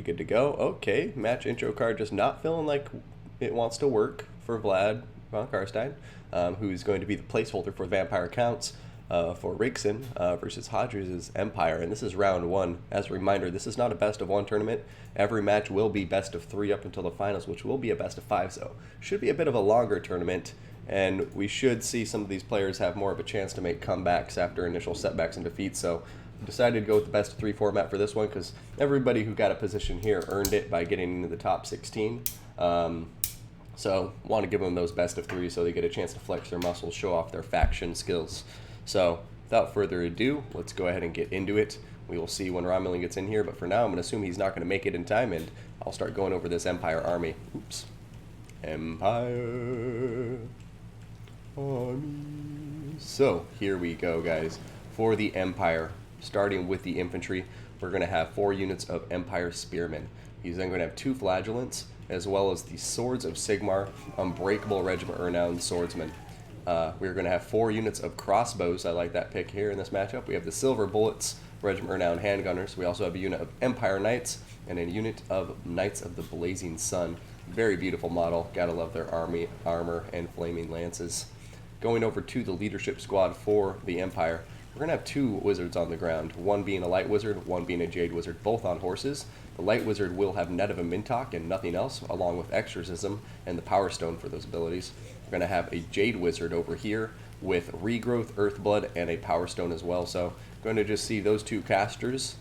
good to go. Okay, match intro card just not feeling like it wants to work for Vlad von Karstein, who's going to be the placeholder for Vampire Counts for Rigson versus Hodges' Empire. And this is round one. As a reminder, this is not a best of one tournament. Every match will be best of three up until the finals, which will be a best of five. So should be a bit of a longer tournament. And we should see some of these players have more of a chance to make comebacks after initial setbacks and defeats. So decided to go with the best of three format for this one because everybody who got a position here earned it by getting into the top 16. So want to give them those best of three so they get a chance to flex their muscles, show off their faction skills. So without further ado, let's go ahead and get into it. We will see when Romulan gets in here, but for now I'm going to assume he's not going to make it in time, and I'll start going over this Empire army. Oops. Empire army. So here we go, guys. For the Empire, starting with the infantry, we're going to have 4 units of Empire Spearmen. He's then going to have 2 Flagellants, as well as the Swords of Sigmar, Unbreakable Regiment Renowned Swordsmen. We're going to have 4 units of Crossbows. I like that pick here in this matchup. We have the Silver Bullets, Regiment Renowned Handgunners. We also have a unit of Empire Knights and a unit of Knights of the Blazing Sun. Very beautiful model. Gotta love their armor and flaming lances. Going over to the leadership squad for the Empire, we're going to have 2 wizards on the ground, one being a light wizard, one being a jade wizard, both on horses. The light wizard will have Net of Mintok and nothing else, along with exorcism and the power stone for those abilities. We're going to have a jade wizard over here with regrowth, earthblood, and a power stone as well. So going to just see those 2 casters,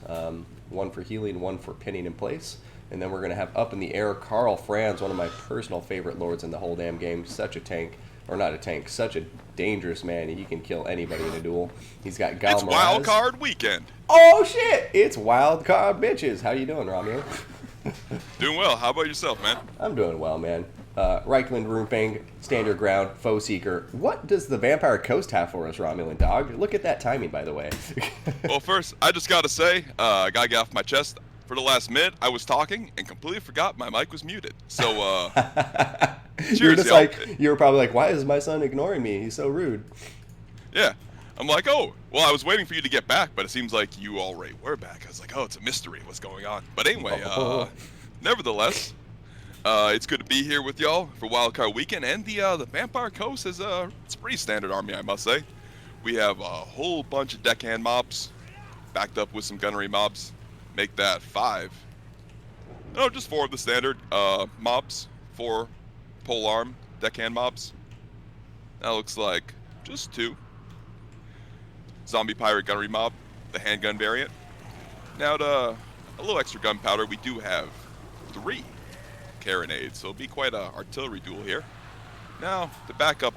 one for healing, one for pinning in place. And then we're going to have up in the air Karl Franz, one of my personal favorite lords in the whole damn game. Such a tank. Or not a tank, such a dangerous man. He can kill anybody in a duel. He's got Gal It's Moraz. wild card weekend. Oh shit! It's wild card bitches. How you doing, Romeo? Doing well. How about yourself, man? I'm doing well, man. Reichland, Runefang, Stand Your Ground, Foe Seeker. What does the Vampire Coast have for us, Romulan Dawg? Look at that timing, by the way. Well, first, I just got to say, I got to get off my chest. For the last minute, I was talking and completely forgot my mic was muted. So, cheers, You're just y'all. like, you were probably like, why is my son ignoring me? He's so rude. Yeah. I'm like, oh, well, I was waiting for you to get back, but it seems like you already were back. I was like, oh, it's a mystery. What's going on? But anyway, nevertheless, it's good to be here with y'all for Wildcard Weekend. And the Vampire Coast is it's a pretty standard army, I must say. We have a whole bunch of deckhand mobs, backed up with some gunnery mobs. Make that 5. No, just 4 of the standard mobs. 4 polearm deckhand mobs. That looks like just 2. Zombie pirate gunnery mob, the handgun variant. Now to a little extra gunpowder, we do have 3 carronades, so it'll be quite a artillery duel here. Now to back up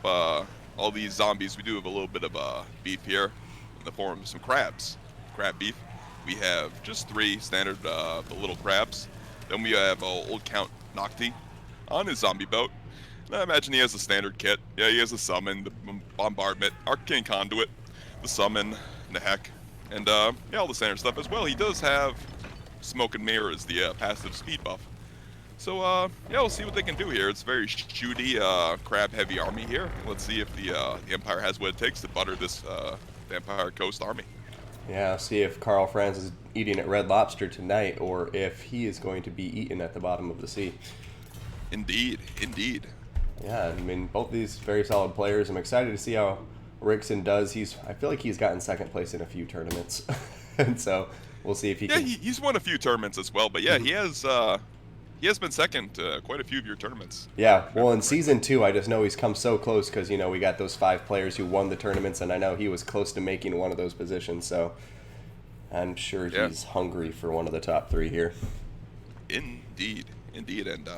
all these zombies, we do have a little bit of beef here in the form of some crabs, crab beef. We have just 3 standard the little crabs. Then we have old Count Nocti on his zombie boat. And I imagine he has a standard kit. Yeah, he has a summon, the bombardment, arcane conduit, the summon, and the heck, and yeah, all the standard stuff as well. He does have smoke and mirror as the passive speed buff. So yeah, we'll see what they can do here. It's a very shooty, crab-heavy army here. Let's see if the Empire has what it takes to butter this Vampire Coast army. Yeah, see if Karl Franz is eating at Red Lobster tonight or if he is going to be eaten at the bottom of the sea. Indeed, indeed. Yeah, I mean, both these very solid players. I'm excited to see how Rigson does. I feel like he's gotten second place in a few tournaments. And so we'll see if he can. Yeah, he's won a few tournaments as well, but yeah, he has been second to quite a few of your tournaments. Yeah, well, in Season 2, I just know he's come so close because, you know, we got those 5 players who won the tournaments, and I know he was close to making one of those positions, so I'm sure he's hungry for one of the top 3 here. Indeed, indeed, and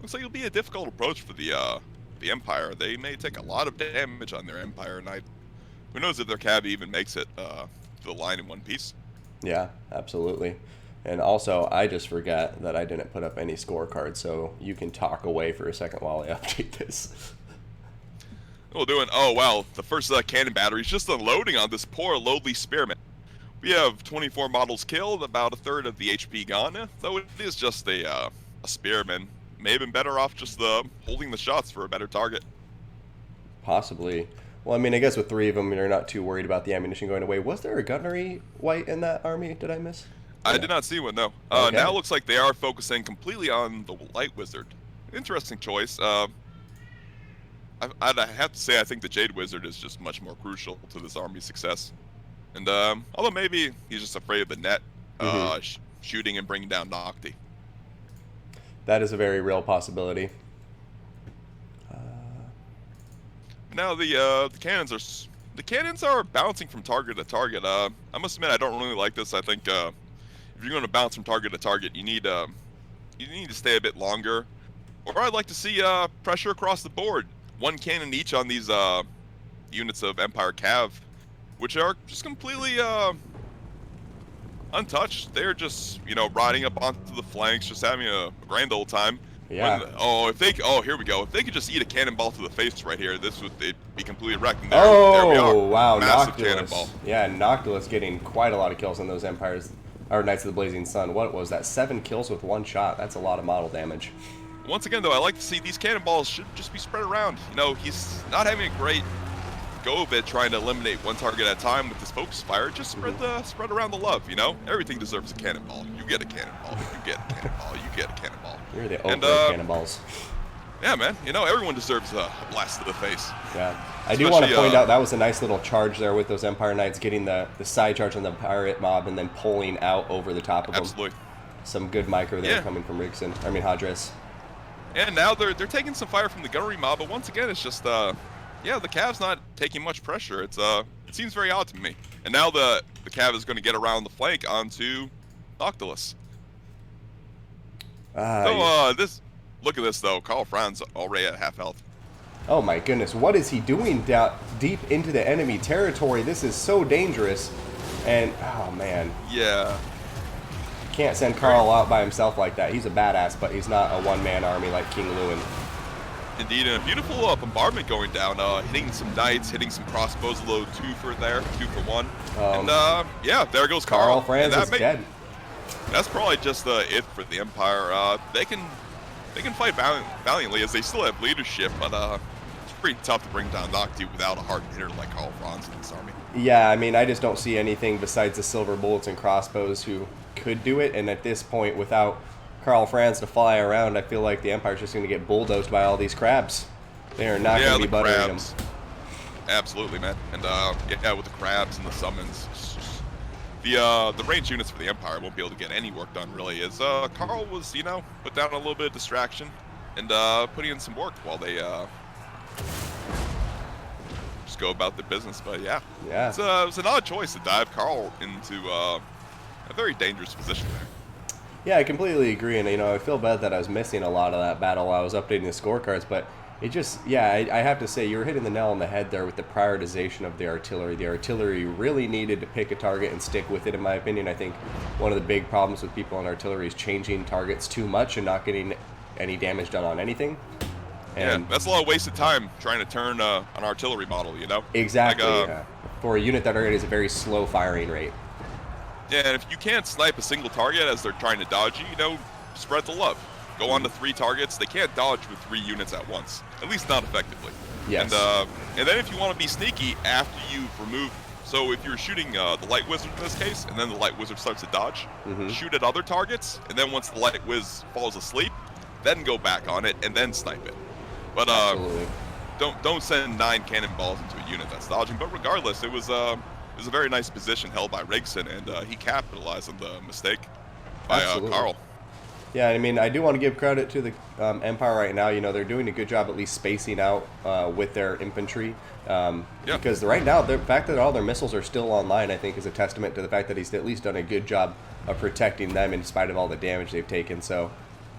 looks like it'll be a difficult approach for the Empire. They may take a lot of damage on their Empire Knight. Who knows if their cav even makes it to the line in one piece. Yeah, absolutely. And also, I just forgot that I didn't put up any scorecards, so you can talk away for a second while I update this. Oh wow, the first cannon battery is just unloading on this poor lowly spearman. We have 24 models killed, about a third of the HP gone, though it is just a spearman. May have been better off just holding the shots for a better target. Possibly. Well, I mean, I guess with 3 of them, you're not too worried about the ammunition going away. Was there a gunnery white in that army? Did I miss? I did not see one, no. Okay. Now it looks like they are focusing completely on the Light Wizard. Interesting choice. I'd have to say I think the Jade Wizard is just much more crucial to this army's success. And although maybe he's just afraid of the net shooting and bringing down Nocti. That is a very real possibility. Now the cannons are bouncing from target to target. I must admit I don't really like this. I think if you're going to bounce from target to target, you need to stay a bit longer. Or I'd like to see pressure across the board. One cannon each on these units of Empire Cav, which are just completely untouched. They're just, riding up onto the flanks, just having a grand old time. Yeah. Here we go. If they could just eat a cannonball to the face right here, they'd be completely wrecked. And there we are. Wow, massive Noctilus. Cannonball. Yeah, Noctilus getting quite a lot of kills on those Empires, or Knights of the Blazing Sun. What was that? 7 kills with 1 shot. That's a lot of model damage. Once again, though, I like to see these cannonballs should just be spread around. He's not having a great go of it trying to eliminate one target at a time with this focus fire. Just spread around the love, Everything deserves a cannonball. You get a cannonball. You get a cannonball. You get a cannonball. You're the ultimate cannonballs. Yeah, man. Everyone deserves a blast to the face. Yeah. I do want to point out that was a nice little charge there with those Empire Knights getting the side charge on the pirate mob and then pulling out over the top of them. Absolutely. Some good micro there coming from Hadris. And now they're taking some fire from the gunnery mob, but once again, it's just the Cav's not taking much pressure. It seems very odd to me. And now the Cav is going to get around the flank onto Noctilus. Look at this though. Karl Franz already at half health. Oh my goodness, what is he doing down deep into the enemy territory? This is so dangerous. And oh man. Yeah. Can't send Karl out by himself like that. He's a badass, but he's not a one-man army like King Lewin. Indeed, and a beautiful bombardment going down, hitting some knights, hitting some crossbows, a little 2 for 1. And there goes Karl. Franz is dead. That's probably just it for the Empire. They can fight valiantly as they still have leadership, but it's pretty tough to bring down Nocti without a hard hitter like Karl Franz in this army. Yeah, I mean, I just don't see anything besides the silver bullets and crossbows who could do it, and at this point, without Karl Franz to fly around, I feel like the Empire's just going to get bulldozed by all these crabs. They are not going to be buttering them. Absolutely, man. And with the crabs and the summons, the range units for the Empire won't be able to get any work done, really, as Karl was, put down a little bit of distraction and putting in some work while they just go about their business. But yeah. It was an odd choice to dive Karl into a very dangerous position there. Yeah, I completely agree, and I feel bad that I was missing a lot of that battle while I was updating the scorecards, but it just, I have to say, you were hitting the nail on the head there with the prioritization of the artillery. The artillery really needed to pick a target and stick with it, in my opinion. I think one of the big problems with people on artillery is changing targets too much and not getting any damage done on anything. And that's a lot of wasted time trying to turn an artillery model, Exactly, for a unit that already has a very slow firing rate. Yeah, and if you can't snipe a single target as they're trying to dodge you, spread the love. Go on to 3 targets. They can't dodge with 3 units at once, at least not effectively. Yes. And then if you want to be sneaky after you've removed, so if you're shooting the Light Wizard in this case, and then the Light Wizard starts to dodge, shoot at other targets, and then once the Light Wiz falls asleep, then go back on it and then snipe it. But don't send 9 cannonballs into a unit that's dodging. But regardless, it was a very nice position held by Rigson, and he capitalized on the mistake by Karl. Yeah, I mean, I do want to give credit to the Empire right now. They're doing a good job at least spacing out with their infantry. Because right now, the fact that all their missiles are still online, I think, is a testament to the fact that he's at least done a good job of protecting them in spite of all the damage they've taken. So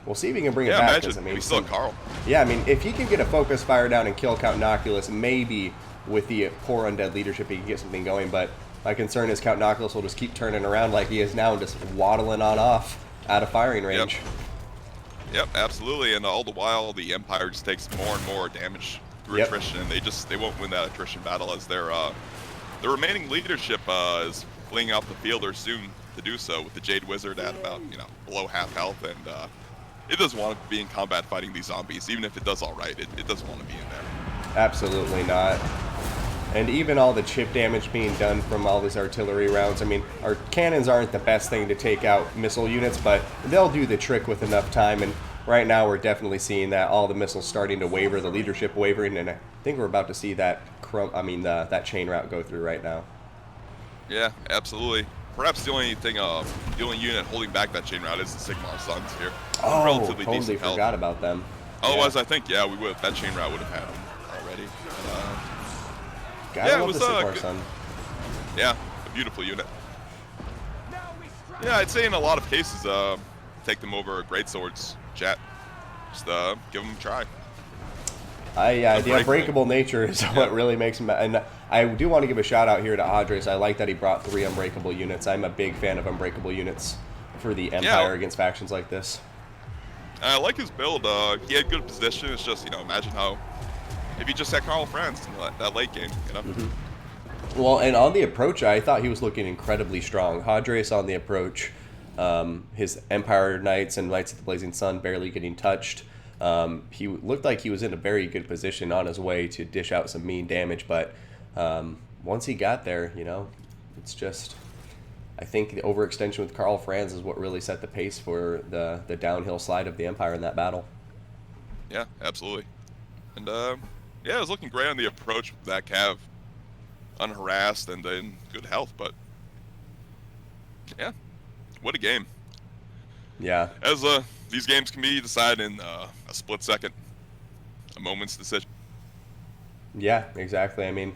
we'll see if he can bring it back. Imagine, still Karl. Yeah, I mean, if he can get a focus fire down and kill Count Noctilus, maybe with the poor undead leadership, he can get something going. But my concern is Count Noctilus will just keep turning around like he is now and just waddling on off out of firing range. Yep, absolutely. And all the while, the Empire just takes more and more damage through attrition, and they won't win that attrition battle as their the remaining leadership is fleeing off the field or soon to do so, with the Jade Wizard at about below half health, and it doesn't want to be in combat fighting these zombies. Even if it does all right, it doesn't want to be in there. Absolutely not. And even all the chip damage being done from all these artillery rounds. I mean, our cannons aren't the best thing to take out missile units, but they'll do the trick with enough time. And right now we're definitely seeing that all the missiles starting to waver, the leadership wavering, and I think we're about to see that that chain route go through right now. Yeah, absolutely. Perhaps the only thing, the only unit holding back that chain route is the Sigmar Suns here. Oh, Relatively totally decent health. forgot about them. Otherwise, I think, yeah, we would. That chain route would have had them already. Gotta love the Sigmar Sun. Yeah, a beautiful unit. Yeah, I'd say in a lot of cases, take them over great swords, chat. Just give them a try. The unbreakable nature is what really makes him. And I do want to give a shout out here to Andres. I like that he brought 3 unbreakable units. I'm a big fan of unbreakable units for the Empire against factions like this. I like his build. He had good position. It's just, imagine how if he just had Karl Franz in that late game, Well, and on the approach, I thought he was looking incredibly strong. Hadres on the approach, his Empire Knights and Knights of the Blazing Sun barely getting touched. He looked like he was in a very good position on his way to dish out some mean damage, but once he got there, it's just, I think the overextension with Karl Franz is what really set the pace for the downhill slide of the Empire in that battle. Yeah, absolutely. And it was looking great on the approach with that cav, unharassed and in good health, but yeah, what a game. Yeah. As these games can be decided in a split second, a moment's decision. Yeah, exactly. I mean,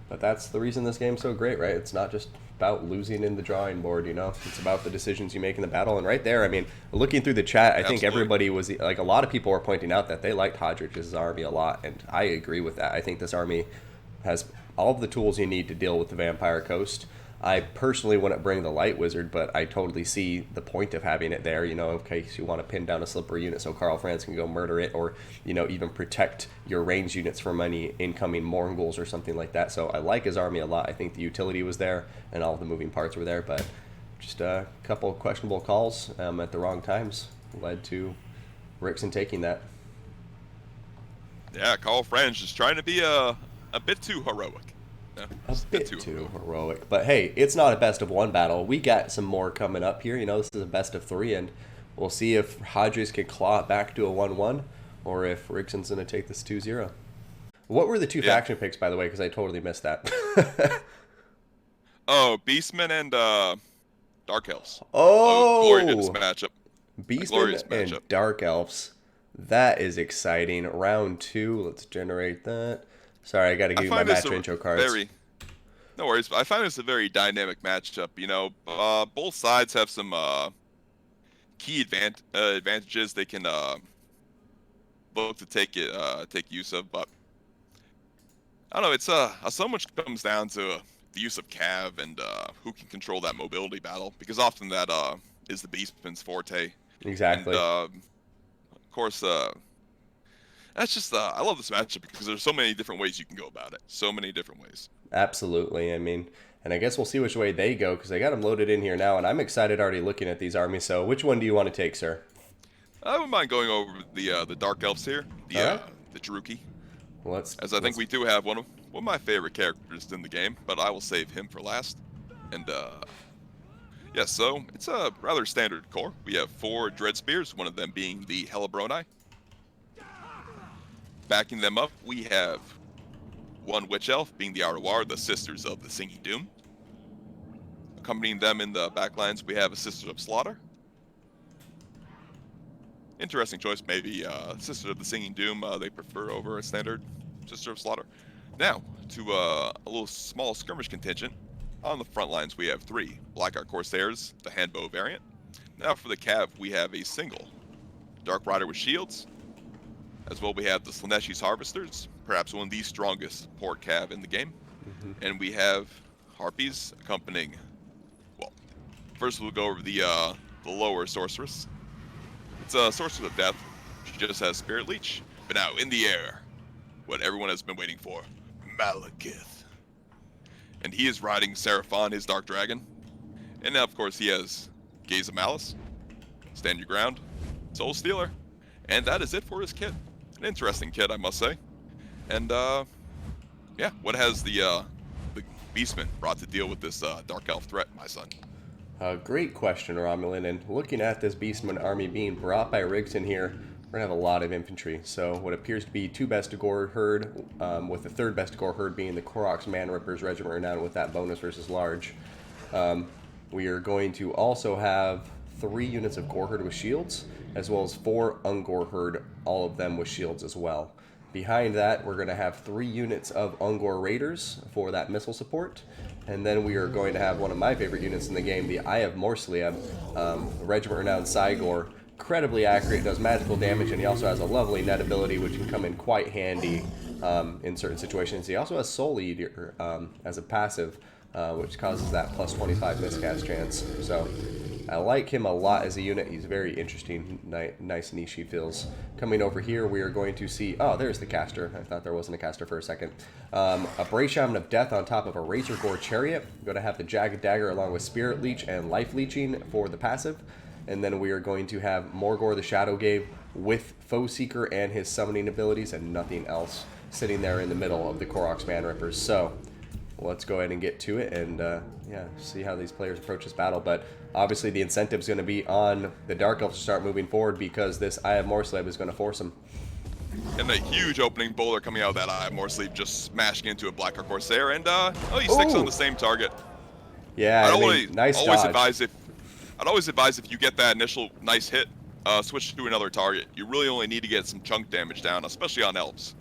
but that's the reason this game's so great, right? It's not just about losing in the drawing board, It's about the decisions you make in the battle. And right there, I mean, looking through the chat, I think everybody was, like, a lot of people were pointing out that they liked Hodridge's army a lot, and I agree with that. I think this army has all of the tools you need to deal with the Vampire Coast. I personally wouldn't bring the Light Wizard, but I totally see the point of having it there, in case you want to pin down a slippery unit so Karl Franz can go murder it, or, even protect your range units from any incoming Mongols or something like that. So I like his army a lot. I think the utility was there, and all of the moving parts were there, but just a couple of questionable calls at the wrong times led to Rickson taking that. Yeah, Karl Franz just trying to be a bit too heroic. A bit too heroic. But hey, it's not a best of 1 battle. We got some more coming up here. This is a best of 3, and we'll see if Hodges can claw it back to a 1-1, or if Rickson's going to take this 2-0. What were the 2 faction picks, by the way, because I totally missed that. Beastmen and Dark Elves. Oh! Glorious matchup. Beastmen and Dark Elves. That is exciting. Round 2. Let's generate that. Sorry, I got to give you my match intro cards. No worries. I find this a very dynamic matchup. Both sides have some key advantages they can look to take use of. But I don't know. It's so much comes down to the use of cav and who can control that mobility battle, because often that is the Beastman's forte. Exactly. And of course. That's just, I love this matchup because there's so many different ways you can go about it. So many different ways. Absolutely. I mean, and I guess we'll see which way they go, because they got them loaded in here now, and I'm excited already looking at these armies. So which one do you want to take, sir? I wouldn't mind going over the Dark Elves here, the Jeruki. Well, I think we do have one of my favorite characters in the game, but I will save him for last. And so it's a rather standard core. We have 4 Dread Spears, one of them being the Helibroni. Backing them up, we have 1 Witch Elf, being the Artawar, the Sisters of the Singing Doom. Accompanying them in the backlines, we have a Sisters of Slaughter. Interesting choice, maybe Sisters of the Singing Doom they prefer over a standard Sister of Slaughter. Now, to a little small skirmish contingent. On the front lines, we have 3 Blackheart Corsairs, the Handbow variant. Now for the cav, we have a single Dark Rider with shields. As well, we have the Slaaneshi's Harvesters, perhaps one of the strongest support cav in the game. Mm-hmm. And we have Harpies accompanying, well, first we'll go over the lower Sorceress. It's a Sorceress of Death. She just has Spirit Leech. But now, in the air, what everyone has been waiting for, Malekith. And he is riding Seraphon, his Dark Dragon. And now, of course, he has Gaze of Malice, Stand Your Ground, Soul Stealer. And that is it for his kit. An interesting kit, I must say. And yeah, what has the Beastmen brought to deal with this Dark Elf threat, my son? Great question, Romulan. And looking at this Beastman army being brought by Rigton here, we're going to have a lot of infantry. So what appears to be 2 Bestigor herd, with the 3rd Bestigor herd being the Koroks Man-Rippers Regiment Renowned with that bonus versus large. We are going to also have 3 units of Gore herd with shields, as well as 4 Ungor herd, all of them with shields as well. Behind that, we're going to have 3 units of Ungor Raiders for that missile support. And then we are going to have one of my favorite units in the game, the Eye of Morslieb, Regiment Renowned Cygor. Incredibly accurate, does magical damage, and he also has a lovely net ability, which can come in quite handy in certain situations. He also has Soul Eater as a passive, which causes that plus 25 miscast chance. So I like him a lot as a unit. He's very interesting, nice niche he feels. Coming over here, we are going to see... Oh, there's the caster. I thought there wasn't a caster for a second. A Brave Shaman of Death on top of a Razor Gore Chariot. We're going to have the Jagged Dagger along with Spirit Leech and Life Leeching for the passive. And then we are going to have Morgor the Shadow Gave with Foe Seeker and his summoning abilities and nothing else sitting there in the middle of the Koroks Man-Rippers. So let's go ahead and get to it and yeah, see how these players approach this battle. But obviously the incentive is going to be on the Dark Elves to start moving forward because this Eye of Morslieb is going to force them. And a huge opening boulder coming out of that Eye of Morslieb, just smashing into a Black Ark Corsair, and oh, he sticks on the same target. Yeah, nice dodge. I'd always advise if you get that initial nice hit, switch to another target. You really only need to get some chunk damage down, especially on elves.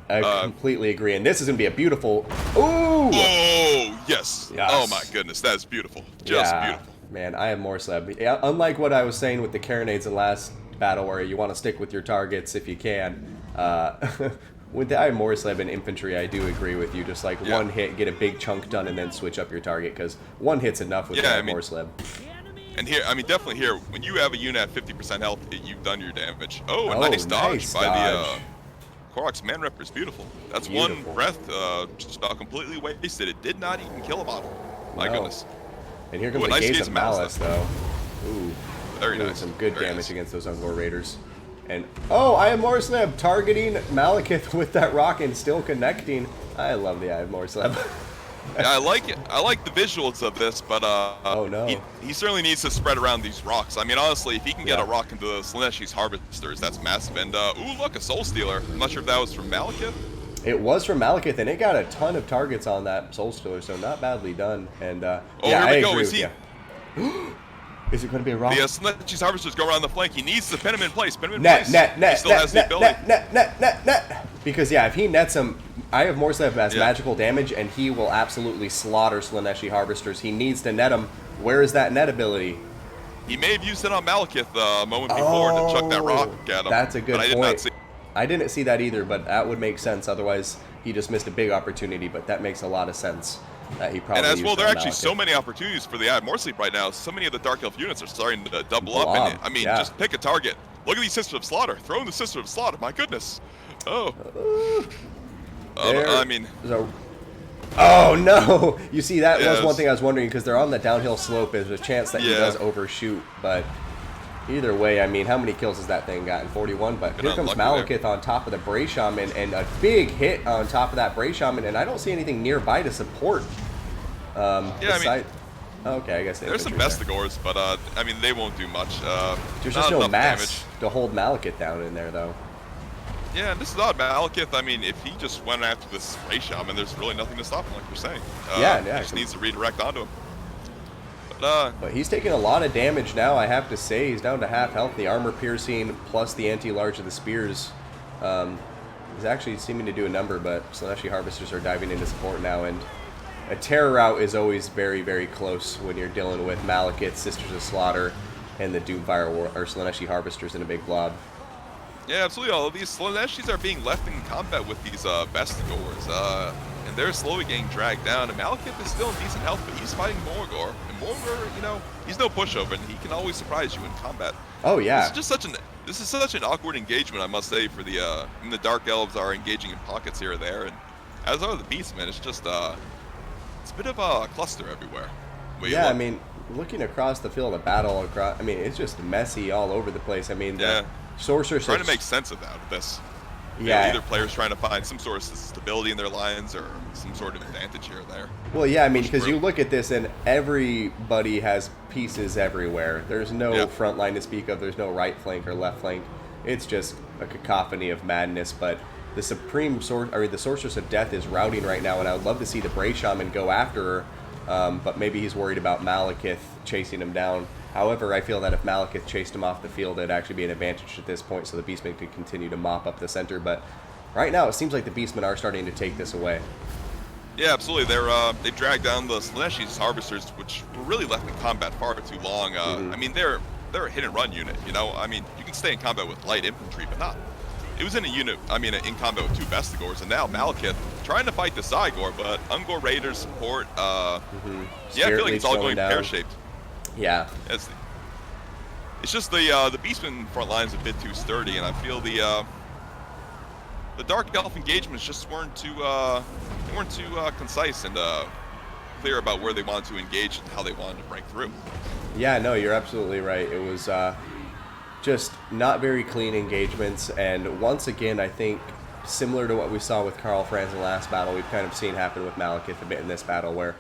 I completely agree, and this is going to be a beautiful... Ooh! Oh, yes. Oh my goodness, that is beautiful. Just beautiful. Man, I am Morslieb. Yeah, unlike what I was saying with the Carronades in the last battle, where you want to stick with your targets if you can, with the Eye of Morslieb and infantry, I do agree with you. Just like one hit, get a big chunk done, and then switch up your target, because one hit's enough with the Eye of Morslieb. And here, I mean, definitely here, when you have a unit at 50% health, you've done your damage. Oh, a nice dodge by the Koroks Man-Rippers. Beautiful. That's one breath just about completely wasted. It did not even kill a model. My goodness. And here comes the Gaze of Malice, though. Ooh. Very nice. Some good damage against those Ungor Raiders. And, oh, Eye of Morslieb targeting Malekith with that rock and still connecting. I love the Eye of Morslieb. Yeah, I like it. I like the visuals of this, but oh no, he certainly needs to spread around these rocks. I mean, honestly, if he can get a rock into the Slaneshi's Harvesters, that's massive. And ooh, look, a Soul Stealer. I'm not sure if that was from Malekith. It was from Malekith, and it got a ton of targets on that Soul Stealer, so not badly done. And oh, yeah, here we go. Is he? Is it going to be a rock? The Slaneshi's Harvesters go around the flank. He needs to pin him in place. Pin him in place. He still has the ability. Net. Because yeah, if he nets him, Eye of Morslieb has magical damage, and he will absolutely slaughter Slaneshi Harvesters. He needs to net him. Where is that net ability? He may have used it on Malekith a moment before to chuck that rock at him. That's a good point. I did not see. I didn't see that either, but that would make sense. Otherwise, he just missed a big opportunity. But that makes a lot of sense. That he probably. And as well, there are actually so many opportunities for the Eye of Morslieb right now. So many of the Dark Elf units are starting to double up in it. I mean, just pick a target. Look at these Sisters of Slaughter. Throw in the Sisters of Slaughter. My goodness. Oh. I mean. Oh no! You see, that was one thing I was wondering, because they're on the downhill slope. There's a chance that he does overshoot, but either way, I mean, how many kills has that thing gotten? 41. But here comes Malekith on top of the Bray Shaman, and a big hit on top of that Bray Shaman, and I don't see anything nearby to support. Okay, I guess there's some Bestigors, but I mean, they won't do much. There's just no mass to hold Malekith down in there, though. Yeah, and this is odd. Malekith, I mean, if he just went after this Bray Shaman, there's really nothing to stop him, like you're saying. He just needs to redirect onto him. But he's taking a lot of damage now, I have to say. He's down to half health. The armor piercing plus the anti-large of the spears is actually seeming to do a number, but Slaneshi Harvesters are diving into support now, and a terror route is always very, very close when you're dealing with Malekith, Sisters of Slaughter, and the Doomfire or Slaneshi Harvesters in a big blob. Yeah, absolutely. All of these Slaneshis are being left in combat with these Bestigors, and they're slowly getting dragged down. And Malekith is still in decent health, but he's fighting Morgor. And Morgor, you know, he's no pushover, and he can always surprise you in combat. Oh yeah. This is such an awkward engagement, I must say. For the Dark Elves are engaging in pockets here or there, and as are the Beastmen. It's just it's a bit of a cluster everywhere. Yeah, I mean, looking across the field of battle, I mean, it's just messy all over the place. I mean, Sorcerer trying to make sense of that. This. Yeah. Either players trying to find some sort of stability in their lines or some sort of advantage here or there. Well, yeah, I mean, because you look at this and everybody has pieces everywhere. There's no front line to speak of. There's no right flank or left flank. It's just a cacophony of madness. But the the Sorceress of Death is routing right now, and I would love to see the Bray Shaman go after her. But maybe he's worried about Malekith chasing him down. However, I feel that if Malekith chased him off the field, it'd actually be an advantage at this point, so the Beastmen could continue to mop up the center. But right now, it seems like the Beastmen are starting to take this away. Yeah, absolutely. They dragged down the Slaneshi's Harvesters, which were really left in combat far too long. I mean, they're a hit and run unit. You know, I mean, you can stay in combat with light infantry, but not. It was in a unit. I mean, in combat with 2 Bestigors, and now Malekith trying to fight the Cygor, but Ungor Raiders support. Yeah, I feel like it's all going pear-shaped. Yeah. It's just the Beastmen front line is a bit too sturdy, and I feel the Dark Elf engagements just weren't too concise and clear about where they wanted to engage and how they wanted to break through. Yeah, no, you're absolutely right. It was just not very clean engagements, and once again, I think similar to what we saw with Karl Franz in the last battle, we've kind of seen happen with Malekith a bit in this battle, where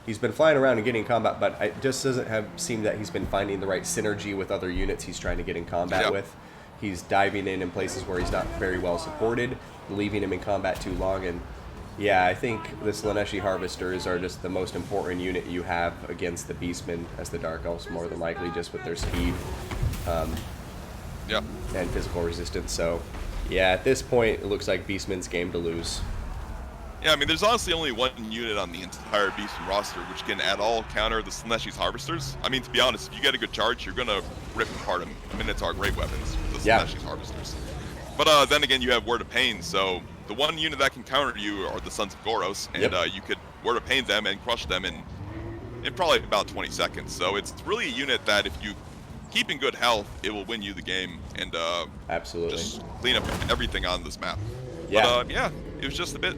he's been flying around and getting combat, but it just doesn't seem that he's been finding the right synergy with other units he's trying to get in combat with. He's diving in places where he's not very well supported, leaving him in combat too long, and yeah, I think the Slaaneshi Harvesters are just the most important unit you have against the Beastmen as the Dark Elves, more than likely, just with their speed and physical resistance. So yeah, at this point, it looks like Beastmen's game to lose. Yeah, I mean, there's honestly only one unit on the entire Beastmen roster which can at all counter the Slaneshi's Harvesters. I mean, to be honest, if you get a good charge, you're going to rip apart a Minotaur Great Weapons with the Slaneshi's Harvesters. But then again, you have Word of Pain, so the one unit that can counter you are the Sons of Goros, and you could Word of Pain them and crush them in probably about 20 seconds. So it's really a unit that if you keep in good health, it will win you the game and absolutely just clean up everything on this map. Yeah. But yeah, it was just a bit,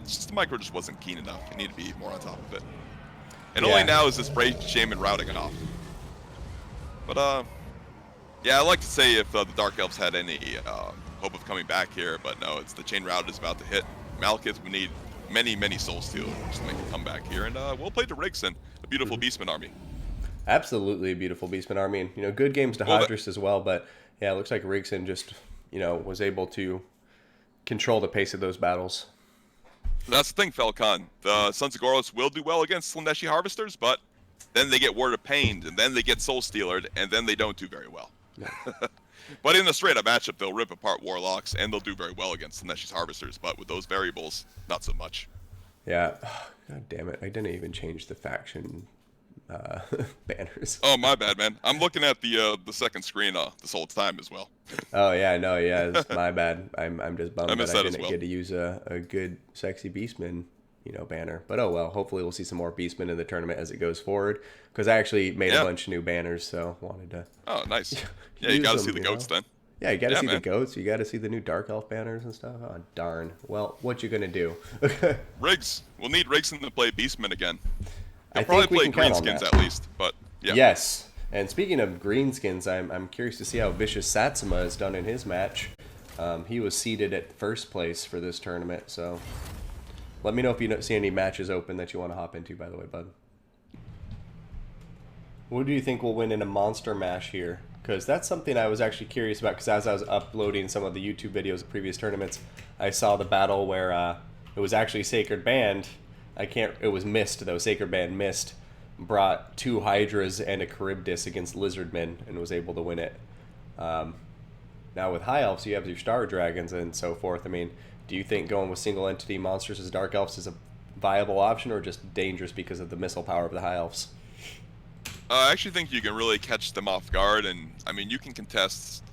just the micro just wasn't keen enough. You need to be more on top of it. And only now is this Bray Shaman routing off. But yeah, I like to say if the Dark Elves had any hope of coming back here, but no, it's the Chain Route is about to hit. Malekith would need many Soul Stealers to make a comeback here, and we'll play to Rigson, a beautiful Beastman army. Absolutely a beautiful Beastman army, and good games to Hydrus as well, but yeah, it looks like Rigson just was able to control the pace of those battles. That's the thing, Falcon. The Sons of Goros will do well against Slaaneshi Harvesters, but then they get Word of Pain, and then they get Soul Stealered, and then they don't do very well. No. But in the straight-up matchup, they'll rip apart Warlocks, and they'll do very well against Slaneshi's Harvesters, but with those variables, not so much. Yeah. God damn it. I didn't even change the faction banners. Oh, my bad, man. I'm looking at the second screen this whole time as well. Oh, yeah. No, yeah. It's my bad. I'm just bummed that I didn't get to use a good, sexy Beastman banner. But oh well, hopefully we'll see some more Beastmen in the tournament as it goes forward, because I actually made a bunch of new banners, so wanted to nice. Yeah, you gotta see the goats then. Yeah, you gotta see the goats, you gotta see the new Dark Elf banners and stuff. Oh darn. Well, what you gonna do? Riggs. We'll need Rigson to play Beastmen again. He'll I probably think we play can count on Greenskins that. at least, but yeah. Yes. And speaking of Greenskins, I'm curious to see how Vicious Satsuma has done in his match. He was seeded at first place for this tournament, so let me know if you don't see any matches open that you want to hop into, by the way, bud. What do you think will win in a monster mash here? Because that's something I was actually curious about, because as I was uploading some of the YouTube videos of previous tournaments, I saw the battle where it was actually Sacred Band. It was Mist, though. Sacred Band Mist brought 2 Hydras and a Charybdis against Lizardmen and was able to win it. Now with High Elves, you have your Star Dragons and so forth. I mean, do you think going with single entity monsters as Dark Elves is a viable option, or just dangerous because of the missile power of the High Elves? I actually think you can really catch them off guard, and I mean, you can contest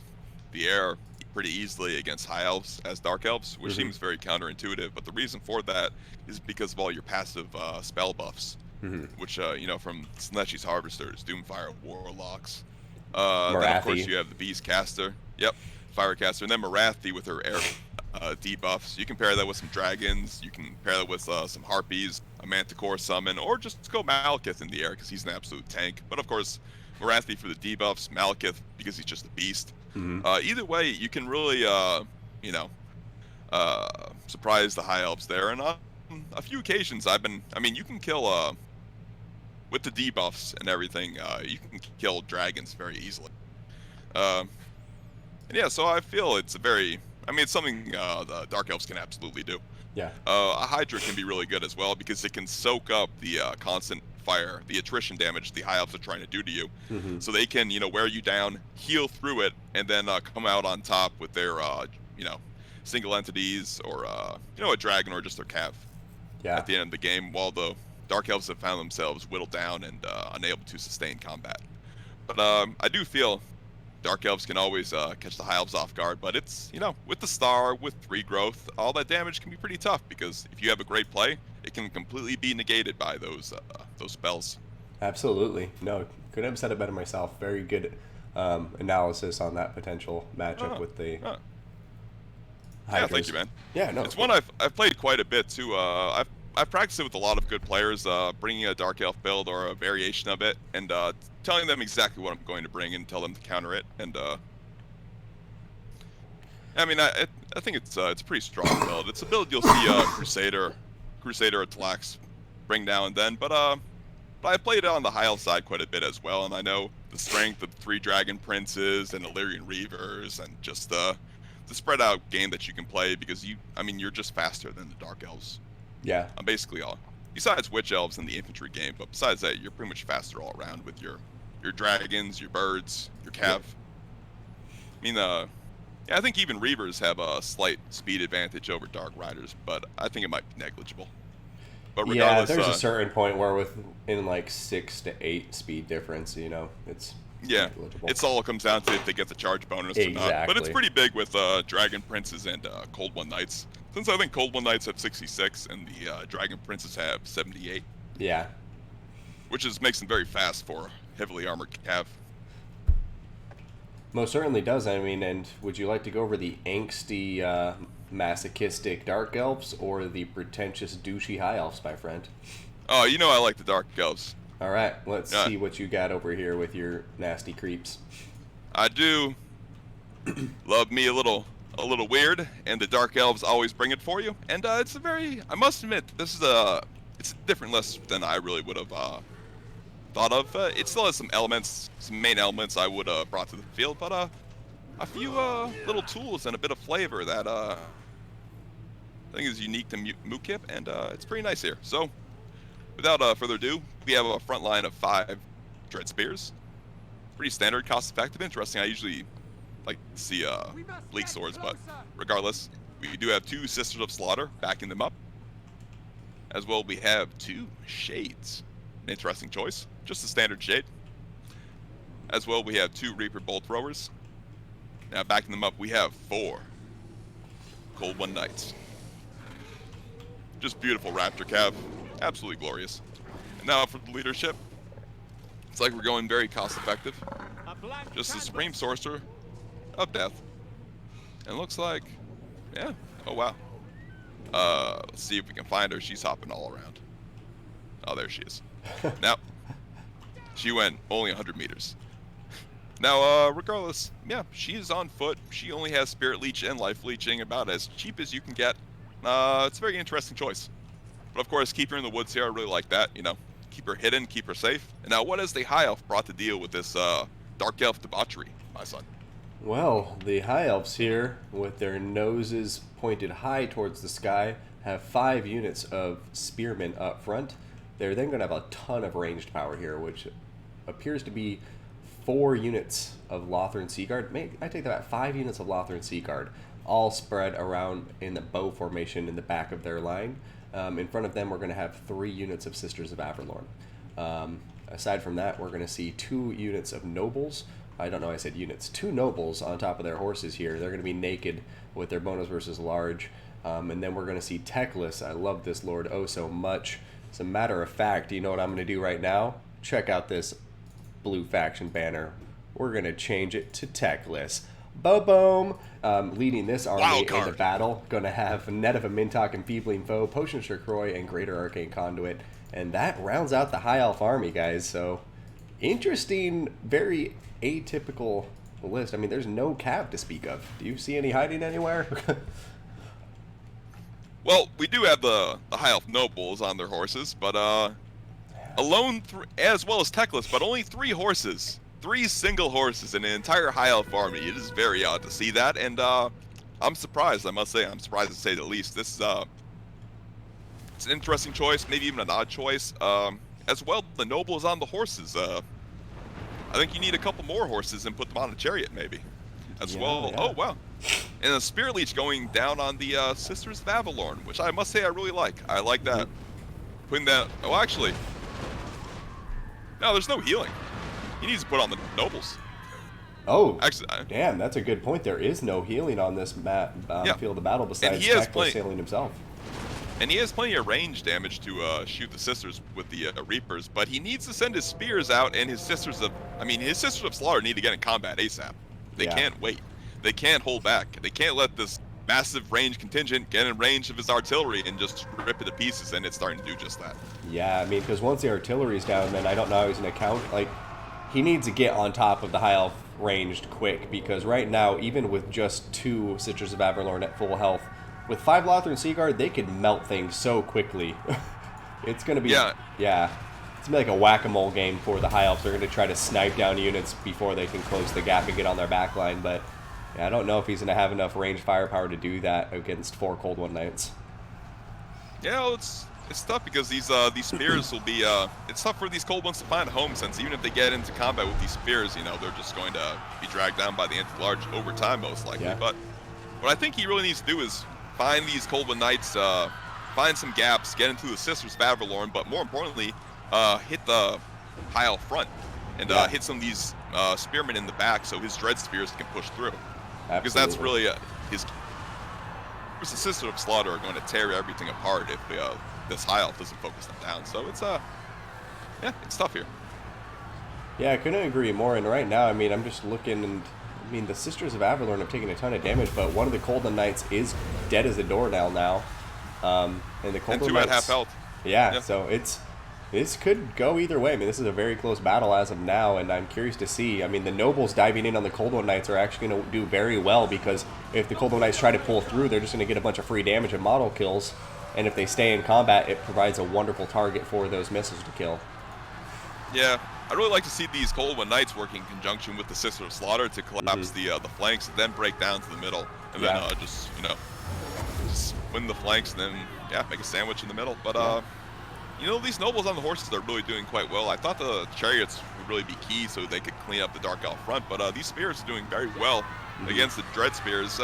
the air pretty easily against High Elves as Dark Elves, which seems very counterintuitive, but the reason for that is because of all your passive spell buffs, which, from Slaneshi's Harvesters, Doomfire Warlocks. Then, of course, you have the Beast Caster. Yep, Firecaster, and then Marathi with her air debuffs. You can pair that with some dragons, you can pair that with some harpies, a manticore summon, or just go Malekith in the air because he's an absolute tank. But of course, Wrathy for the debuffs, Malekith because he's just a beast. Mm-hmm. Either way, you can really, you know, surprise the High Elves there. And on a few occasions, I mean, you can kill, with the debuffs and everything, you can kill dragons very easily. And yeah, so I feel it's it's something the Dark Elves can absolutely do. Yeah. A Hydra can be really good as well because it can soak up the constant fire, the attrition damage the High Elves are trying to do to you. Mm-hmm. So they can, wear you down, heal through it, and then come out on top with their, single entities or, a dragon or just their cav at the end of the game, while the Dark Elves have found themselves whittled down and unable to sustain combat. But I do feel Dark Elves can always catch the High Elves off guard, but it's, with the star, with 3 growth, all that damage can be pretty tough because if you have a great play, it can completely be negated by those spells. Absolutely. No, couldn't have said it better myself. Very good analysis on that potential matchup with the Hydras. Yeah, thank you, man. Yeah, no. It's one I've played quite a bit too. I've practiced it with a lot of good players, bringing a Dark Elf build or a variation of it, and telling them exactly what I'm going to bring and tell them to counter it. And I think it's a pretty strong build. It's a build you'll see Crusader or Tlax bring now and then, but I played it on the High Elf side quite a bit as well, and I know the strength of 3 Dragon Princes and Illyrian Reavers and just the spread out game that you can play because you're just faster than the Dark Elves. Yeah. Basically all. Besides Witch Elves in the infantry game, but besides that, you're pretty much faster all around with your dragons, your birds, your cav. Yeah. I think even Reavers have a slight speed advantage over Dark Riders, but I think it might be negligible. But regardless, there's a certain point where within like 6 to 8 speed difference, it's negligible. It's all it comes down to if they get the charge bonus or not. But it's pretty big with Dragon Princes and Cold One Knights. Since I think Cold One Knights have 66 and the Dragon Princes have 78. Yeah. Which makes them very fast for heavily armored cav. Most certainly does. And would you like to go over the angsty, masochistic Dark Elves or the pretentious, douchey High Elves, my friend? Oh, I like the Dark Elves. All right, let's see what you got over here with your nasty creeps. I do love me a little weird, and the Dark Elves always bring it for you. And it's I must admit, it's a different list than I really would have thought of. It still has some main elements I would have brought to the field, but a few little tools and a bit of flavor that I think is unique to Mookip, and it's pretty nice here. So, without further ado, we have a front line of 5 Dread Spears. Pretty standard, cost-effective, interesting. I usually like to see Bleak Swords, but regardless, we do have 2 Sisters of Slaughter, backing them up. As well, we have 2 Shades. An interesting choice, just a standard Shade. As well, we have 2 Reaper Bolt Throwers. Now, backing them up, we have 4 Cold One Knights. Just beautiful Raptor Cav. Absolutely glorious. And now for the leadership, it's like we're going very cost effective. Just the Supreme Sorcerer of Death. And it looks like, yeah, oh wow. Let's see if we can find her. She's hopping all around. Oh, there she is. Now, she went only 100 meters. Now, regardless, yeah, she is on foot. She only has Spirit Leech and Life Leeching, about as cheap as you can get. It's a very interesting choice. But of course, keep her in the woods here. I really like that, Keep her hidden, keep her safe. And now, what has the High Elf brought to deal with this Dark Elf debauchery, my son? Well, the High Elves here, with their noses pointed high towards the sky, have 5 units of Spearmen up front. They're then going to have a ton of ranged power here, which appears to be 4 units of Lothran Seaguard. I take that back, 5 units of Lothran Seaguard, all spread around in the bow formation in the back of their line. In front of them, we're going to have 3 units of Sisters of Averlorn. Aside from that, we're going to see 2 units of Nobles. I don't know, I said units. 2 Nobles on top of their horses here. They're going to be naked with their bonus versus large. And then we're going to see Techless. I love this Lord oh so much. As a matter of fact, you know what I'm going to do right now? Check out this blue faction banner. We're going to change it to Techless. Boom! Leading this army in the battle, going to have Net of a Mintok Enfeebling Foe, Potion Croy, and Greater Arcane Conduit. And that rounds out the High Elf army, guys. So Interesting, very atypical list. I mean, there's no cav to speak of. Do you see any hiding anywhere? Well, we do have the High Elf Nobles on their horses, but alone, as well as Techless, but only 3 horses. 3 single horses in an entire High Elf army. It is very odd to see that, and I'm surprised, I must say. I'm surprised to say the least. This is it's an interesting choice, maybe even an odd choice. As well, the Noble is on the horses. I think you need a couple more horses and put them on a chariot, maybe. As well. Yeah. Oh, wow. And a Spirit Leech going down on the Sisters of Avalorn, which I must say I really like. I like that. Putting that... Oh, actually... No, there's no healing. He needs to put on the Nobles. Oh, actually, damn, that's a good point. There is no healing on this field of battle besides Techless healing himself. And he has plenty of range damage to shoot the Sisters with the Reapers, but he needs to send his Spears out, and his Sisters of... I mean, his Sisters of Slaughter need to get in combat ASAP. They can't wait. They can't hold back. They can't let this massive range contingent get in range of his artillery and just rip it to pieces, and it's starting to do just that. Yeah, I mean, because once the artillery's down, then I don't know how he's going to count. Like, he needs to get on top of the High Elf ranged quick, because right now, even with just 2 Sisters of Avalorn at full health, with 5 Lothran Seaguard, they could melt things so quickly. It's going to be... Yeah. It's going to be like a whack-a-mole game for the High Elves. They're going to try to snipe down units before they can close the gap and get on their back line, but yeah, I don't know if he's going to have enough range firepower to do that against 4 Cold One Knights. Yeah, well, it's tough because these spears will be... it's tough for these Cold Ones to find a home, since even if they get into combat with these spears, you know, they're just going to be dragged down by the Anti-Large over time, most likely. Yeah. But what I think he really needs to do is find these Cold One Knights, find some gaps, get into the Sisters of Avalorn, but more importantly, hit the High Elf front and hit some of these spearmen in the back so his Dread Spears can push through. Absolutely. Because that's really his... The Sisters of Slaughter are going to tear everything apart if this High Elf doesn't focus them down. So it's yeah, it's tough here. Yeah, I couldn't agree more. And right now, I mean, I'm just looking, and I mean, the Sisters of Avalorn have taken a ton of damage, but one of the Cold One Knights is dead as a doornail now. And the Cold One Knights, at half health. Yeah, so this could go either way. I mean, this is a very close battle as of now, and I'm curious to see. I mean, the Nobles diving in on the Cold One Knights are actually going to do very well, because if the Cold One Knights try to pull through, they're just going to get a bunch of free damage and model kills. And if they stay in combat, it provides a wonderful target for those missiles to kill. Yeah, I'd really like to see these Cold One Knights work in conjunction with the Sister of Slaughter to collapse the flanks, and then break down to the middle, and then just, you know, just win the flanks, and then, make a sandwich in the middle. But, you know, these Nobles on the horses are really doing quite well. I thought the Chariots would really be key so they could clean up the Dark Elf front, but these Spears are doing very well against the Dread Spears.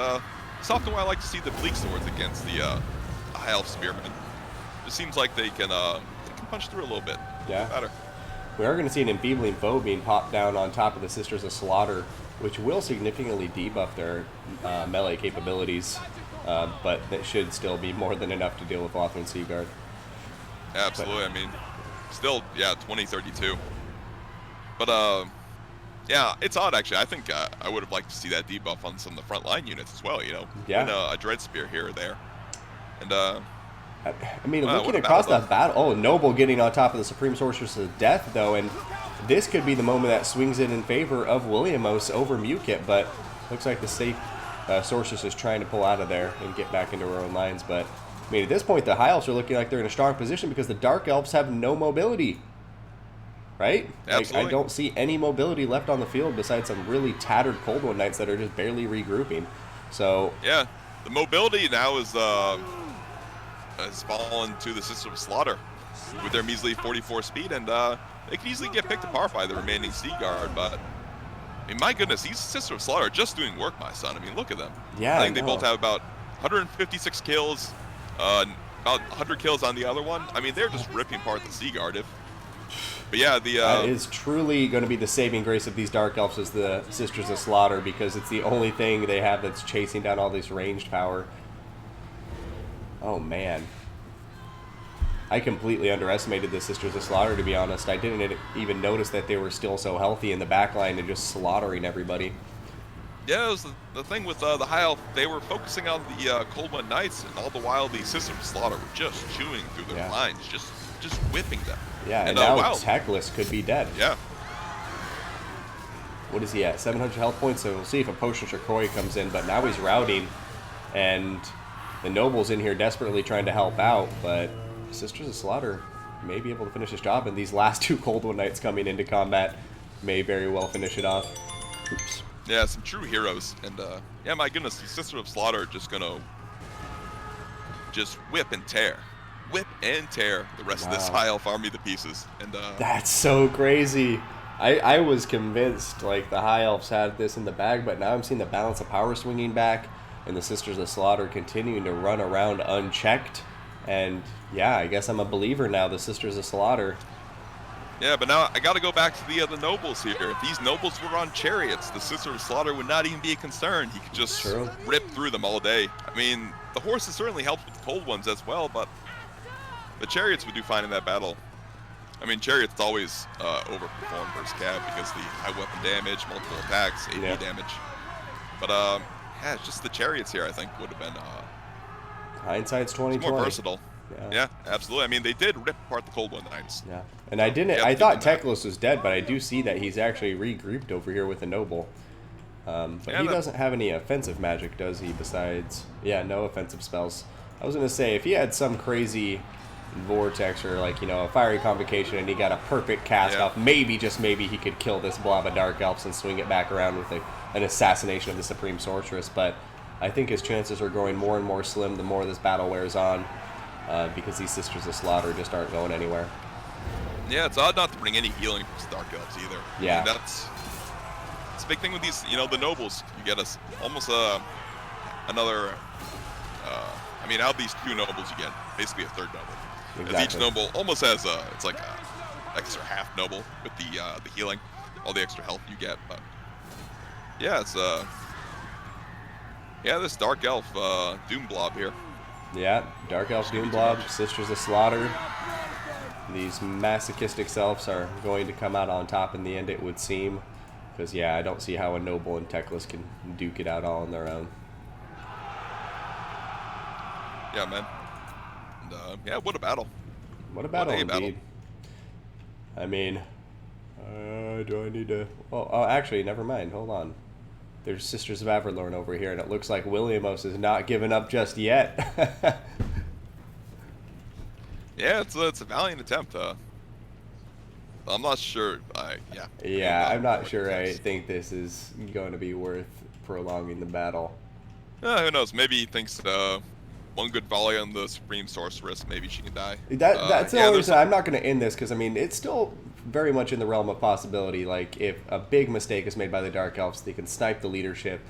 It's often why I like to see the Bleak Swords against the High Elf Spearmen. It seems like they can punch through a little bit. Yeah. Better. We are going to see an Enfeebling Foe being popped down on top of the Sisters of Slaughter, which will significantly debuff their melee capabilities, but that should still be more than enough to deal with Lothran Seaguard. Absolutely. I mean, still, 20-32. But, yeah, it's odd, actually. I think I would have liked to see that debuff on some of the frontline units as well, you know? Yeah. And a Dread Spear here or there. And, I mean, looking across that battle, Noble getting on top of the Supreme Sorceress of Death, though, and this could be the moment that swings it in favor of Williamos over Mukit, but looks like the safe Sorceress is trying to pull out of there and get back into her own lines. But, I mean, at this point, the High Elves are looking like they're in a strong position because the Dark Elves have no mobility, right? Absolutely. Like, I don't see any mobility left on the field besides some really tattered Cold One Knights that are just barely regrouping. So yeah, the mobility now is has fallen to the Sisters of Slaughter with their measly 44 speed, and they can easily get picked apart by the remaining Sea Guard. But I mean, my goodness, these Sisters of Slaughter are just doing work, my son. I mean, look at them. Yeah, I think they both have about 156 kills, about 100 kills on the other one. I mean, they're just ripping apart the Sea Guard. But yeah, that is truly going to be the saving grace of these Dark Elves, is the Sisters of Slaughter, because it's the only thing they have that's chasing down all this ranged power. Oh, man. I completely underestimated the Sisters of Slaughter, to be honest. I didn't even notice that they were still so healthy in the backline and just slaughtering everybody. Yeah, it was the thing with the High Elf. They were focusing on the Cold One Knights, and all the while the Sisters of Slaughter were just chewing through their lines, just whipping them. Yeah, and now Techless could be dead. Yeah. what is he at? 700 health points. So we'll see if a potion Shakoi comes in. But now he's routing, and the noble's in here desperately trying to help out. But Sisters of Slaughter may be able to finish his job, and these last 2 Cold One Knights coming into combat may very well finish it off. Oops. Yeah, some true heroes, and yeah, my goodness, the Sister of Slaughter are just gonna just whip and tear the rest of this High Elf army to pieces. And that's so crazy. I was convinced like the High Elves had this in the bag, but now I'm seeing the balance of power swinging back, and the Sisters of Slaughter continuing to run around unchecked. And yeah, I guess I'm a believer now. The Sisters of Slaughter. Yeah, but now I got to go back to the nobles here. If these nobles were on chariots, the Sister of Slaughter would not even be a concern. He could just rip through them all day. I mean, the horses certainly helped with the cold ones as well, but the chariots would do fine in that battle. I mean, chariots always overperform versus cav because the high weapon damage, multiple attacks, AP damage. But yeah, it's just the chariots here I think would have been hindsight's 2020. More versatile. Yeah, absolutely. I mean, they did rip apart the Cold One Knights. Yeah, and I thought Teclis was dead, but I do see that he's actually regrouped over here with a noble. But he doesn't have any offensive magic, does he? Besides, no offensive spells. I was gonna say if he had some crazy vortex or like a fiery convocation and he got a perfect cast off, maybe just maybe he could kill this blob of Dark Elves and swing it back around with an assassination of the Supreme Sorceress. But I think his chances are growing more and more slim the more this battle wears on. Because these Sisters of Slaughter just aren't going anywhere. Yeah, it's odd not to bring any healing from Dark Elves either. Yeah. I mean, that's a big thing with these, the nobles. You get almost another, I mean, out of these 2 nobles, you get basically a 3rd noble. Exactly. As each noble almost has it's like a extra half noble with the healing, all the extra health you get. But yeah, it's this Dark Elf Doom Blob here. Yeah, Dark Elf Doom Blob, Sisters of Slaughter. These masochistic elves are going to come out on top in the end, it would seem. Because, I don't see how a Noble and Teclis can duke it out all on their own. Yeah, man. And, what a battle. What a battle, indeed. I mean, do I need to... Oh, actually, never mind. Hold on. There's Sisters of Averlorn over here, and it looks like Williamos is not giving up just yet. Yeah, it's a valiant attempt. I'm not sure. I'm not sure. I think this is going to be worth prolonging the battle. Who knows? Maybe he thinks one good volley on the Supreme Sorceress, maybe she can die. That's the only reason I'm not going to end this, because I mean it's still very much in the realm of possibility. Like if a big mistake is made by the Dark Elves, they can snipe the leadership,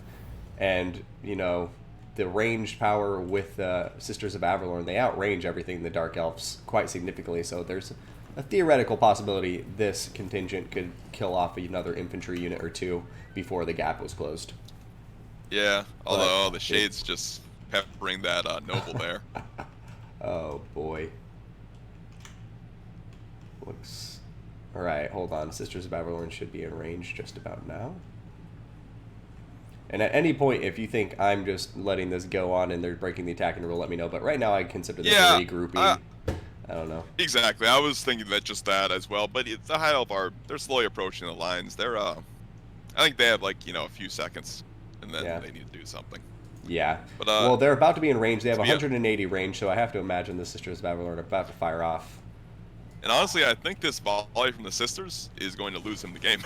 and the ranged power with Sisters of Averlorn, they outrange everything the Dark Elves quite significantly. So there's a theoretical possibility this contingent could kill off another infantry unit or 2 before the gap was closed. Yeah, although the Shades just peppering that noble there. Oh boy. Looks... Alright, hold on. Sisters of Averlorn should be in range just about now. And at any point, if you think I'm just letting this go on and they're breaking the attacking rule, let me know. But right now, I consider this a regrouping. I don't know. Exactly. I was thinking that as well. But the High Elf they're slowly approaching the lines. They're, I think they have, a few seconds, and then they need to do something. Yeah. But, well, they're about to be in range. They have 180 range, so I have to imagine the Sisters of Averlorn are about to fire off. And honestly, I think this volley from the Sisters is going to lose him the game.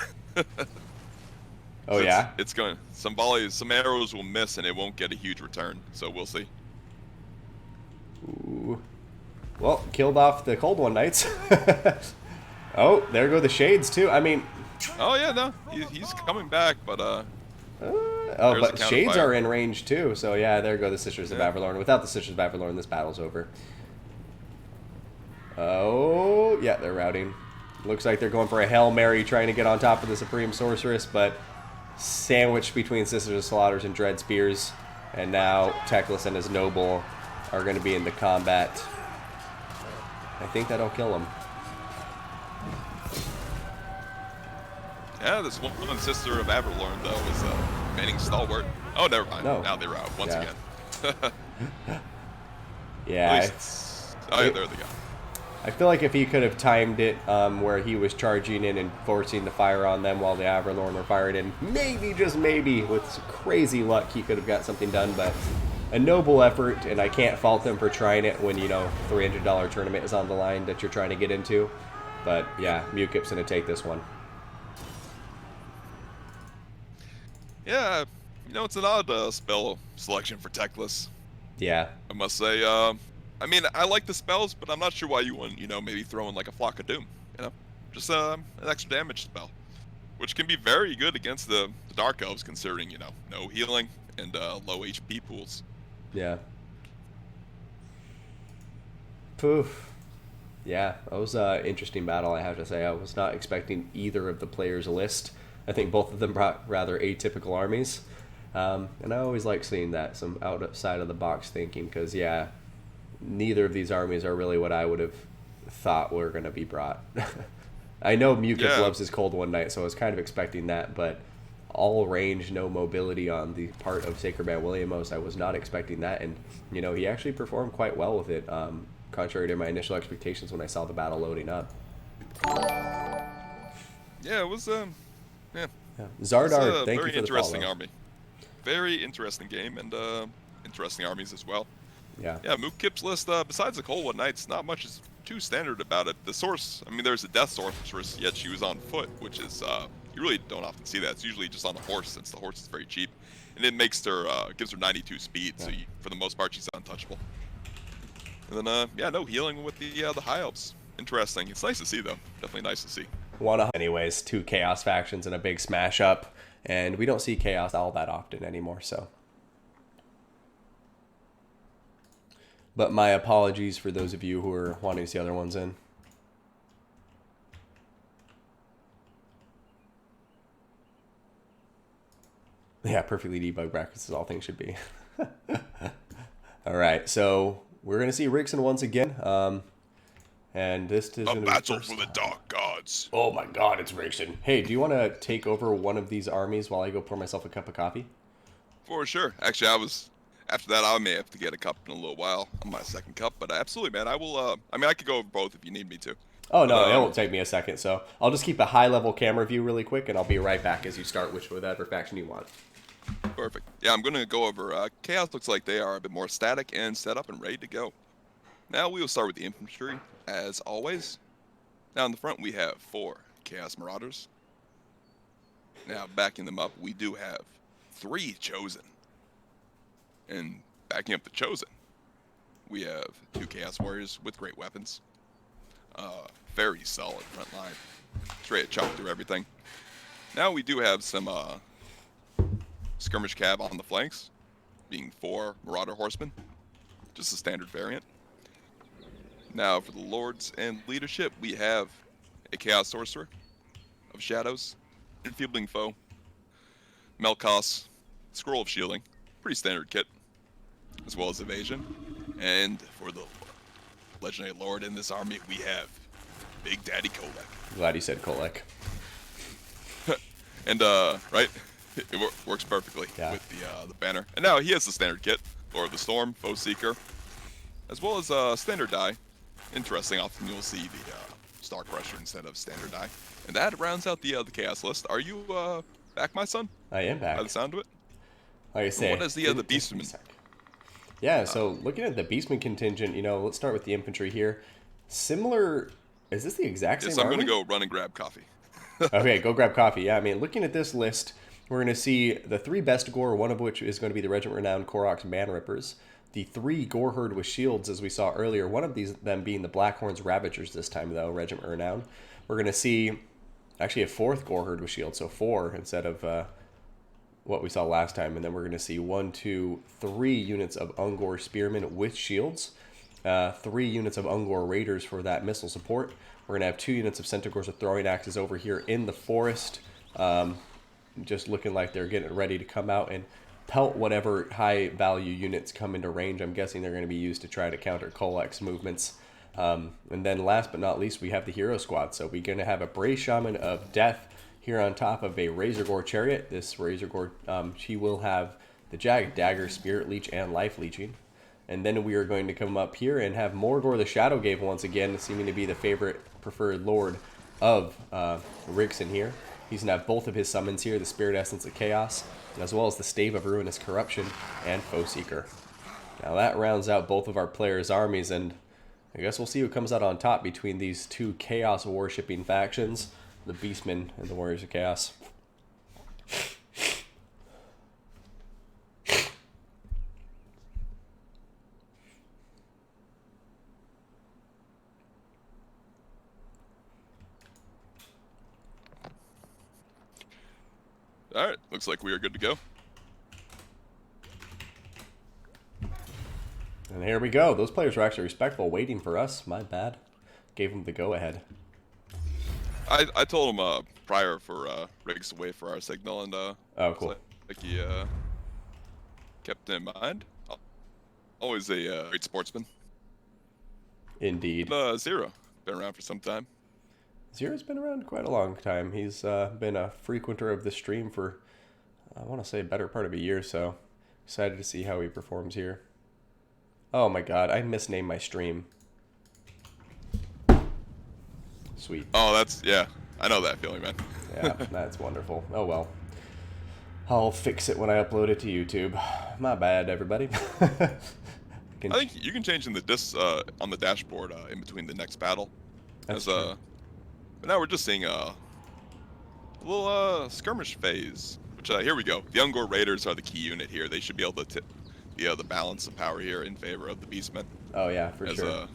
Oh, yeah? It's going... Some volleys, some arrows will miss, and it won't get a huge return. So we'll see. Ooh. Well, killed off the Cold One Knights. Oh, there go the Shades, too. I mean... Oh, yeah, no. He's coming back, but... but Shades are in range, too. So, yeah, there go the Sisters of Averlorn. Without the Sisters of Averlorn, this battle's over. Oh, yeah, they're routing. Looks like they're going for a Hail Mary trying to get on top of the Supreme Sorceress, but sandwiched between Sisters of Slaughters and Dread Spears. And now Teclis and his Noble are going to be in the combat. I think that'll kill him. Yeah, this one Sister of Averlorn, though, is remaining stalwart. Oh, never mind. No. Now they're out once again. Yeah. Oh, yeah, there they go. I feel like if he could have timed it where he was charging in and forcing the fire on them while the Averlorn were firing in, maybe, just maybe, with some crazy luck, he could have got something done. But a noble effort, and I can't fault them for trying it when, you know, $300 tournament is on the line that you're trying to get into. But yeah, Mukip's going to take this one. Yeah, you know, it's an odd spell selection for Techless. Yeah. I must say, I mean, I like the spells, but I'm not sure why you wouldn't, you know, maybe throw in like a Flock of Doom, you know? Just an extra damage spell, which can be very good against the Dark Elves, considering, you know, no healing and low HP pools. Yeah. Poof. Yeah, that was an interesting battle, I have to say. I was not expecting either of the players' list. I think both of them brought rather atypical armies. And I always like seeing that, some outside of the box thinking, because, yeah, neither of these armies are really what I would have thought were going to be brought. I know Mukip loves his Cold One Knight, so I was kind of expecting that, but all range, no mobility on the part of Sacred Man Williamos, I was not expecting that, and, you know, he actually performed quite well with it, contrary to my initial expectations when I saw the battle loading up. Yeah, it was, yeah. Zardar, thank you for the follow. Very interesting army. Very interesting game, and interesting armies as well. Yeah. Yeah, Mukip's list, besides the Cold One Knights, not much is too standard about it. The source, I mean, there's a Death Sorceress, yet she was on foot, which is, you really don't often see that. It's usually just on a horse, since the horse is very cheap. And it makes her, gives her 92 speed, so for the most part, she's untouchable. And then, yeah, no healing with the High Elves. Interesting. It's nice to see, though. Definitely nice to see. Anyways, 2 Chaos factions and a big smash up, and we don't see Chaos all that often anymore, so. But my apologies for those of you who are wanting to see other ones in. Yeah, perfectly debugged brackets is all things should be. All right, so we're going to see Rixen once again. And this is a battle for the Dark Gods. Oh my god, it's Rixen. Hey, do you want to take over one of these armies while I go pour myself a cup of coffee? For sure. Actually, after that, I may have to get a cup in a little while on my second cup, but absolutely, man. I will, I mean, I could go over both if you need me to. Oh, no, it won't take me a second, so I'll just keep a high-level camera view really quick, and I'll be right back as you start whatever faction you want. Perfect. Yeah, I'm going to go over, Chaos looks like they are a bit more static and set up and ready to go. Now we will start with the infantry, as always. Now in the front, we have 4 Chaos Marauders. Now, backing them up, we do have 3 Chosen. And backing up the Chosen, we have 2 Chaos Warriors with great weapons. Very solid front line. Straight chop through everything. Now we do have some skirmish cab on the flanks, being 4 Marauder Horsemen. Just a standard variant. Now for the Lords and Leadership, we have a Chaos Sorcerer of Shadows, Enfeebling Foe, Melkos, Scroll of Shielding, pretty standard kit, as well as Evasion. And for the Legendary Lord in this army, we have Big Daddy Kolek. Glad you said Kolek. And, right? It works perfectly with the banner. And now he has the standard kit, Lord of the Storm, Foe Seeker, as well as standard die. Interesting, often you'll see the Star Crusher instead of standard die. And that rounds out the Chaos list. Are you back, my son? I am back. By the sound of it? Like I say, what is the Beastmen? Yeah, so looking at the Beastmen contingent, you know, let's start with the infantry here. Similar, is this the exact same Yes, I'm army? going to go run and grab coffee. Okay, go grab coffee. Yeah, I mean, looking at this list, we're going to see the 3 best gore, one of which is going to be the Regiment Renowned Koroks Man-Rippers. The 3 Goreherd with shields, as we saw earlier, one of them being the Blackhorns Ravagers this time, though, Regiment Renowned. We're going to see actually a 4th Goreherd with shields, so 4 instead of what we saw last time. And then we're going to see 1, 2, 3 units of Ungor Spearmen with shields, 3 units of Ungor Raiders for that missile support. We're going to have 2 units of Centaurs with throwing axes over here in the forest, just looking like they're getting ready to come out and pelt whatever high value units come into range. I'm guessing they're going to be used to try to counter Kolek's movements. And then last but not least, we have the Hero Squad. So we're going to have a Bray Shaman of Death here on top of a Razor Gore Chariot. This Razor Gore, she will have the Jagged Dagger, Spirit Leech, and Life Leeching. And then we are going to come up here and have Morgor the Shadowgave once again, seeming to be the favorite preferred lord of Rigson here. He's going to have both of his summons here, the Spirit Essence of Chaos, as well as the Stave of Ruinous Corruption and Foe Seeker. Now that rounds out both of our players' armies, and I guess we'll see who comes out on top between these two Chaos worshipping factions, the Beastmen and the Warriors of Chaos. All right, looks like we are good to go. And here we go. Those players were actually respectful, waiting for us. My bad. Gave them the go-ahead. I told him prior for Riggs to wait for our signal, and oh, cool. like he kept in mind. Always a great sportsman. Indeed. Zero, been around for some time. Zero's been around quite a long time. He's been a frequenter of the stream for, I want to say, a better part of a year, so excited to see how he performs here. Oh my god, I misnamed my stream. Sweet. Oh, yeah, I know that feeling, man. Yeah, that's wonderful. Oh well. I'll fix it when I upload it to YouTube. My bad, everybody. I think you can change in the on the dashboard in between the next battle. That's But now we're just seeing a little skirmish phase. Which here we go. The Ungor Raiders are the key unit here. They should be able to be able to balance the power here in favor of the Beastmen. Oh yeah, for sure.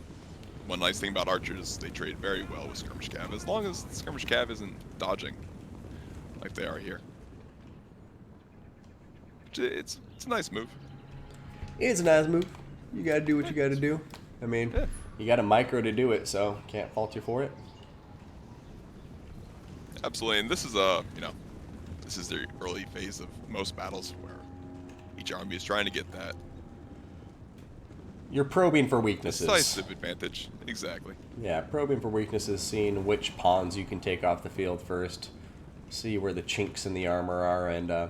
One nice thing about archers, they trade very well with skirmish cav, as long as the skirmish cav isn't dodging like they are here. It's a nice move. It's a nice move. You gotta do what you gotta do. I mean, yeah. You got a micro to do it, so can't fault you for it. Absolutely, and this is this is the early phase of most battles where each army is trying to get that. You're probing for weaknesses. Decisive advantage, exactly. Yeah, probing for weaknesses, seeing which pawns you can take off the field first, see where the chinks in the armor are, and I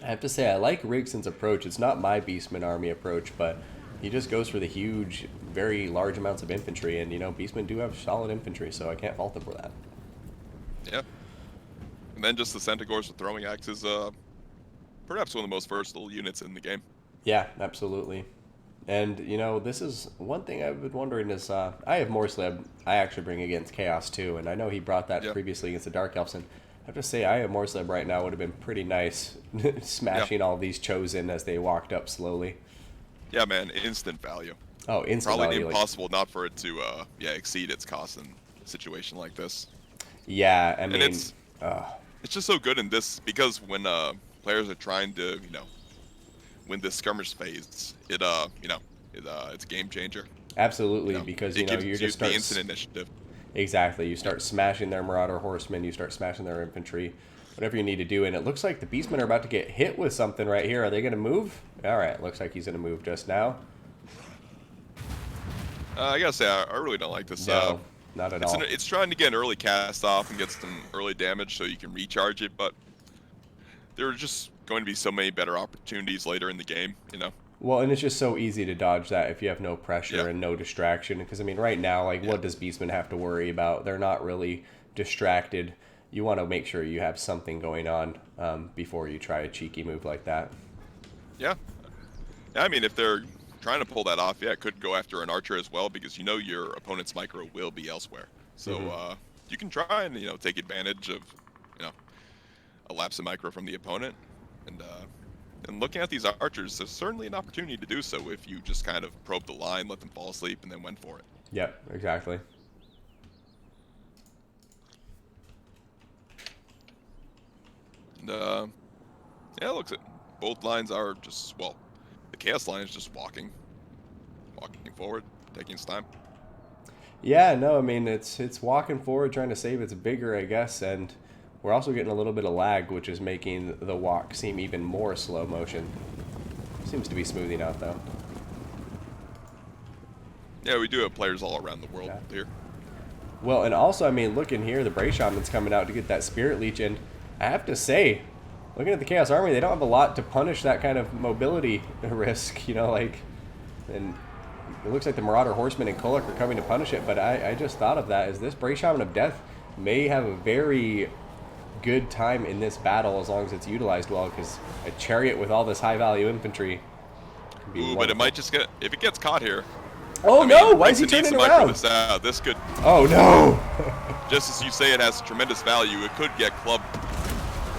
have to say I like Rigson's approach. It's not my Beastman army approach, but he just goes for the huge, very large amounts of infantry, and Beastmen do have solid infantry, so I can't fault them for that. Yeah. And then just the Centaurs with throwing axes, perhaps one of the most versatile units in the game. Yeah, absolutely. And, this is one thing I've been wondering is, I have Morsleb I actually bring against Chaos too, and I know he brought that previously against the Dark Elves, and I have to say, I have Morsleb right now would have been pretty nice, smashing all these Chosen as they walked up slowly. Yeah, man, instant value. Oh, instant value. Probably impossible not for it to, exceed its cost in a situation like this. Yeah, I mean... And it's just so good in this, because when players are trying to, win this skirmish phase, it's a game changer. Absolutely, because you just start the instant initiative. Exactly, you start smashing their Marauder Horsemen, you start smashing their infantry, whatever you need to do, and it looks like the Beastmen are about to get hit with something right here. Are they going to move? All right, looks like he's going to move just now. I gotta say, I really don't like this. No, not at all. It's trying to get an early cast off and get some early damage so you can recharge it, but there are just going to be so many better opportunities later in the game, Well, and it's just so easy to dodge that if you have no pressure and no distraction. Because, I mean, right now, what does Beastmen have to worry about? They're not really distracted. You want to make sure you have something going on before you try a cheeky move like that. Yeah. I mean, if they're trying to pull that off, it could go after an archer as well, because your opponent's micro will be elsewhere. So you can try and, take advantage of, a lapse of micro from the opponent. And looking at these archers, there's certainly an opportunity to do so if you just kind of probe the line, let them fall asleep, and then went for it. Yep, exactly. And, it looks at both lines are just, the Chaos line is just walking forward, taking its time. Yeah, no, I mean, it's walking forward, trying to save its vigor, I guess, and we're also getting a little bit of lag, which is making the walk seem even more slow motion. Seems to be smoothing out, though. Yeah, we do have players all around the world here. Well, and also, I mean, look in here, the Bray Shaman's coming out to get that Spirit Leech, and I have to say, looking at the Chaos Army, they don't have a lot to punish that kind of mobility risk, and it looks like the Marauder Horsemen and Kolak are coming to punish it, but I just thought of that as this Bray Shaman of Death may have a very good time in this battle as long as it's utilized well, because a chariot with all this high-value infantry can be Ooh, but it might just get, if it gets caught here. Oh I no, mean, why is he Brinson turning needs to micro around? This, out. This could, Oh no! just as you say it has tremendous value, it could get clubbed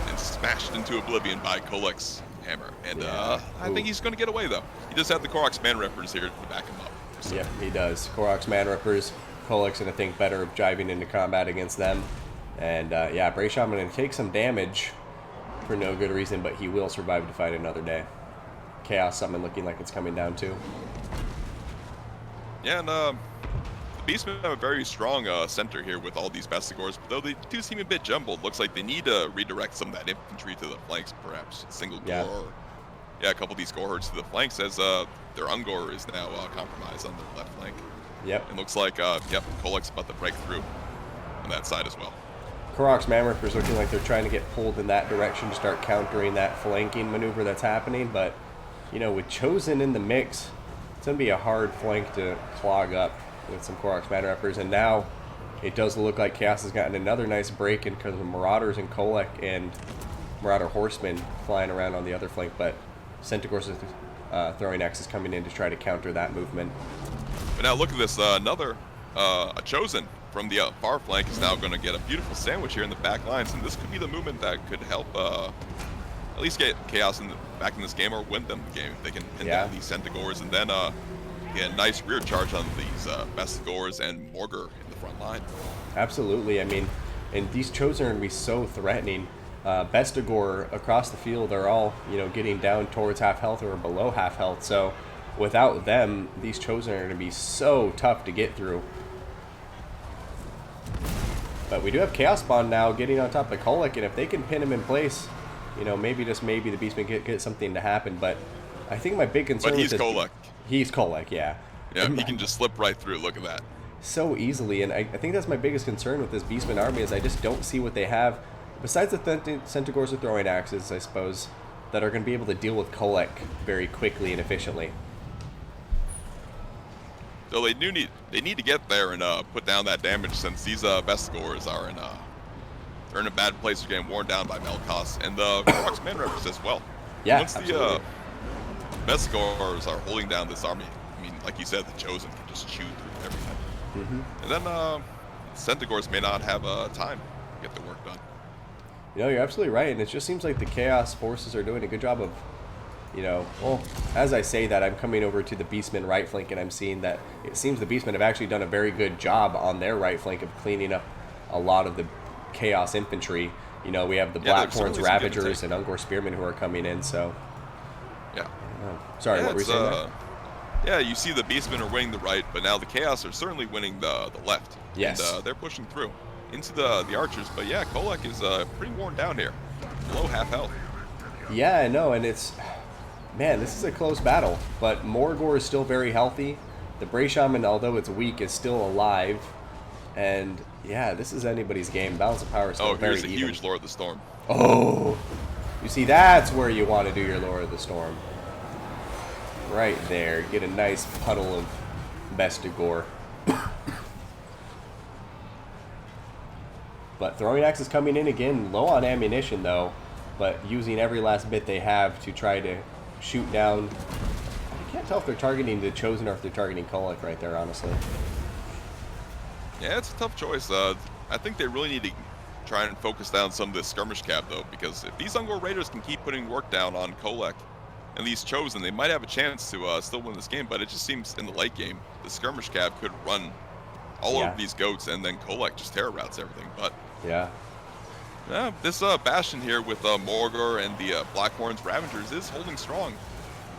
and smashed into oblivion by Kolak's hammer. And Yeah. I think he's going to get away, though. He does have the Korok's Man Rippers here to back him up. So. Yep, he does. Korok's Man Rippers. Kolak's going to think better of jiving into combat against them. And yeah, Bray Shaman going to take some damage for no good reason, but he will survive to fight another day. Chaos Summon looking like it's coming down too. Yeah, and the Beastmen have a very strong center here with all these Bestigors, but though they do seem a bit jumbled. Looks like they need to redirect some of that infantry to the flanks, perhaps. Single Yeah. gore, or yeah, a couple of these gore herds to the flanks, as their Ungor is now compromised on their left flank. Yep. It looks like, yep, Kolak's about to break through on that side as well. Korok's Man Rippers looking like they're trying to get pulled in that direction to start countering that flanking maneuver that's happening, but, you know, with Chosen in the mix, it's going to be a hard flank to clog up with some Korok's Man Rippers, and now it does look like Chaos has gotten another nice break in because of Marauders and Kolak and Marauder Horsemen flying around on the other flank, but Centaur's throwing axes coming in to try to counter that movement. But now look at this, another, a Chosen from the far flank is now going to get a beautiful sandwich here in the back lines, and this could be the movement that could help at least get Chaos back in this game, or win them the game if they can pin down these Centaurs, and then get a nice rear charge on these Bestigors and Morgur in the front line. Absolutely. I mean, and these Chosen are going to be so threatening. Bestigor across the field are all, you know, getting down towards half health or below half health, so without them, these Chosen are going to be so tough to get through. But we do have Chaos Spawn now getting on top of Kolak, and if they can pin him in place, you know, maybe, just maybe, the Beastmen get something to happen. But I think my big concern But he's with this, Kolak. He's Kolak, yeah. Yeah, he can just slip right through. Look at that. So easily, and I think that's my biggest concern with this Beastman army is I just don't see what they have, besides the Centaurs with throwing axes, I suppose, that are going to be able to deal with Kolak very quickly and efficiently. So they need to get there and put down that damage, since these Bestigors are they're in a bad place. They're getting worn down by Melkos and the Korok's Man Rippers as well. Yeah, once absolutely. the Bestigors are holding down this army, I mean, like you said, the Chosen can just chew through everything. And then Centaurs may not have time to get the work done. You know, you're absolutely right, and it just seems like the Chaos forces are doing a good job of, you know, well, as I say that, I'm coming over to the Beastmen right flank, and I'm seeing that it seems the Beastmen have actually done a very good job on their right flank of cleaning up a lot of the Chaos infantry. You know, we have the Blackhorns, Ravagers, and Ungor Spearmen who are coming in, so... Yeah. Sorry, what were you saying there? Yeah, you see the Beastmen are winning the right, but now the Chaos are certainly winning the left. Yes. And they're pushing through into the Archers, but yeah, Kolak is pretty worn down here. Below half health. Yeah, I know, and it's... Man, this is a close battle, but Morgor is still very healthy. The Bray Shaman, although it's weak, is still alive. And, yeah, this is anybody's game. Balance of power is still very even. Here's a huge Lord of the Storm. Oh! You see, that's where you want to do your Lord of the Storm. Right there. Get a nice puddle of Bestigor. But throwing axe is coming in again, low on ammunition though, but using every last bit they have to try to shoot down. I can't tell if they're targeting the Chosen or if they're targeting Kolak right there, honestly. Yeah, it's a tough choice. I think they really need to try and focus down some of this skirmish cap though, because if these Ungor Raiders can keep putting work down on Kolak and these Chosen, they might have a chance to still win this game. But it just seems in the late game, the skirmish cap could run all over these goats, and then Kolak just terror routes everything. But yeah, this bastion here with Morgur and the Blackhorns Ravagers is holding strong.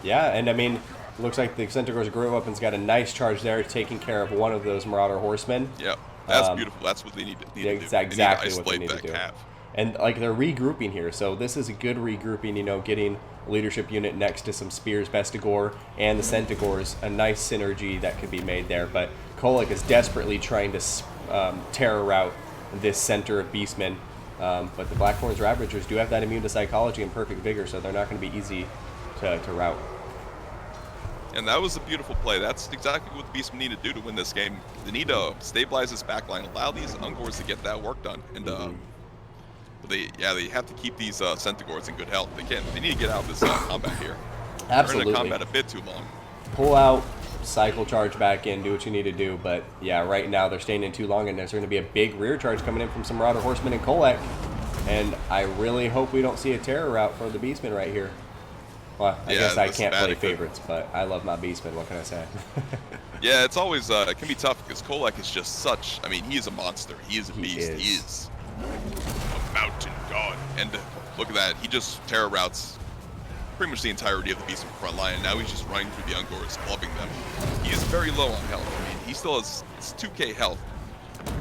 Yeah, and I mean, looks like the Centaur's Groove Weapon's got a nice charge there, taking care of one of those Marauder Horsemen. Yep, that's beautiful. That's what they need to do. That's exactly what they need to do. Calf. And like they're regrouping here, so this is a good regrouping. You know, getting a leadership unit next to some Spears, Bestigor, and the Centaurs, a nice synergy that could be made there. But Kolak is desperately trying to terror route this center of Beastmen. But the Blackhorns Ravagers do have that immune to psychology and perfect vigor, so they're not going to be easy to route. And that was a beautiful play. That's exactly what the Beastmen need to do to win this game. They need to stabilize this backline, allow these Ungors to get that work done. And they have to keep these Centaurs in good health. They need to get out of this combat here. Absolutely. They're in the combat a bit too long. Pull out, cycle charge back in, do what you need to do. But yeah, right now they're staying in too long, and there's going to be a big rear charge coming in from some Marauder Horsemen and Kolek. And I really hope we don't see a terror route for the Beastmen right here. Well, I guess I can't play favorites, but I love my Beastmen. What can I say? Yeah, it's always it can be tough because Kolek is just such. I mean, he is a monster. He is a beast. He is a mountain god. And look at that. He just terror routes pretty much the entirety of the Beastmen front line, and now he's just running through the Ungors, clubbing them. He is very low on health. I mean, he still has 2k health.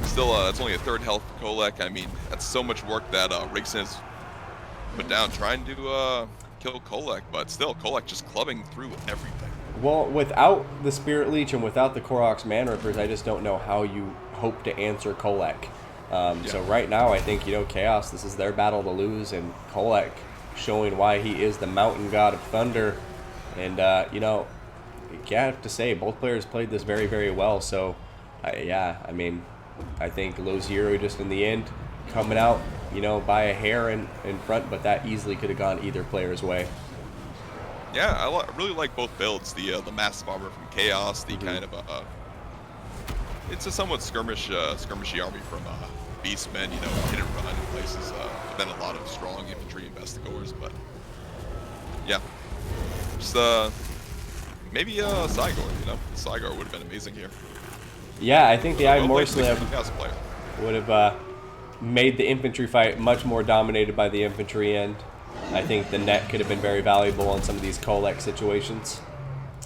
Still, that's only a third health for Kolek. I mean, that's so much work that Rigson has put down trying to kill Kolek, but still, Kolek just clubbing through everything. Well, without the Spirit Leech and without the Koroks Man Rippers, I just don't know how you hope to answer Kolek. So right now, I think, Chaos, this is their battle to lose, and Kolek showing why he is the mountain god of thunder. And, you have to say, both players played this very, very well. So, I mean, I think Low Zero just in the end coming out, by a hair in front, but that easily could have gone either player's way. Yeah, I really like both builds. The massive armor from Chaos, the kind of it's a somewhat skirmishy army from Beastmen, hit and run in places, but then a lot of strong infantry and Vestigors. But yeah, just maybe Cygor. Cygor would have been amazing here. Yeah, I think the Iron Morslav player would have made the infantry fight much more dominated by the infantry end. I think the net could have been very valuable on some of these Kolek situations.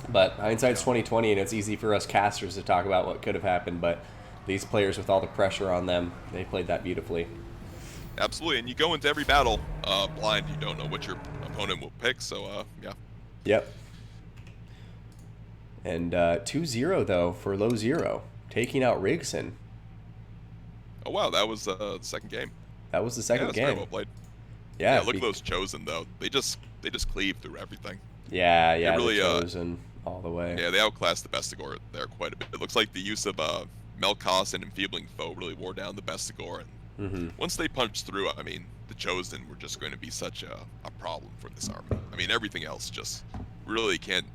But hindsight's 20/20, and it's easy for us casters to talk about what could have happened. But these players, with all the pressure on them, they played that beautifully. Absolutely, and you go into every battle blind. You don't know what your opponent will pick, so yeah. Yep. And 2-0, though, for Low Zero, taking out Rigson. Oh, wow, that was the second game. That was the second game. Very well played. Yeah, look at those Chosen, though. They just cleave through everything. Yeah, they really, the Chosen all the way. Yeah, they outclassed the Vestigor there quite a bit. It looks like the use of Melkos and Enfeebling Foe really wore down the Vestigor. And once they punched through, I mean, the Chosen were just going to be such a problem for this army. I mean, everything else just really can't.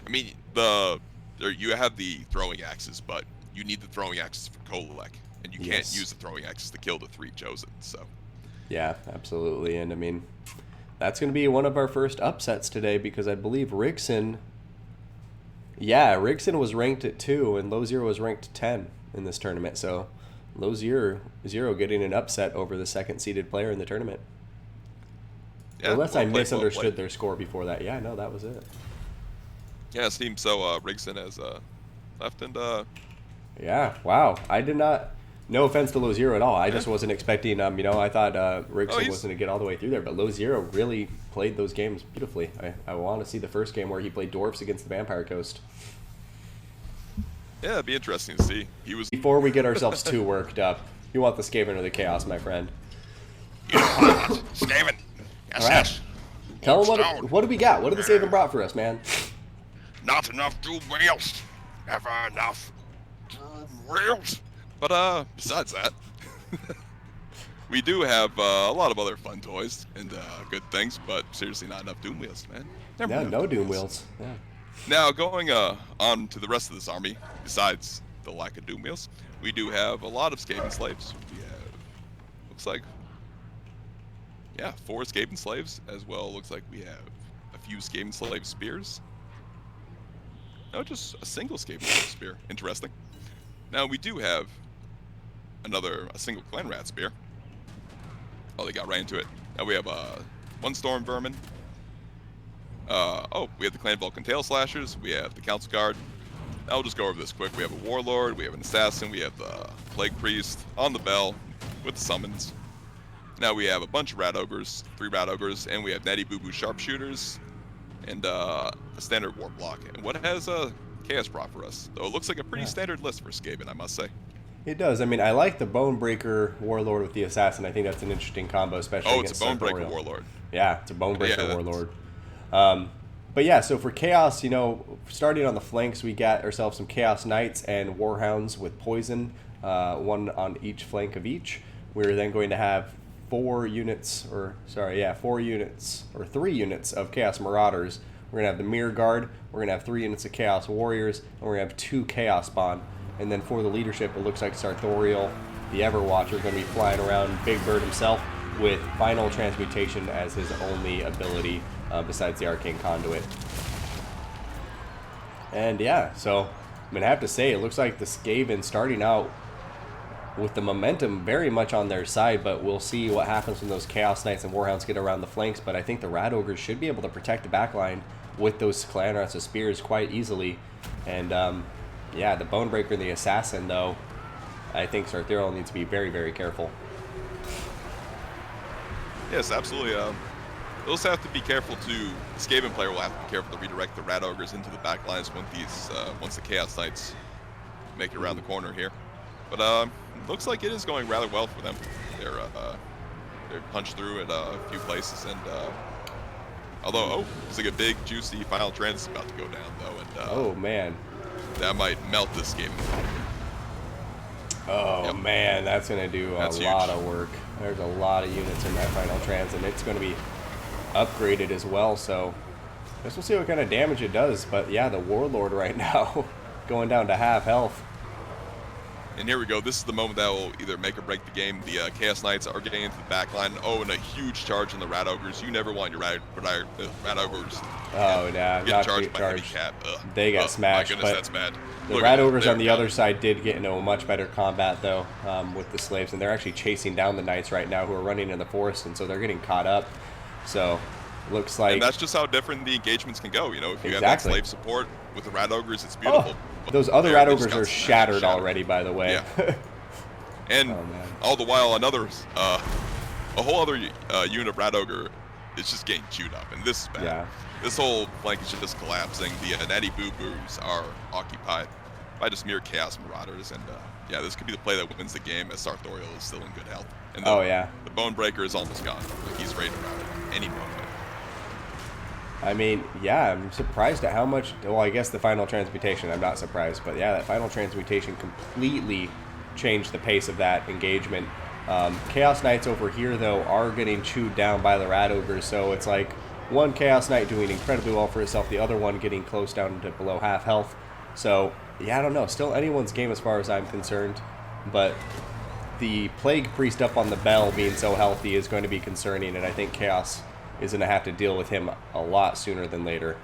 I mean, you have the throwing axes, but you need the throwing axes for Kolek, and you can't use the throwing axes to kill the 3 Chosen. So. Yeah, absolutely, and I mean, that's going to be one of our first upsets today because I believe Rigson was ranked at 2 and Low Zero was ranked 10 in this tournament. So Low Zero getting an upset over the second seeded player in the tournament. Yeah, unless I misunderstood their score before that. Yeah, no, that was it. Yeah, it seems so. Rigson has left and. Yeah, wow. I did not. No offense to Low Zero at all. I just wasn't expecting, I thought Rigson wasn't going to get all the way through there, but Low Zero really played those games beautifully. I want to see the first game where he played Dwarfs against the Vampire Coast. Yeah, it'd be interesting to see. Before we get ourselves too worked up, you want the Skaven or the Chaos, my friend? You want Skaven. Yes, yes. Tell them what do we got? What did the Skaven brought for us, man? Not enough doom wheels. Never enough doom wheels. But besides that, we do have a lot of other fun toys and good things, but seriously not enough Doom Wheels, man. No Doom Wheels. Yeah. Now, going on to the rest of this army, besides the lack of Doom Wheels, we do have a lot of Skaven slaves. We have, looks like, 4 Skaven slaves, as well. Looks like we have a few Skaven slave spears. No, just a single Skaven slave spear. Interesting. Now, we do have a single Clan Rat spear. Oh, they got right into it. Now we have 1 Storm Vermin. We have the Clan Vulcan Tail Slashers. We have the Council Guard. Now we'll just go over this quick. We have a Warlord. We have an Assassin. We have the Plague Priest on the bell with the summons. Now we have a bunch of Rat Ogres, 3 Rat Ogres, and we have Natty Boo Boo Sharpshooters, and a standard War Block. And what has Chaos brought for us? Though it looks like a pretty standard list for Skaven, I must say. It does. I mean, I like the Bonebreaker Warlord with the Assassin. I think that's an interesting combo, especially against it's a Bonebreaker Warlord. Yeah, it's a Bonebreaker Warlord. But yeah, so for Chaos, you know, starting on the flanks, we got ourselves some Chaos Knights and Warhounds with poison, one on each flank of each. We're then going to have 3 units of Chaos Marauders. We're going to have the Mirror Guard, we're going to have 3 units of Chaos Warriors, and we're going to have 2 Chaos Spawn. And then for the leadership, it looks like Sartorial, the Everwatcher, going to be flying around Big Bird himself with Final Transmutation as his only ability besides the Arcane Conduit. And yeah, so I'm going to have to say, it looks like the Skaven starting out with the momentum very much on their side, but we'll see what happens when those Chaos Knights and Warhounds get around the flanks. But I think the Rat Ogres should be able to protect the backline with those Clanrats of Spears quite easily. And yeah, the Bonebreaker and the Assassin, though, I think Sartorial needs to be very, very careful. Yes, absolutely. They'll also have to be careful too. The Skaven player will have to be careful to redirect the Rat Ogres into the back lines when once the Chaos Knights make it around the corner here. But looks like it is going rather well for them. They're punched through at a few places, and although it's like a big juicy final trans is about to go down though, and oh man, that might melt this game. Oh yep. Man, that's gonna do a lot of work. There's a lot of units in that final trans, and it's gonna be upgraded as well. So I guess we'll see what kind of damage it does. But yeah, the Warlord right now going down to half health. And here we go. This is the moment that will either make or break the game. The Chaos Knights are getting into the back line. Oh, and a huge charge on the Rat Ogres. You never want your Rat Ogres get charged by heavy cap. They got smashed. My goodness, that's bad. The Rat Ogres on the other side did get into a much better combat, though, with the slaves. And they're actually chasing down the Knights right now who are running in the forest. And so they're getting caught up. So looks like... And that's just how different the engagements can go. You know, if you have that slave support with the Rat Ogres, it's beautiful. Those other Rat Ogres are shattered already, by the way. Yeah. And all the while, a whole other unit of Rat Ogre is just getting chewed up, and this is bad. Yeah. This whole flank is just collapsing. The Natty Boo Boos are occupied by just mere Chaos Marauders, and yeah, this could be the play that wins the game as Sartorial is still in good health. And the Bonebreaker is almost gone. Like, he's ready to rout at any moment. I mean, yeah, I'm surprised at how much... Well, I guess the Final Transmutation, I'm not surprised. But yeah, that Final Transmutation completely changed the pace of that engagement. Chaos Knights over here, though, are getting chewed down by the Rat Ogres. So it's like one Chaos Knight doing incredibly well for itself, the other one getting close down to below half health. So, yeah, I don't know. Still anyone's game as far as I'm concerned. But the Plague Priest up on the Bell being so healthy is going to be concerning. And I think Chaos is going to have to deal with him a lot sooner than later.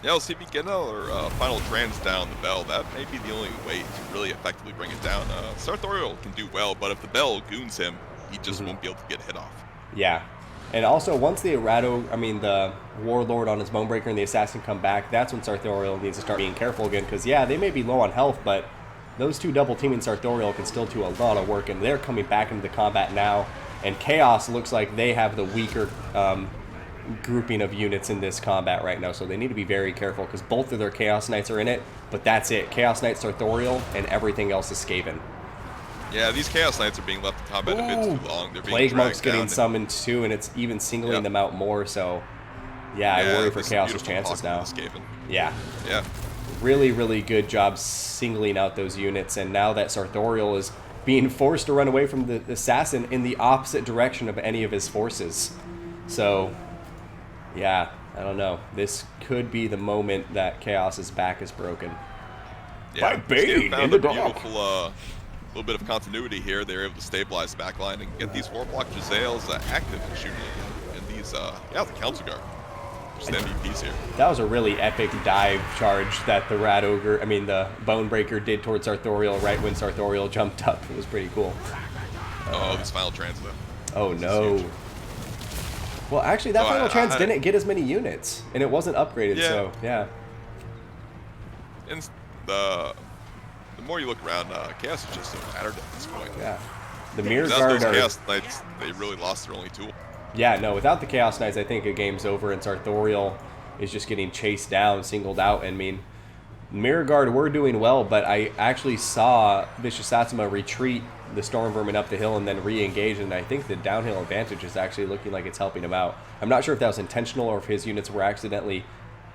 Yeah, we'll see if we get another final trans down the Bell. That may be the only way to really effectively bring it down. Sartorial can do well, but if the Bell goons him, he just won't be able to get hit off. Yeah. And also, once the the Warlord on his Bonebreaker and the Assassin come back, that's when Sartorial needs to start being careful again, because yeah, they may be low on health, but those two double teaming Sartorial can still do a lot of work, and they're coming back into the combat now. And Chaos looks like they have the weaker grouping of units in this combat right now, so they need to be very careful because both of their Chaos Knights are in it, but that's it. Chaos Knight Sartorial, and everything else is Skaven. Yeah, these Chaos Knights are being left in combat a bit too long. They're being Plague Monk's getting summoned too, and it's even singling them out more, so yeah, I worry for Chaos's chances now. Yeah. Yeah. Really, really good job singling out those units, and now that Sartorial is being forced to run away from the Assassin in the opposite direction of any of his forces. So, yeah, I don't know. This could be the moment that Chaos's back is broken. Yeah, Bane found a beautiful little bit of continuity here. They were able to stabilize the back line and get these Warblock Giselles active and shooting. And these, the Council Guard. Just MVPs here. That was a really epic dive charge that the the Bonebreaker did towards Sartorial right when Sartorial jumped up. It was pretty cool. This final trans though. Oh no. Well, actually, that final trans didn't get as many units, and it wasn't upgraded, so yeah. And the more you look around, Chaos is just so battered at this point. Yeah. The Mirror Guard those Chaos Knights, they really lost their only tool. Yeah, no, without the Chaos Knights, I think a game's over, and Sartorial is just getting chased down, singled out. I mean, Mirror Guard were doing well, but I actually saw Vicious Satsuma retreat the storm vermin up the hill and then re-engage, and I think the downhill advantage is actually looking like it's helping him out. I'm not sure if that was intentional or if his units were accidentally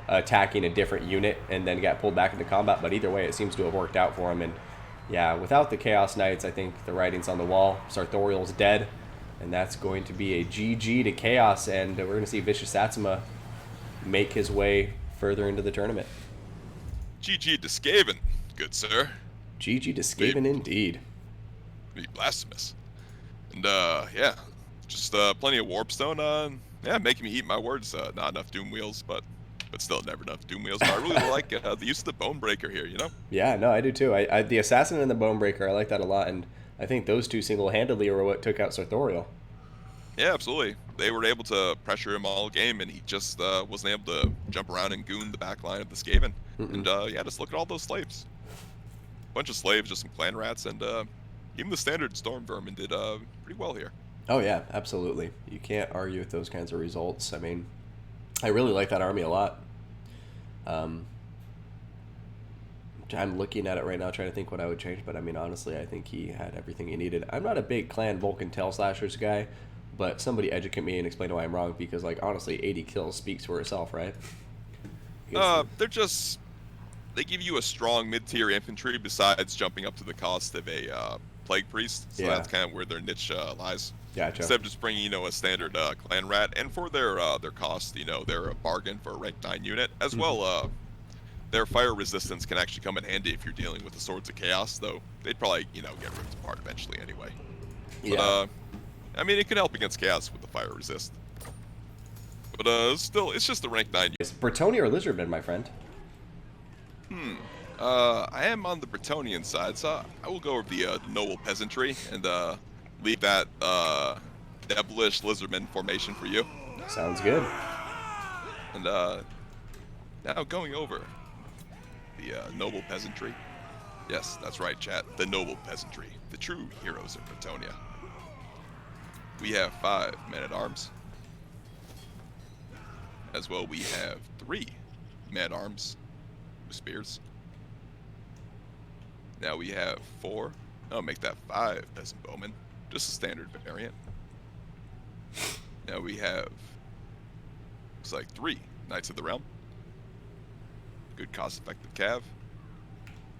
attacking a different unit and then got pulled back into combat, but either way it seems to have worked out for him. And yeah, without the Chaos Knights, I think the writing's on the wall. Sartorial's dead, and that's going to be a GG to Chaos, and we're going to see Vicious Satsuma make his way further into the tournament. GG to Skaven, good sir. GG to Skaven indeed. Be blasphemous. And yeah, just plenty of Warpstone. Yeah, making me eat my words. Not enough Doom Wheels, but still never enough Doom Wheels. But I really like the use of the Bonebreaker here, you know? Yeah, no, I do too. I the Assassin and the Bonebreaker, I like that a lot, and I think those two single-handedly were what took out Sartorial. Yeah, absolutely. They were able to pressure him all game, and he just wasn't able to jump around and goon the back line of the Skaven. And yeah, just look at all those slaves. Bunch of slaves, just some clan rats, and even the standard Storm Vermin did pretty well here. Oh yeah, absolutely. You can't argue with those kinds of results. I mean, I really like that army a lot. I'm looking at it right now, trying to think what I would change, but I mean, honestly, I think he had everything he needed. I'm not a big Clan Vulcan Tail Slashers guy, but somebody educate me and explain why I'm wrong, because, like, honestly, 80 kills speaks for itself, right? They give you a strong mid-tier infantry besides jumping up to the cost of a Plague Priest, so that's kind of where their niche lies. Gotcha. Instead of just bringing, you know, a standard Clan Rat, and for their cost, you know, they're a bargain for a rank 9 unit. As well, their fire resistance can actually come in handy if you're dealing with the Swords of Chaos, though they'd probably, you know, get ripped apart eventually anyway. But, I mean, it could help against Chaos with the fire resist. But still, it's just a rank 9 unit. Is Bretonnia or Lizardmen, my friend? I am on the Bretonian side, so I will go over the noble peasantry and leave that devilish lizardman formation for you. Sounds good. And now going over the noble peasantry. Yes, that's right, chat. The noble peasantry, the true heroes of Bretonnia. We have 5 men-at-arms. As well, we have 3 men-at-arms with spears. Now we have 4. I'll make that 5 peasant bowmen, just a standard variant. Now we have, looks like 3 Knights of the Realm. Good cost-effective cav.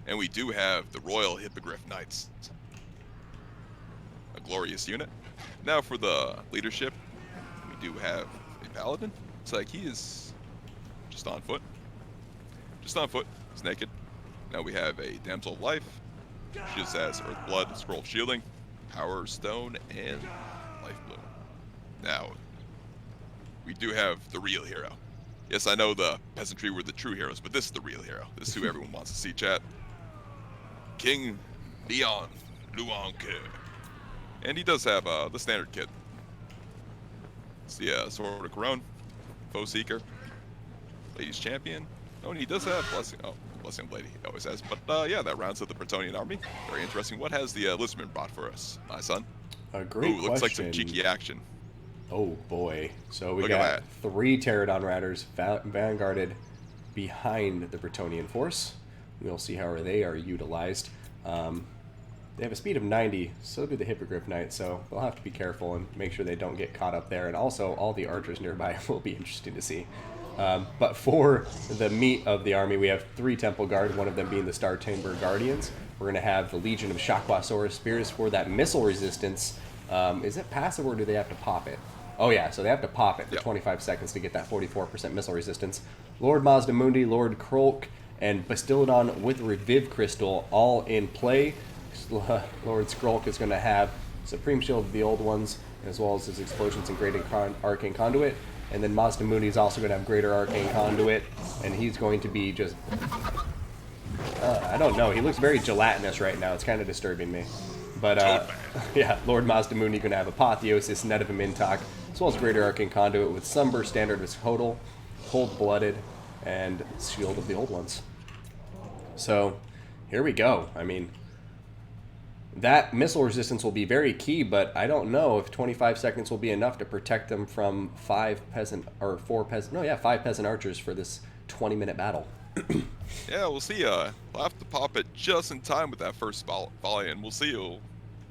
And we do have the Royal Hippogriff Knights. A glorious unit. Now for the leadership, we do have a Paladin. Looks like he is just on foot. Just on foot. He's naked. Now we have a Damsel of Life. She just has Earth Blood, Scroll of Shielding, Power Stone, and Life Bloom. Now, we do have the real hero. Yes, I know the peasantry were the true heroes, but this is the real hero. This is who everyone wants to see, chat. King Leon Luanke. And he does have the standard kit. It's the Sword of Corone, Foe Seeker, Ladies Champion. Oh, and he does have Blessing. Oh, Blessing Lady, he always has. But yeah, that rounds up the Bretonnian army. Very interesting. What has the Lizardmen brought for us, my son? A great question. Looks like some cheeky action. Oh boy. So we got 3 Pterodon Riders vanguarded behind the Bretonnian force. We'll see how they are utilized. They have a speed of 90, so do the Hippogriff Knights, so they'll have to be careful and make sure they don't get caught up there. And also, all the archers nearby will be interesting to see. But for the meat of the army, we have 3 Temple Guard, one of them being the Star Chamber Guardians. We're going to have the Legion of Shakwasaurus Spears for that missile resistance. Is it passive or do they have to pop it? Oh yeah, so they have to pop it for 25 seconds to get that 44% missile resistance. Lord Mazdamundi, Lord Krolk, and Bastiladon with Reviv Crystal all in play. Lord Skrolk is going to have Supreme Shield of the Old Ones, as well as his Explosions and Great Arcane Conduit. And then Mazdamundi is also going to have Greater Arcane Conduit, and he's going to be just... I don't know. He looks very gelatinous right now. It's kind of disturbing me. But, yeah, Lord Mazdamundi going to have Apotheosis, Net of a Mintok, as well as Greater Arcane Conduit with Sunburst, Standard as Total, Cold-Blooded, and Shield of the Old Ones. So, here we go. I mean... that missile resistance will be very key, but I don't know if 25 seconds will be enough to protect them from 5 peasant archers for this 20-minute battle. Yeah, we'll see. We'll have to pop it just in time with that first volley, and we'll see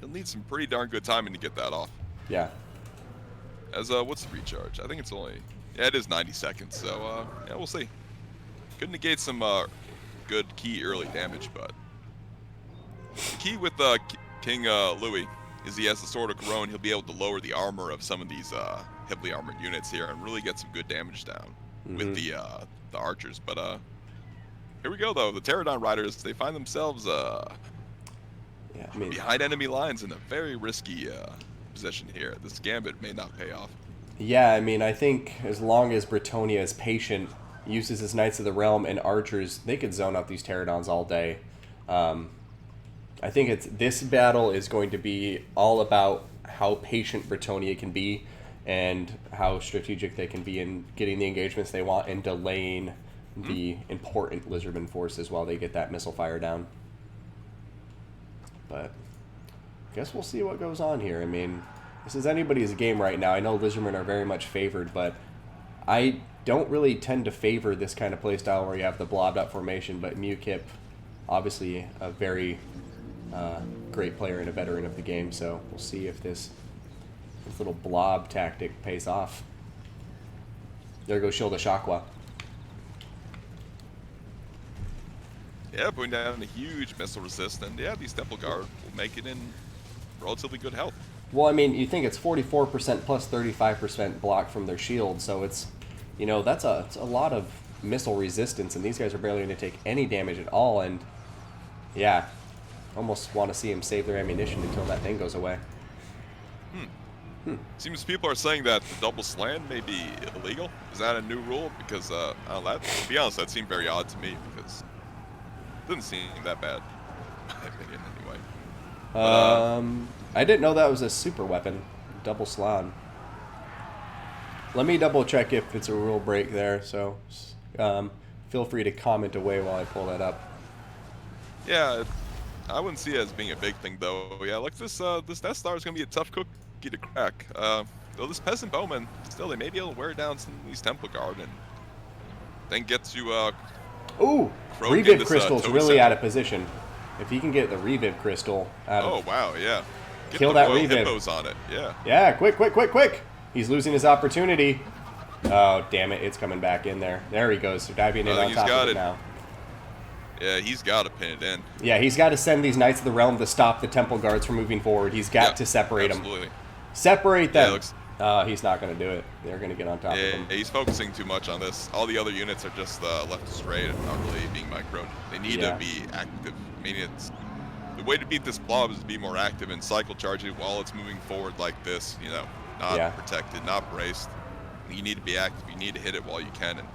He'll need some pretty darn good timing to get that off. Yeah. As what's the recharge? I think it's only, yeah, it is 90 seconds. So yeah, we'll see. Could negate some good key early damage, but the key with King Louis is he has the Sword of Corone. He'll be able to lower the armor of some of these heavily armored units here and really get some good damage down with the archers. But here we go though. The Pterodon Riders, they find themselves behind enemy lines in a very risky position here. This gambit may not pay off. Yeah, I mean, I think as long as Bretonnia is patient, uses his Knights of the Realm and archers, they could zone out these Pterodons all day. I think this battle is going to be all about how patient Bretonnia can be and how strategic they can be in getting the engagements they want and delaying the important Lizardmen forces while they get that missile fire down. But I guess we'll see what goes on here. I mean, this is anybody's game right now. I know Lizardmen are very much favored, but I don't really tend to favor this kind of playstyle where you have the blobbed up formation, but Mewkip, obviously a very great player and a veteran of the game, so we'll see if this little blob tactic pays off. There goes Shield of Shakwa. Yeah, putting down a huge missile resist, and yeah, these Temple Guard will make it in relatively good health. Well, I mean, you think it's 44% plus 35% block from their shield, so it's, you know, it's a lot of missile resistance, and these guys are barely going to take any damage at all, and yeah, almost want to see them save their ammunition until that thing goes away. Seems people are saying that the double slam may be illegal. Is that a new rule? Because I don't know, to be honest, that seemed very odd to me because it doesn't seem that bad, in my opinion, anyway. I didn't know that was a super weapon, double slam. Let me double check if it's a rule break there. So feel free to comment away while I pull that up. Yeah, I wouldn't see it as being a big thing though. Yeah, like this Death Star is gonna be a tough cookie to crack. Though this Peasant Bowman, still they may be able to wear down some of these Temple Guard and then get to ooh, Reviv Crystal's really out of position. If he can get the Reviv Crystal out of... Oh wow, yeah. Get kill the that Royal Reviv. Hippos on it, yeah. Yeah, quick. He's losing his opportunity. Oh, damn it, it's coming back in there. There he goes, diving in on top of it now. Yeah, he's got to pin it in. Yeah, he's got to send these Knights of the Realm to stop the Temple Guards from moving forward. He's got to separate them. Separate them. He's not going to do it. They're going to get on top of him. Yeah, he's focusing too much on this. All the other units are just left straight and not really being microed. They need to be active. I mean, the way to beat this blob is to be more active and cycle charge it while it's moving forward like this, you know, not protected, not braced. You need to be active. You need to hit it while you can, and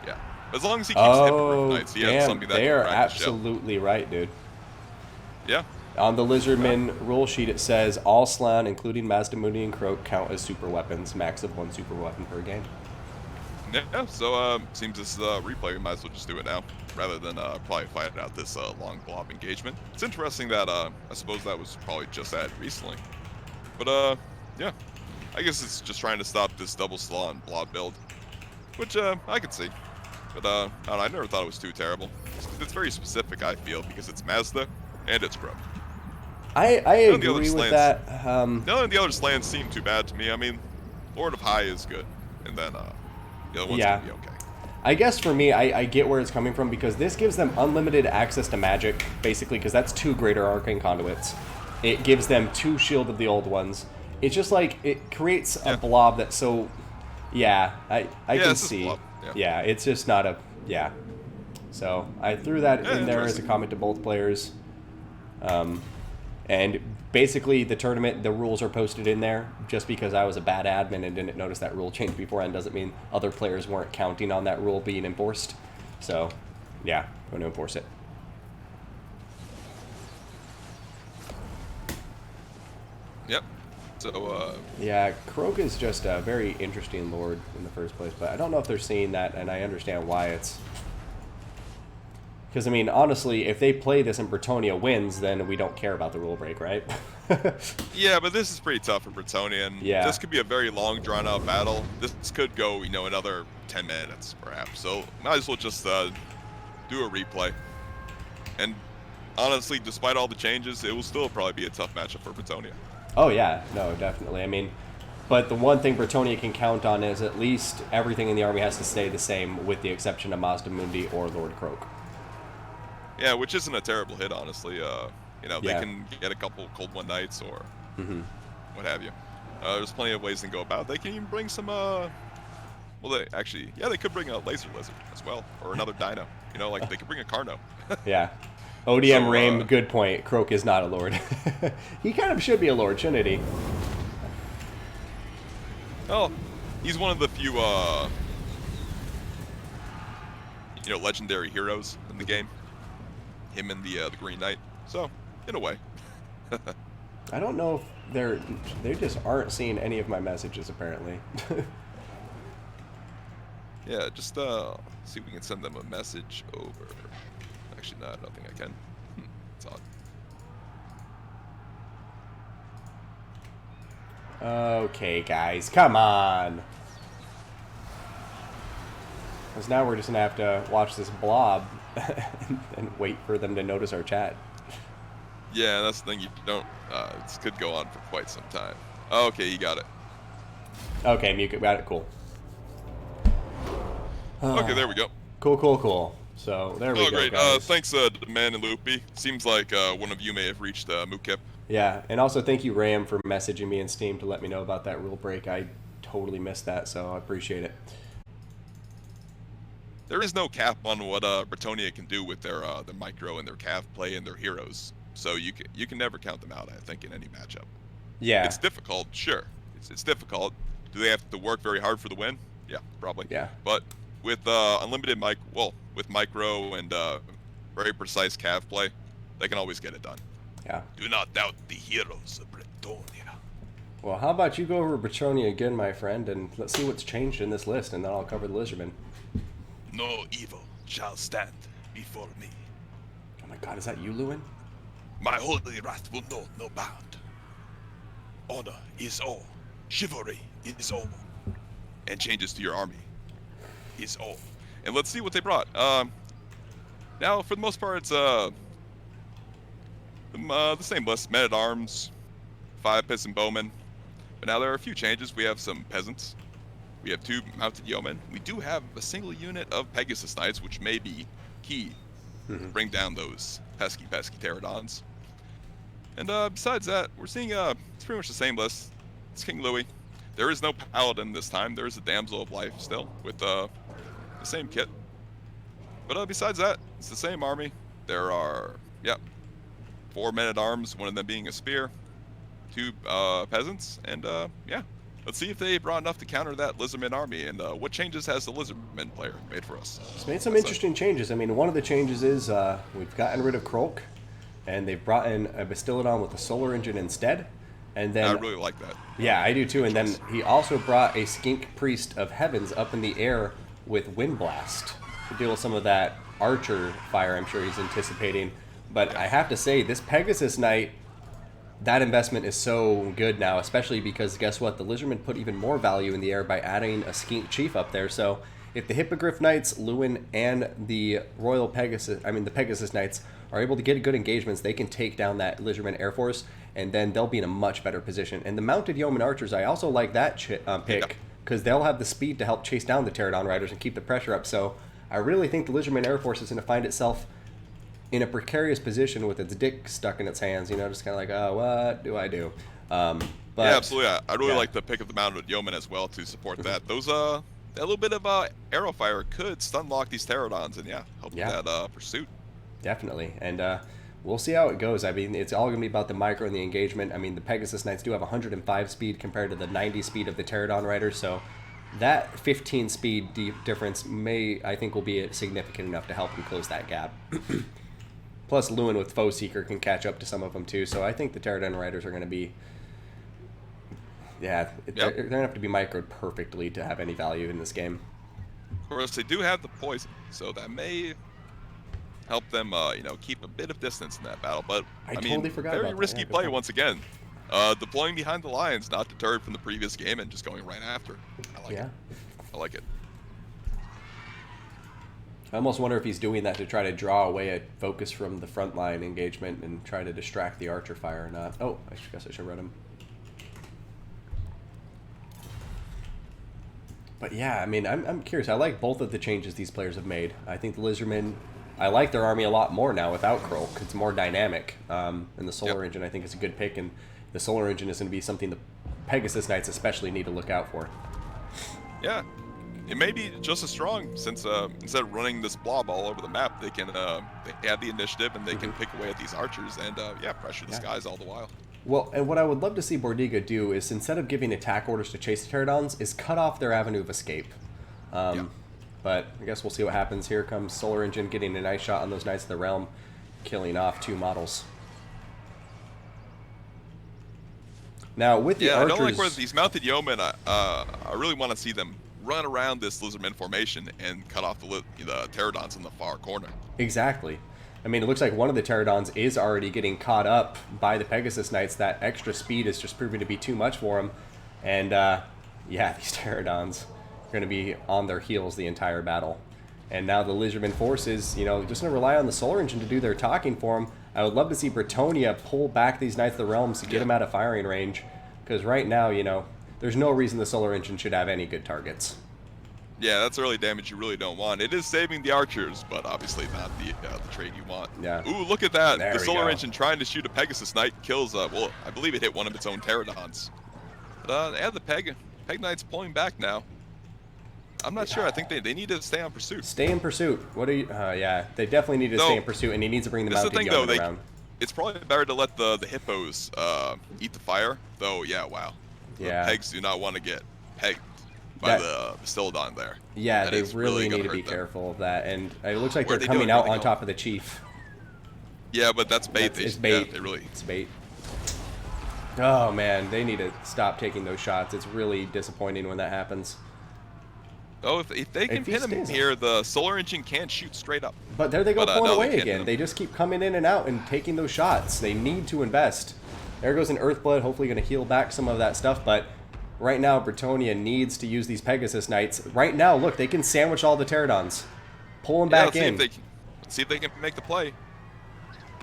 yeah. As long as he keeps hitting Roof Knights, he has something that they can are crack absolutely right, dude. Yeah. On the Lizardmen rule sheet, it says all Slan, including Mazdamundi and Croak, count as super weapons. Max of 1 super weapon per game. Yeah, so seems this replay, we might as well just do it now, rather than probably fight out this long blob engagement. It's interesting that I suppose that was probably just added recently. But yeah, I guess it's just trying to stop this double slaw and blob build, which I could see. But I don't know, I never thought it was too terrible. It's very specific, I feel, because it's Mazda and it's Croak. I agree with that. None of the other slants seem too bad to me. I mean, Lord of High is good, and then the other one's gonna be okay. I guess for me, I get where it's coming from because this gives them unlimited access to magic, basically, because that's 2 greater arcane conduits. It gives them 2 shield of the old ones. It's just like it creates a blob that's so. Yeah, I can see. Yeah, it's just not a So I threw that in there as a comment to both players. And basically, the tournament, the rules are posted in there. Just because I was a bad admin and didn't notice that rule change beforehand doesn't mean other players weren't counting on that rule being enforced. So, yeah, I'm going to enforce it. Yep. So, yeah, Croak is just a very interesting lord in the first place, but I don't know if they're seeing that, and I understand why it's... Because, I mean, honestly, if they play this and Bretonnia wins, then we don't care about the rule break, right? Yeah, but this is pretty tough for Bretonnia, and this could be a very long, drawn-out battle. This could go, you know, another 10 minutes, perhaps. So, might as well just do a replay. And honestly, despite all the changes, it will still probably be a tough matchup for Bretonnia. Oh yeah, no, definitely. I mean, but the one thing Bretonnia can count on is at least everything in the army has to stay the same, with the exception of Mazda Mundi or Lord Croak. Yeah, which isn't a terrible hit, honestly. You know, they Yeah. can get a couple Cold One Nights or Mm-hmm. what have you. There's plenty of ways to go about it. They can even bring some, well, they actually, yeah, they could bring a Laser Lizard as well, or another Dino. You know, like, they could bring a Carno. Yeah. ODM So, Rame, good point. Croak is not a lord. He kind of should be a lord, shouldn't he? Well, he's one of the few, you know, legendary heroes in the game. Him and the Green Knight. So, in a way. I don't know if they just aren't seeing any of my messages, apparently. Yeah, just see if we can send them a message over. Actually, no, I don't think I can. It's odd. Okay, guys, come on. Because now we're just going to have to watch this blob and wait for them to notice our chat. Yeah, that's the thing. You don't. This could go on for quite some time. Okay, you got it. Okay, Muka, got it, cool. Okay, there we go. Cool. So, there we go, great. guys. Thanks, Man and Loopy. Seems like one of you may have reached Mukip. Yeah, and also thank you, Ram, for messaging me in Steam to let me know about that rule break. I totally missed that, so I appreciate it. There is no cap on what Bretonnia can do with their micro and their cav play and their heroes. So you can never count them out, I think, in any matchup. Yeah. It's difficult, sure. It's difficult. Do they have to work very hard for the win? Yeah, probably. Yeah. But with unlimited with micro and very precise cav play, they can always get it done. Yeah. Do not doubt the heroes of Bretonnia. Well, how about you go over Bretonnia again, my friend, and let's see what's changed in this list, and then I'll cover the Lizardmen. No evil shall stand before me. Oh my god, is that you, Lewin? My holy wrath will know no bound. Honor is all. Chivalry is all. And changes to your army is all. And let's see what they brought. Now, for the most part, it's the same list. Men-at-Arms, 5 peasant bowmen. But now there are a few changes. We have some peasants. We have 2 mounted yeomen. We do have a single unit of Pegasus Knights, which may be key to bring down those pesky pterodons. And besides that, we're seeing it's pretty much the same list. It's King Louis. There is no paladin this time. There is a damsel of life still with the same kit. But besides that, it's the same army. There are 4 men-at-arms, one of them being a spear, 2 peasants, and yeah. Let's see if they brought enough to counter that Lizardman army, and what changes has the Lizardman player made for us? It's made some interesting changes. I mean, one of the changes is we've gotten rid of Croak, and they've brought in a Bastillodon with a solar engine instead. And then I really like that. Yeah, I do too. And then he also brought a Skink Priest of Heavens up in the air with Wind Blast to deal with some of that archer fire I'm sure he's anticipating. But I have to say, this Pegasus Knight, that investment is so good now, especially because guess what? The Lizardmen put even more value in the air by adding a Skink Chief up there. So if the Hippogriff Knights, Lewin, and the the Pegasus Knights are able to get good engagements, they can take down that Lizardman Air Force, and then they'll be in a much better position. And the Mounted Yeoman Archers, I also like that pick, because they'll have the speed to help chase down the Pterodon Riders and keep the pressure up. So I really think the Lizardman Air Force is going to find itself in a precarious position with its dick stuck in its hands, just kind of like, oh, what do I do? But, yeah, absolutely. I really like the pick of the Mounted Yeoman as well to support that. Those that little bit of arrow fire could stun lock these Pterodons and help with that pursuit. Definitely, and we'll see how it goes. I mean, it's all going to be about the micro and the engagement. I mean, the Pegasus Knights do have 105 speed compared to the 90 speed of the Pterodon Riders, so that 15 speed difference I think will be significant enough to help them close that gap. Plus, Lewin with Foe Seeker can catch up to some of them too, so I think the Pterodon Riders are going to be, they're going to have to be microed perfectly to have any value in this game. Of course, they do have the poison, so that may help them, keep a bit of distance in that battle. But I mean, totally forgot very about that. risky play once again. Deploying behind the lines, not deterred from the previous game, and just going right after. I like it. I like it. I almost wonder if he's doing that to try to draw away a focus from the front line engagement and try to distract the archer fire or not. Oh, I guess I should run him. But yeah, I mean, I'm curious. I like both of the changes these players have made. I think the Lizardmen, I like their army a lot more now without Kroll. It's more dynamic. And the Solar Engine, I think, is a good pick. And the Solar Engine is going to be something the Pegasus Knights especially need to look out for. Yeah. It may be just as strong since instead of running this blob all over the map, they can they have the initiative and they can pick away at these archers and pressure the skies all the while. Well, and what I would love to see Bordiga do is instead of giving attack orders to chase the Pterodons, is cut off their avenue of escape. But I guess we'll see what happens. Here comes Solar Engine getting a nice shot on those Knights of the Realm, killing off 2 models. Now with the archers, I don't like where these mounted yeomen. I really want to see them run around this Lizardman formation and cut off the Pterodons in the far corner. Exactly. I mean, it looks like one of the Pterodons is already getting caught up by the Pegasus Knights. That extra speed is just proving to be too much for them. And, yeah, these Pterodons are going to be on their heels the entire battle. And now the Lizardman forces, you know, just going to rely on the Solar Engine to do their talking for them. I would love to see Bretonnia pull back these Knights of the Realms to get them out of firing range. Because right now, you know, there's no reason the Solar Engine should have any good targets. Yeah, that's early damage you really don't want. It is saving the archers, but obviously not the trade you want. Yeah. Ooh, look at that. There The we Solar go. Engine trying to shoot a Pegasus Knight kills, well, I believe it hit one of its own Pterodons. But, yeah, the Peg Knight's pulling back now. I'm not sure. I think they need to stay on pursuit. Stay in pursuit. What are you... yeah, they definitely need to stay in pursuit, and he needs to bring the mounted yeomen around. It's probably better to let the hippos eat the fire, though. Yeah, wow. Yeah. The pegs do not want to get pegged by the Bastildon there. Yeah, That they is really need to gonna be hurt them. careful of that. And it looks like What are they're they coming doing? out Where on they top of the chief. Yeah, but that's bait. It's bait. Yeah, It's bait. Oh, man, they need to stop taking those shots. It's really disappointing when that happens. Oh, if they can If he pin him stays- here, the Solar Engine can't shoot straight up. But there they go, But, pulling no, they away can't hit again. him. They just keep coming in and out and taking those shots. They need to invest. There goes an Earthblood, hopefully going to heal back some of that stuff. But right now, Bretonnia needs to use these Pegasus Knights. Right now, look, they can sandwich all the Pterodons. Pull them back in. Let's see if they can make the play.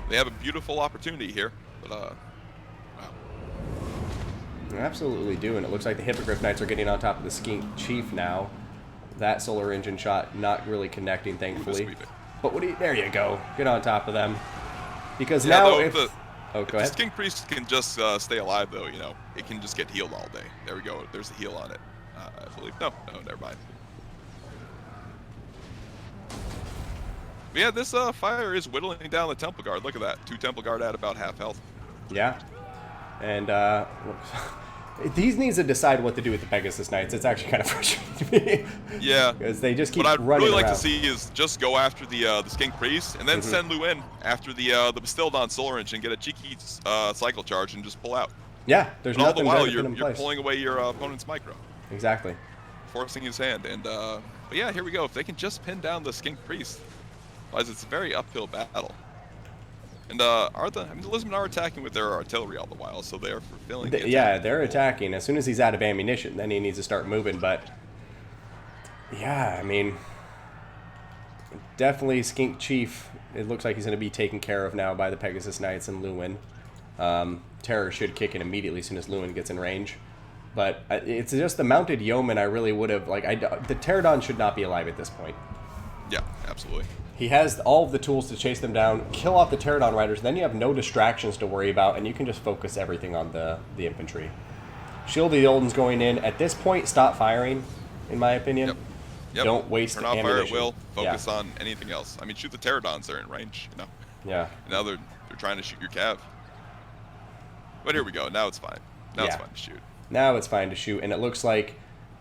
They have a beautiful opportunity here, but wow. They absolutely do, and it looks like the Hippogriff Knights are getting on top of the Skink Chief now. That Solar Engine shot not really connecting, thankfully. Ooh, But there you go. Get on top of them. Because Yeah, now though, if... the Oh, go ahead. Skink Priest can just stay alive, though, you know, it can just get healed all day. There we go. There's the heal on it. I believe. No, never mind. But yeah, this fire is whittling down the Temple Guard. Look at that. 2 Temple Guard at about half health. Yeah. And he needs to decide what to do with the Pegasus Knights. It's actually kind of frustrating to me. Yeah. Because they just keep What I'd running really like around. to see is just go after the Skink Priest and then send Lu in after the Bastildon Solar Engine, get a cheeky cycle charge and just pull out. Yeah, there's And all the nothing while there to put you're in place. pulling away your opponent's micro, Exactly. forcing his hand. And but yeah, here we go. If they can just pin down the Skink Priest, otherwise it's a very uphill battle. And the Lizardmen are attacking with their artillery all the while, so they are fulfilling the Yeah, attack. they're attacking. As soon as he's out of ammunition, then he needs to start moving. But yeah, I mean, definitely Skink Chief. It looks like he's going to be taken care of now by the Pegasus Knights and Lewin. Terror should kick in immediately as soon as Lewin gets in range. But it's just the mounted yeoman. I really would have the Pterodon should not be alive at this point. Yeah, absolutely. He has all of the tools to chase them down, kill off the Pterodon riders, then you have no distractions to worry about, and you can just focus everything on the infantry. Shield of the Olden's going in. At this point, stop firing, in my opinion. Yep. Don't waste Turn off ammunition. fire at will. Focus on anything else. I mean, shoot the Pterodons. They're in range, you know. Yeah. Now they're trying to shoot your cav. But here we go. Now it's fine. Now it's fine to shoot. Now it's fine to shoot, and it looks like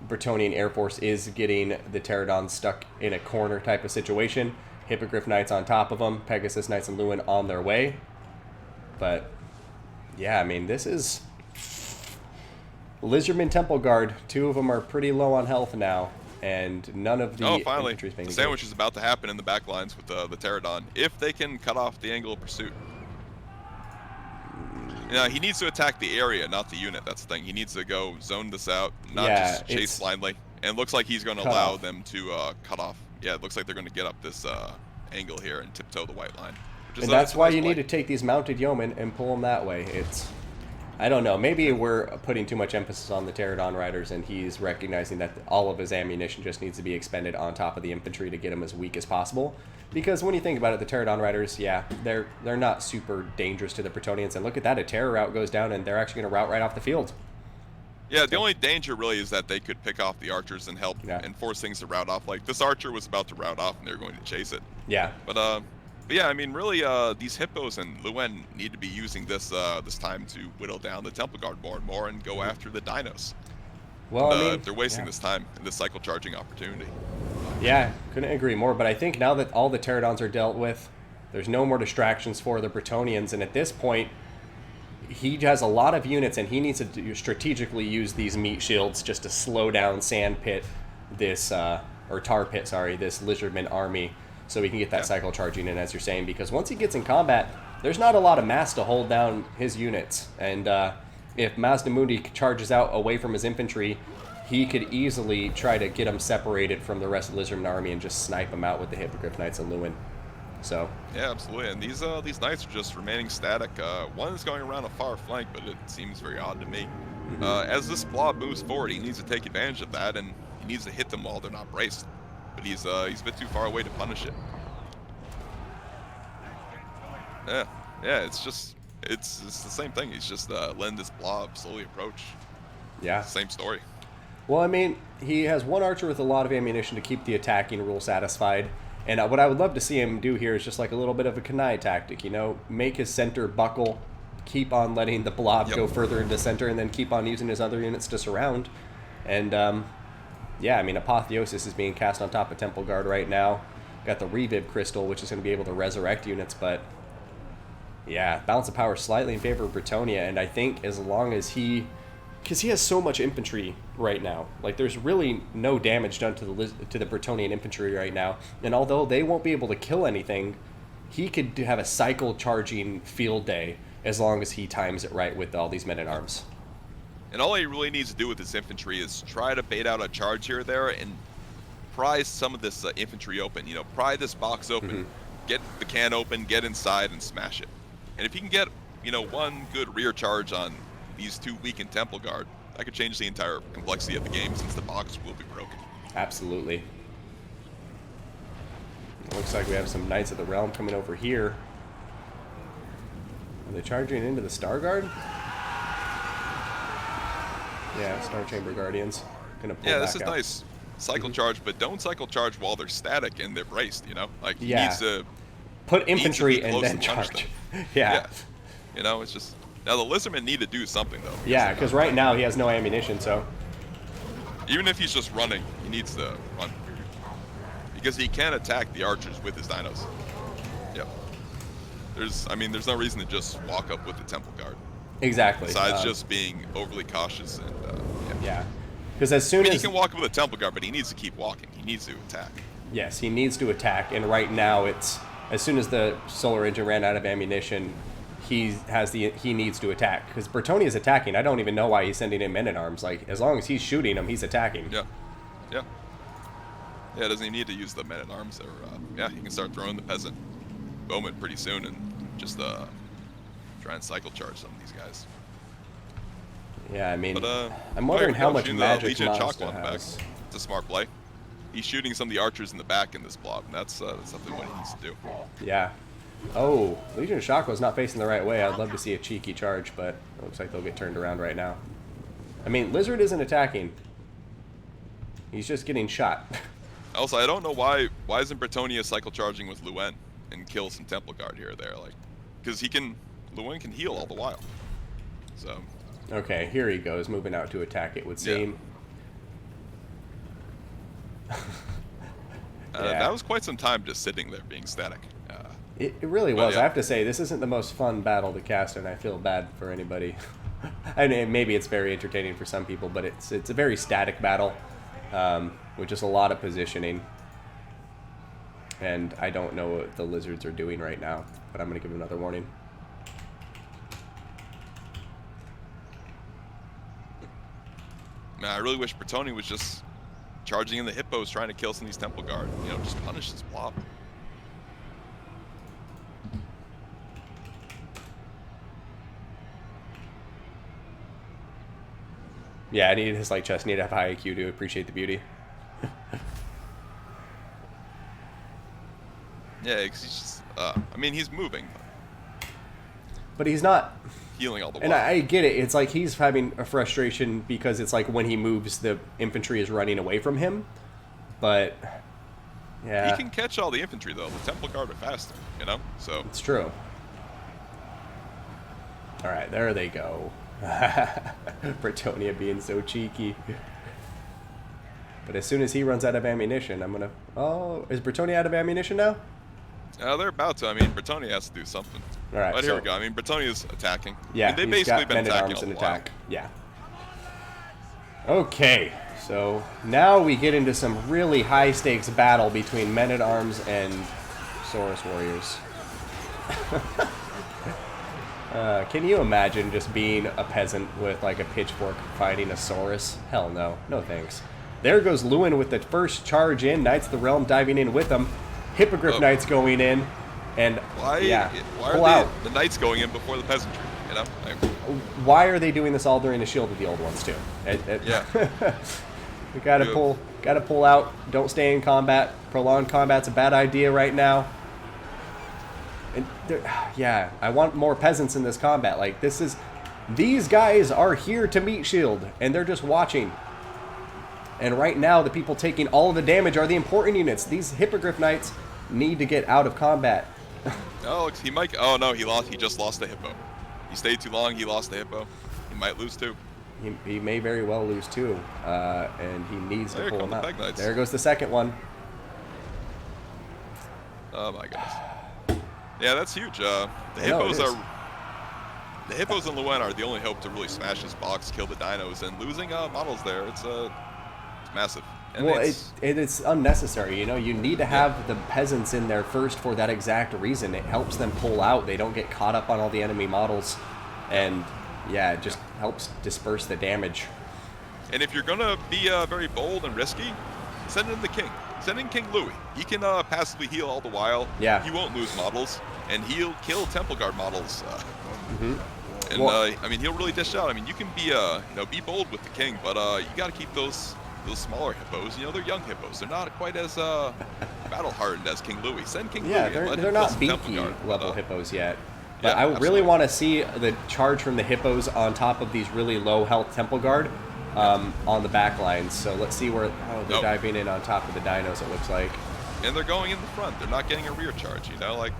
Bretonnian Air Force is getting the Pterodons stuck in a corner type of situation. Hippogriff Knights on top of them, Pegasus Knights and Lewin on their way. But, yeah, I mean, this is... Lizardman Temple Guard, 2 of them are pretty low on health now, and none of the finally, infantry's being the sandwich is about to happen in the back lines with the Pterodon, if they can cut off the angle of pursuit. Yeah, he needs to attack the area, not the unit. That's the thing. He needs to go zone this out, not just chase blindly. And it looks like he's going to allow them to cut off yeah, it looks like they're going to get up this angle here and tiptoe the white line. And that's why you need to take these mounted yeomen and pull them that way. I don't know, maybe we're putting too much emphasis on the Pterodon riders, and he's recognizing that all of his ammunition just needs to be expended on top of the infantry to get him as weak as possible. Because when you think about it, the Pterodon riders, yeah, they're not super dangerous to the Bretonians. And look at that, a terror route goes down, and they're actually going to route right off the field. Yeah, the only danger really is that they could pick off the archers and help and force things to route off. Like, this archer was about to route off, and they're going to chase it. Yeah. But yeah, I mean, really, these Hippos and Luen need to be using this this time to whittle down the Temple Guard more and more and go after the dinos. Well, and, they're wasting this time in this cycle charging opportunity. Yeah, couldn't agree more. But I think now that all the Pterodons are dealt with, there's no more distractions for the Bretonians. And at this point, he has a lot of units, and he needs to strategically use these meat shields just to slow down Sand Pit, or Tar Pit, sorry, this Lizardman army, so we can get that cycle charging in, as you're saying. Because once he gets in combat, there's not a lot of mass to hold down his units. And if Mazdamundi charges out away from his infantry, he could easily try to get them separated from the rest of the Lizardman army and just snipe them out with the Hippogriff Knights and Lewin. So yeah, absolutely. And these knights are just remaining static. One is going around a far flank, but it seems very odd to me. As this blob moves forward, he needs to take advantage of that, and he needs to hit them while they're not braced. But he's a bit too far away to punish it. Yeah, it's the same thing. He's just letting this blob slowly approach. Yeah, same story. Well, I mean, he has one archer with a lot of ammunition to keep the attacking rule satisfied. And what I would love to see him do here is just like a little bit of a Kanai tactic, you know, make his center buckle, keep on letting the blob go further into center, and then keep on using his other units to surround. And yeah, I mean, Apotheosis is being cast on top of Temple Guard right now. Got the Reviv Crystal, which is going to be able to resurrect units, but yeah, balance of power slightly in favor of Bretonnia. And I think as long as because he has so much infantry right now. Like, there's really no damage done to the Bretonian infantry right now. And although they won't be able to kill anything, he could have a cycle charging field day as long as he times it right with all these men-at-arms. And all he really needs to do with his infantry is try to bait out a charge here or there and pry some of this infantry open. You know, pry this box open, get the can open, get inside, and smash it. And if he can get, you know, one good rear charge on these two weakened Temple Guard, that could change the entire complexity of the game, since the box will be broken. Absolutely. It looks like we have some Knights of the Realm coming over here. Are they charging into the Star Guard? Yeah, Star Chamber Guardians. Gonna pull this is out. nice. Cycle charge, but don't cycle charge while they're static and they're braced, you know? Like, he Yeah. needs to put infantry and then charge. Yeah. You know, it's just... Now, the Lizardmen need to do something, though. Yeah, because right now he has no ammunition, so... Even if he's just running, he needs to run. Because he can attack the archers with his dinos. Yep. There's no reason to just walk up with the Temple Guard. Exactly. Besides just being overly cautious and, yeah. Because as soon as... he can walk up with a Temple Guard, but he needs to keep walking. He needs to attack. Yes, he needs to attack, and right now it's... As soon as the Solar Engine ran out of ammunition, he needs to attack. Because Bretonnia is attacking. I don't even know why he's sending in men-at-arms. Like, as long as he's shooting them, he's attacking. Yeah. Yeah. Yeah, doesn't even need to use the men-at-arms. Or, he can start throwing the peasant bowmen pretty soon and just try and cycle charge some of these guys. Yeah, I mean, but, I'm wondering how much magic Legion of Mazda Chakwa has. back. It's a smart play. He's shooting some of the archers in the back in this blob, and that's something what he needs to do. Yeah. Oh, Legion of Chakwa's not facing the right way. I'd love to see a cheeky charge, but it looks like they'll get turned around right now. I mean, Lizard isn't attacking. He's just getting shot. Also, I don't know why isn't Bretonnia cycle charging with Luen and kill some Temple Guard here or there, like, because Luen can heal all the while. So. Okay, here he goes, moving out to attack, it would seem. Yeah. That was quite some time just sitting there being static. It really was. Yeah. I have to say, this isn't the most fun battle to cast, and I feel bad for anybody. And maybe it's very entertaining for some people, but it's a very static battle, with just a lot of positioning. And I don't know what the Lizards are doing right now, but I'm going to give them another warning. Man, I really wish Bretonnia was just charging in the hippos, trying to kill some of these Temple Guard. You know, just punish this blob. Yeah, I need his like chest. Need to have high IQ to appreciate the beauty. Yeah, because he's just. I mean, he's moving, But he's not. healing all the while. And I get it. It's like he's having a frustration because it's like when he moves, the infantry is running away from him. But yeah, He can catch all the infantry though. The Temple Guard are faster, you know. So it's true. All right, there they go. Bretonnia being so cheeky. But as soon as he runs out of ammunition, I'm gonna. Oh, is Bretonnia out of ammunition now? they're about to. I mean, Bretonnia has to do something. All right, But here so- we go. I mean, Bretonnia's attacking. Yeah, I mean, they've he's basically got been attacking men-at-arms all and the while. attack. Yeah. Okay, so now we get into some really high-stakes battle between men-at-arms and Saurus warriors. Can you imagine just being a peasant with like a pitchfork fighting a Saurus? Hell no. No thanks. There goes Lewin with the first charge in. Knights of the Realm diving in with them. Hippogriff Knights going in. And Why? yeah, Why pull are out. the knights going in before the peasantry? You know. Why are they doing this all during the Shield of the Old Ones too? Yeah. We gotta Yeah. pull out. Don't stay in combat. Prolonged combat's a bad idea right now. And yeah, I want more peasants in this combat. Like these guys are here to meet Shield, and they're just watching. And right now, the people taking all of the damage are the important units. These Hippogriff Knights need to get out of combat. Oh, he might. Oh no, he lost. He just lost the hippo. He stayed too long. He lost the hippo. He might lose too. He may very well lose too, and he needs There to pull come him the out. Peg Knights. There goes the second one. Oh my goodness. Yeah, that's huge. The I know, it hippos is. are. The hippos and Luen are the only hope to really smash this box, kill the dinos, and losing models there. It's massive. And Well, it's unnecessary. You know, you need to have the peasants in there first for that exact reason. It helps them pull out. They don't get caught up on all the enemy models, and yeah, it just helps disperse the damage. And if you're gonna be very bold and risky, send in the king. Send in King Louis. He can passively heal all the while. Yeah. He won't lose models, and he'll kill Temple Guard models. And Well- I mean, he'll really dish out. I mean, you can be be bold with the king, but you got to keep those smaller hippos. You know, they're young hippos. They're not quite as battle hardened as King Louis. Send King Yeah, Louis. And let they're him kill not some beaky Temple Guard, level hippos yet. But yeah, I really absolutely. want to see the charge from the hippos on top of these really low health Temple Guard on the back lines. So let's see where they're Nope. diving in on top of the dinos, it looks like. And they're going in the front. They're not getting a rear charge. You know, like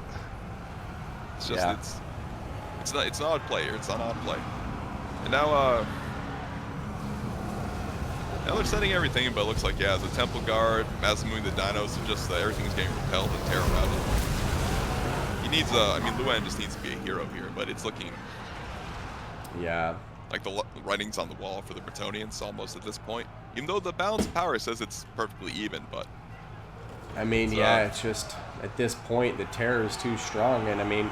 it's just Yeah. it's an odd play here. It's an odd play. And now they're setting everything in, but it looks like the Temple Guard, mass moving the dinos, and just everything's getting repelled and terror routed. He needs I mean, Luen just needs to be a hero here, but it's looking Yeah. like the writing's on the wall for the Bretonians almost at this point. Even though the balance of power says it's perfectly even, but I mean, So- yeah, it's just at this point the terror is too strong, and I mean,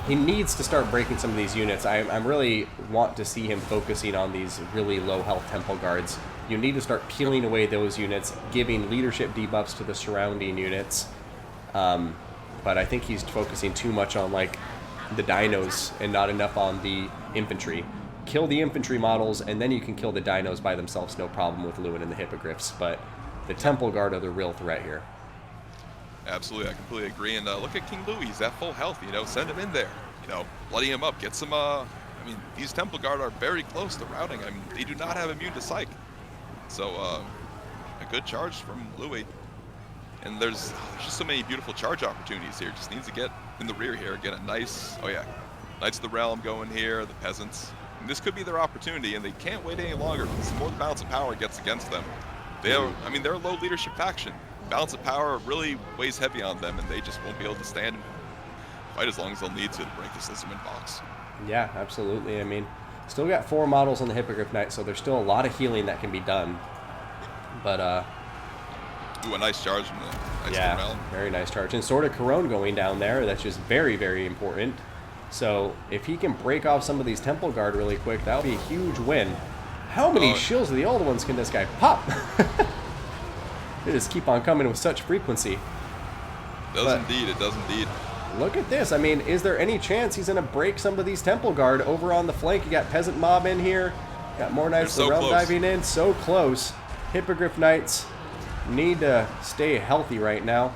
he needs to start breaking some of these units. I really want to see him focusing on these really low health Temple Guards. You need to start peeling away those units, giving leadership debuffs to the surrounding units. But I think he's focusing too much on like the dinos and not enough on the infantry. Kill the infantry models, and then you can kill the dinos by themselves, no problem with Lewin and the Hippogriffs. But the Temple Guard are the real threat here. absolutely, I completely agree. And look at King Louis; he's at full health. You know, send him in there. You know, bloody him up. Get some. I mean, these Temple Guard are very close to routing. I mean, they do not have immune to psych. So a good charge from Louis. And there's just so many beautiful charge opportunities here. Just needs to get in the rear here, get a nice. Oh yeah, Knights of the Realm going here. The peasants. And this could be their opportunity, and they can't wait any longer because the more the balance of power gets against them, they're a low leadership faction. Balance of power really weighs heavy on them, and they just won't be able to stand and fight as long as they'll need to break this Lizardmen box. Yeah, absolutely. I mean, still got 4 models on the Hippogriff Knight, so there's still a lot of healing that can be done. But, Ooh, a nice charge from the Knights of the yeah, Realm. very nice charge. And Sword of Corone going down there, that's just very, very important. So if he can break off some of these Temple Guard really quick, that would be a huge win. How many Oh. shields of the old ones can this guy pop? They just keep on coming with such frequency. Does indeed. It does indeed. Look at this. I mean, is there any chance he's going to break some of these Temple Guard over on the flank? You got Peasant Mob in here. Got more Knights of the Realm diving in. So close. Hippogriff Knights need to stay healthy right now.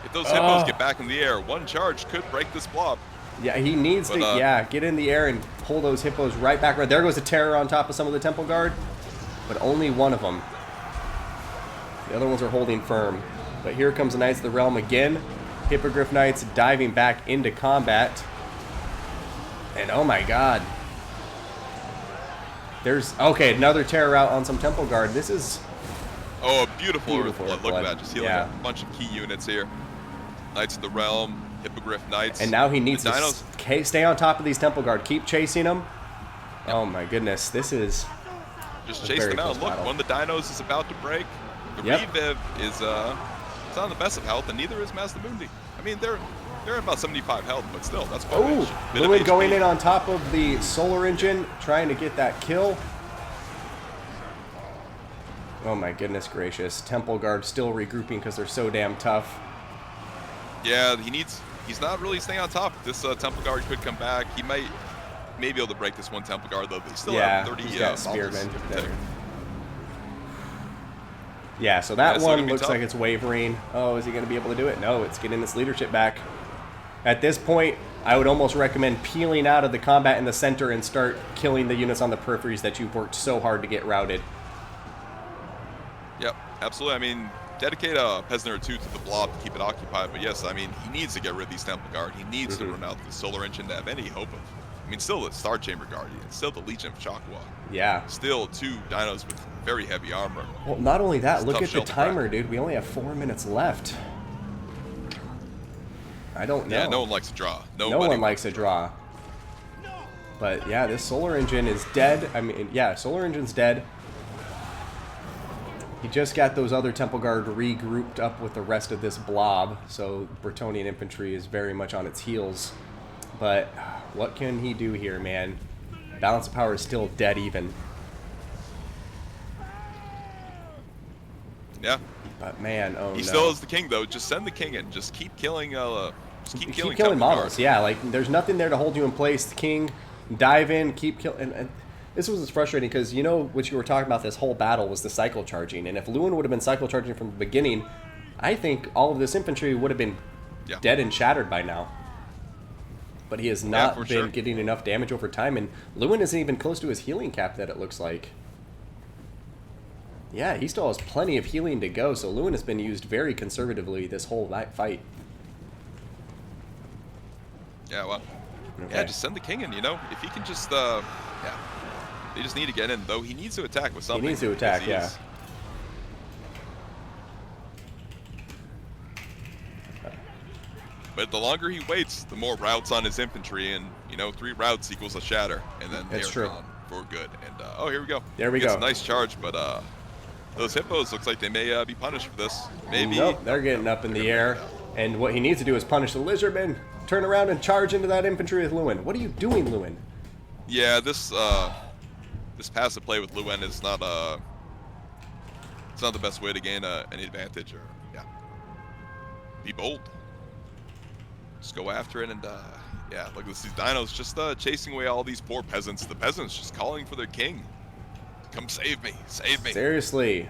If those hippos get back in the air, one charge could break this blob. Yeah, he needs to, get in the air and pull those hippos right back. There goes a terror on top of some of the Temple Guard, but only one of them. The other ones are holding firm. But here comes the Knights of the Realm again. Hippogriff Knights diving back into combat. And oh my god. There's, okay, another terror out on some Temple Guard. This is... Oh, a beautiful Earthblood. Look at that. Just healing a bunch of key units here. Knights of the Realm, Hippogriff Knights. And now he needs to stay on top of these Temple Guard. Keep chasing them. Yep. Oh my goodness. This is... Just chase them out. Look, one of the dinos is about to break. The Reviv is it's on the best of health, and neither is Mazdamundi. I mean, they're at about 75 health, but still, that's quite a bit. Lewin going in on top of the Solar Engine, trying to get that kill. Oh my goodness gracious. Temple Guard still regrouping because they're so damn tough. Yeah, he's not really staying on top. This Temple Guard could come back. He may be able to break this one Temple Guard, though. They still have 30 Spearmen. Yeah, so that one looks like it's wavering. Oh, is he going to be able to do it? No, it's getting its leadership back. At this point, I would almost recommend peeling out of the combat in the center and start killing the units on the peripheries that you've worked so hard to get routed. Yep, absolutely. I mean, dedicate a peasant or two to the blob to keep it occupied. But yes, I mean, he needs to get rid of these Temple Guard. He needs to run out the Solar Engine to have any hope of. I mean, still the Star Chamber Guardian, still the Legion of Chakwa. Yeah. Still two dinos with very heavy armor. Well, not only that, look at the timer, dude. We only have 4 minutes left. I don't know. Yeah, no one likes to draw. No one likes to draw. But yeah, this Solar Engine is dead. I mean, yeah, Solar Engine's dead. He just got those other Temple Guard regrouped up with the rest of this blob, so Bretonnian infantry is very much on its heels. But what can he do here, man? Balance of power is still dead even. Yeah. But man, he still is the king, though. Just send the king in. Just keep killing. Keep killing models. Yeah, like there's nothing there to hold you in place. The king, dive in, keep killing. And this was frustrating because you know what you were talking about. This whole battle was the cycle charging, and if Lewin would have been cycle charging from the beginning, I think all of this infantry would have been dead and shattered by now. But he has not been getting enough damage over time, and Lewin isn't even close to his healing cap that it looks like. Yeah, he still has plenty of healing to go, so Lewin has been used very conservatively this whole fight. Yeah, well, yeah, just send the king in, you know? If he can just, they just need to get in, though he needs to attack with something. He needs to attack, yeah. But the longer he waits, the more routes on his infantry, and, you know, 3 routes equals a shatter, and then they're gone for good. And, oh, here we go. There we go. It's a nice charge, but, those hippos looks like they may be punished for this. Maybe. Nope, they're getting up in the air. And what he needs to do is punish the Lizardmen. Turn around and charge into that infantry with Lewin. What are you doing, Lewin? Yeah, this passive play with Lewin is not it's not the best way to gain any advantage. Or be bold. Just go after it, and yeah, look at this. These dinos just chasing away all these poor peasants. The peasants just calling for their king. Come save me, save me. Seriously.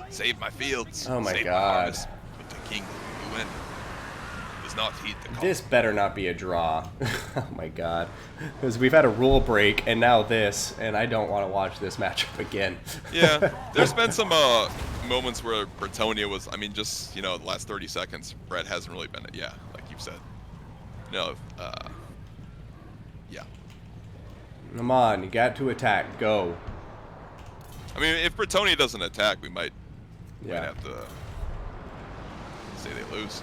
Save my fields. Oh my save god. My but the king, Lewin, does not heed the call. This better not be a draw. Oh my god. Because we've had a rule break, and now this, and I don't want to watch this matchup again. Yeah, there's been some moments where Bretonnia was, I mean, just, you know, the last 30 seconds, Brett hasn't really been, like you've said. No, yeah. Come on, you got to attack. Go. I mean, if Bretonnia doesn't attack, we might have to say they lose.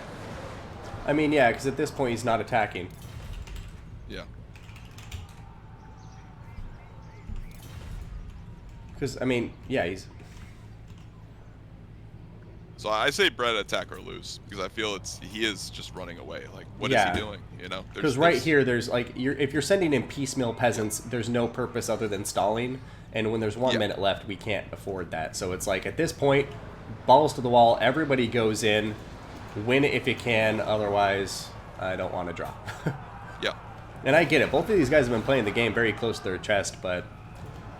I mean, yeah, because at this point he's not attacking. Yeah. Because, I mean, yeah, he's... So I say Brett attack or lose, because I feel he is just running away. Like, what is he doing? You know? Because right here, there's like, if you're sending in piecemeal peasants, there's no purpose other than stalling. And when there's 1 minute left, we can't afford that. So it's like, at this point, balls to the wall. Everybody goes in. Win it if you can. Otherwise, I don't want to draw. Yeah. And I get it. Both of these guys have been playing the game very close to their chest, but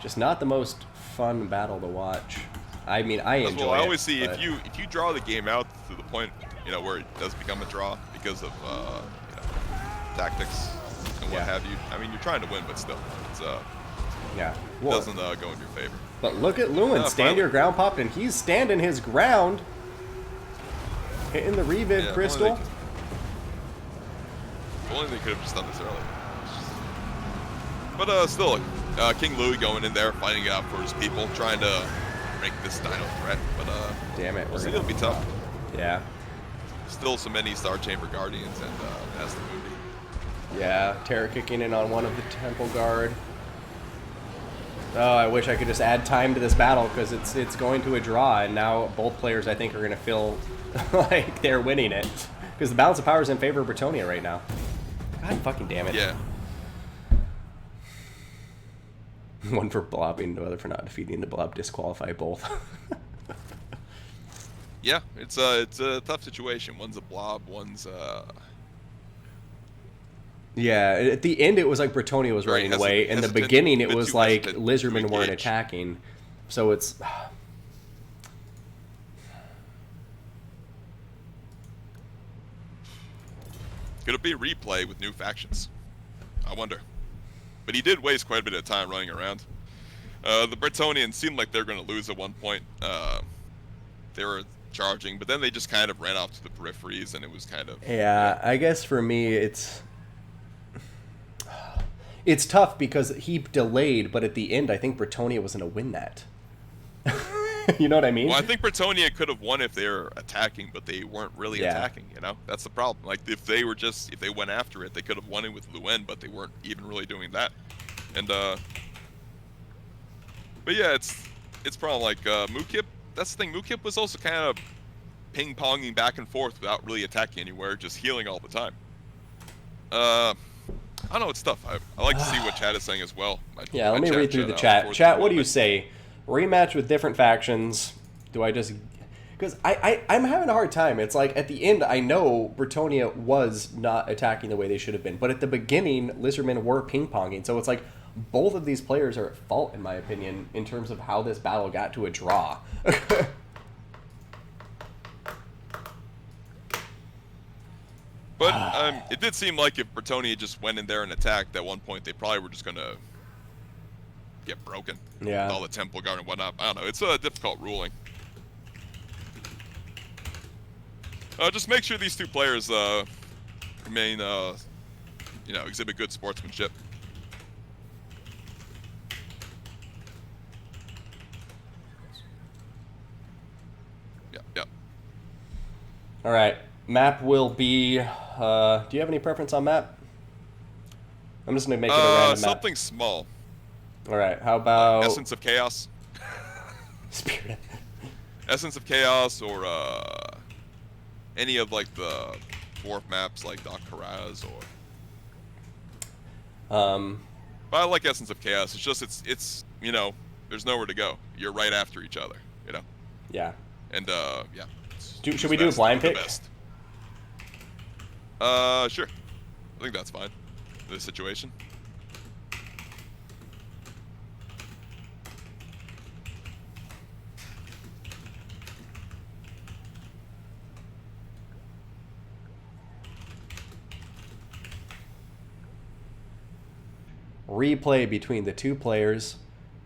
just not the most fun battle to watch. I mean, I enjoy it. Well, I always see but... if you draw the game out to the point, you know, where it does become a draw because of you know, tactics and what have you. I mean, you're trying to win, but still, it's yeah, it doesn't go in your favor. But look at Lewin, stand your ground popped, and he's standing his ground. Hitting the reviv crystal. If only they could have just done this earlier. But still, King Louis going in there, fighting out for his people, trying to break this dino threat. But damn it, we'll see. It'll be tough. Yeah. Still so many Star Chamber Guardians and as the movie. Yeah, Terror kicking in on one of the Temple Guard. Oh, I wish I could just add time to this battle because it's going to a draw, and now both players I think are going to feel like they're winning it because the balance of power is in favor of Bretonnia right now. God fucking damn it. Yeah. One for blobbing, the other for not defeating the blob. Disqualify both. Yeah, it's a tough situation. One's a blob, one's Yeah, at the end it was like Bretonnia was running away. In the beginning it was like Lizardmen weren't attacking. So it's... Could it be a replay with new factions? I wonder. But he did waste quite a bit of time running around. The Bretonians seemed like they were going to lose at one point. They were charging, but then they just kind of ran off to the peripheries, and it was kind of... Yeah, I guess for me it's tough because he delayed, but at the end I think Bretonnia was going to win that. You know what I mean? Well, I think Bretonnia could have won if they were attacking, but they weren't really attacking, you know? That's the problem. Like, if they went after it, they could have won it with Luen, but they weren't even really doing that. And, but yeah, it's probably like, Mukip, that's the thing, Mukip was also kind of ping-ponging back and forth without really attacking anywhere, just healing all the time. I don't know, it's tough. I like to see what chat is saying as well. Yeah, let me read through the chat. Chat, what do you say? Rematch with different factions. Do I just... Because I'm having a hard time. It's like, at the end, I know Bretonnia was not attacking the way they should have been. But at the beginning, Lizardmen were ping-ponging. So it's like, both of these players are at fault, in my opinion, in terms of how this battle got to a draw. But it did seem like if Bretonnia just went in there and attacked, at one point they probably were just going to get broken. Yeah. With all the Temple Guard and whatnot. I don't know. It's a difficult ruling. Just make sure these two players remain, you know, exhibit good sportsmanship. Yeah. All right. Map will be... do you have any preference on map? I'm just going to make it a random map. Something small. All right. How about... Essence of Chaos. Spirit. Essence of Chaos, or any of like the dwarf maps like Doc Karaz, or... But I like Essence of Chaos. It's just it's you know, there's nowhere to go. You're right after each other, you know. Yeah. And yeah. Should we do a blind pick? Sure. I think that's fine. This situation. Replay between the two players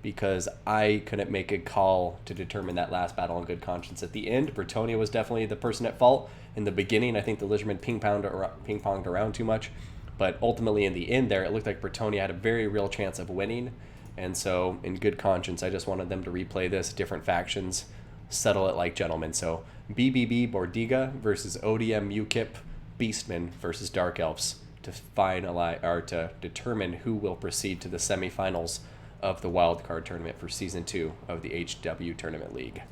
because I couldn't make a call to determine that last battle in good conscience. At the end, Bretonnia was definitely the person at fault. In the beginning, I think the Lizardmen ping-ponged around too much. But ultimately, in the end there, it looked like Bretonnia had a very real chance of winning. And so, in good conscience, I just wanted them to replay this, different factions, settle it like gentlemen. So, BBB Bordiga versus ODM UKIP Beastmen versus Dark Elves to to determine who will proceed to the semifinals of the wildcard tournament for Season 2 of the HW Tournament League.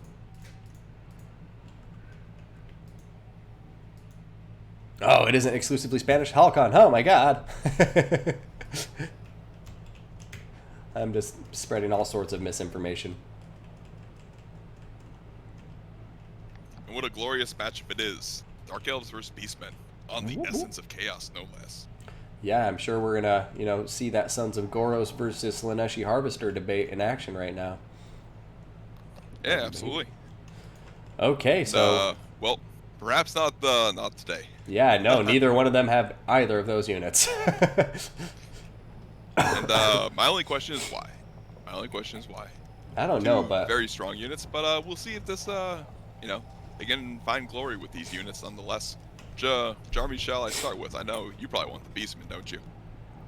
Oh, it isn't exclusively Spanish? Halcon, oh my god! I'm just spreading all sorts of misinformation. And what a glorious matchup it is. Dark Elves versus Beastmen on the essence of chaos, no less. Yeah, I'm sure we're gonna, see that Sons of Goros versus Slaneshi Harvester debate in action right now. Yeah, absolutely. Okay, so well, perhaps not today. yeah, no, neither one of them have either of those units. And my only question is why. I don't know, Two but very strong units, but we'll see if this, they can find glory with these units nonetheless. Which army shall I start with? I know you probably want the Beastmen, don't you?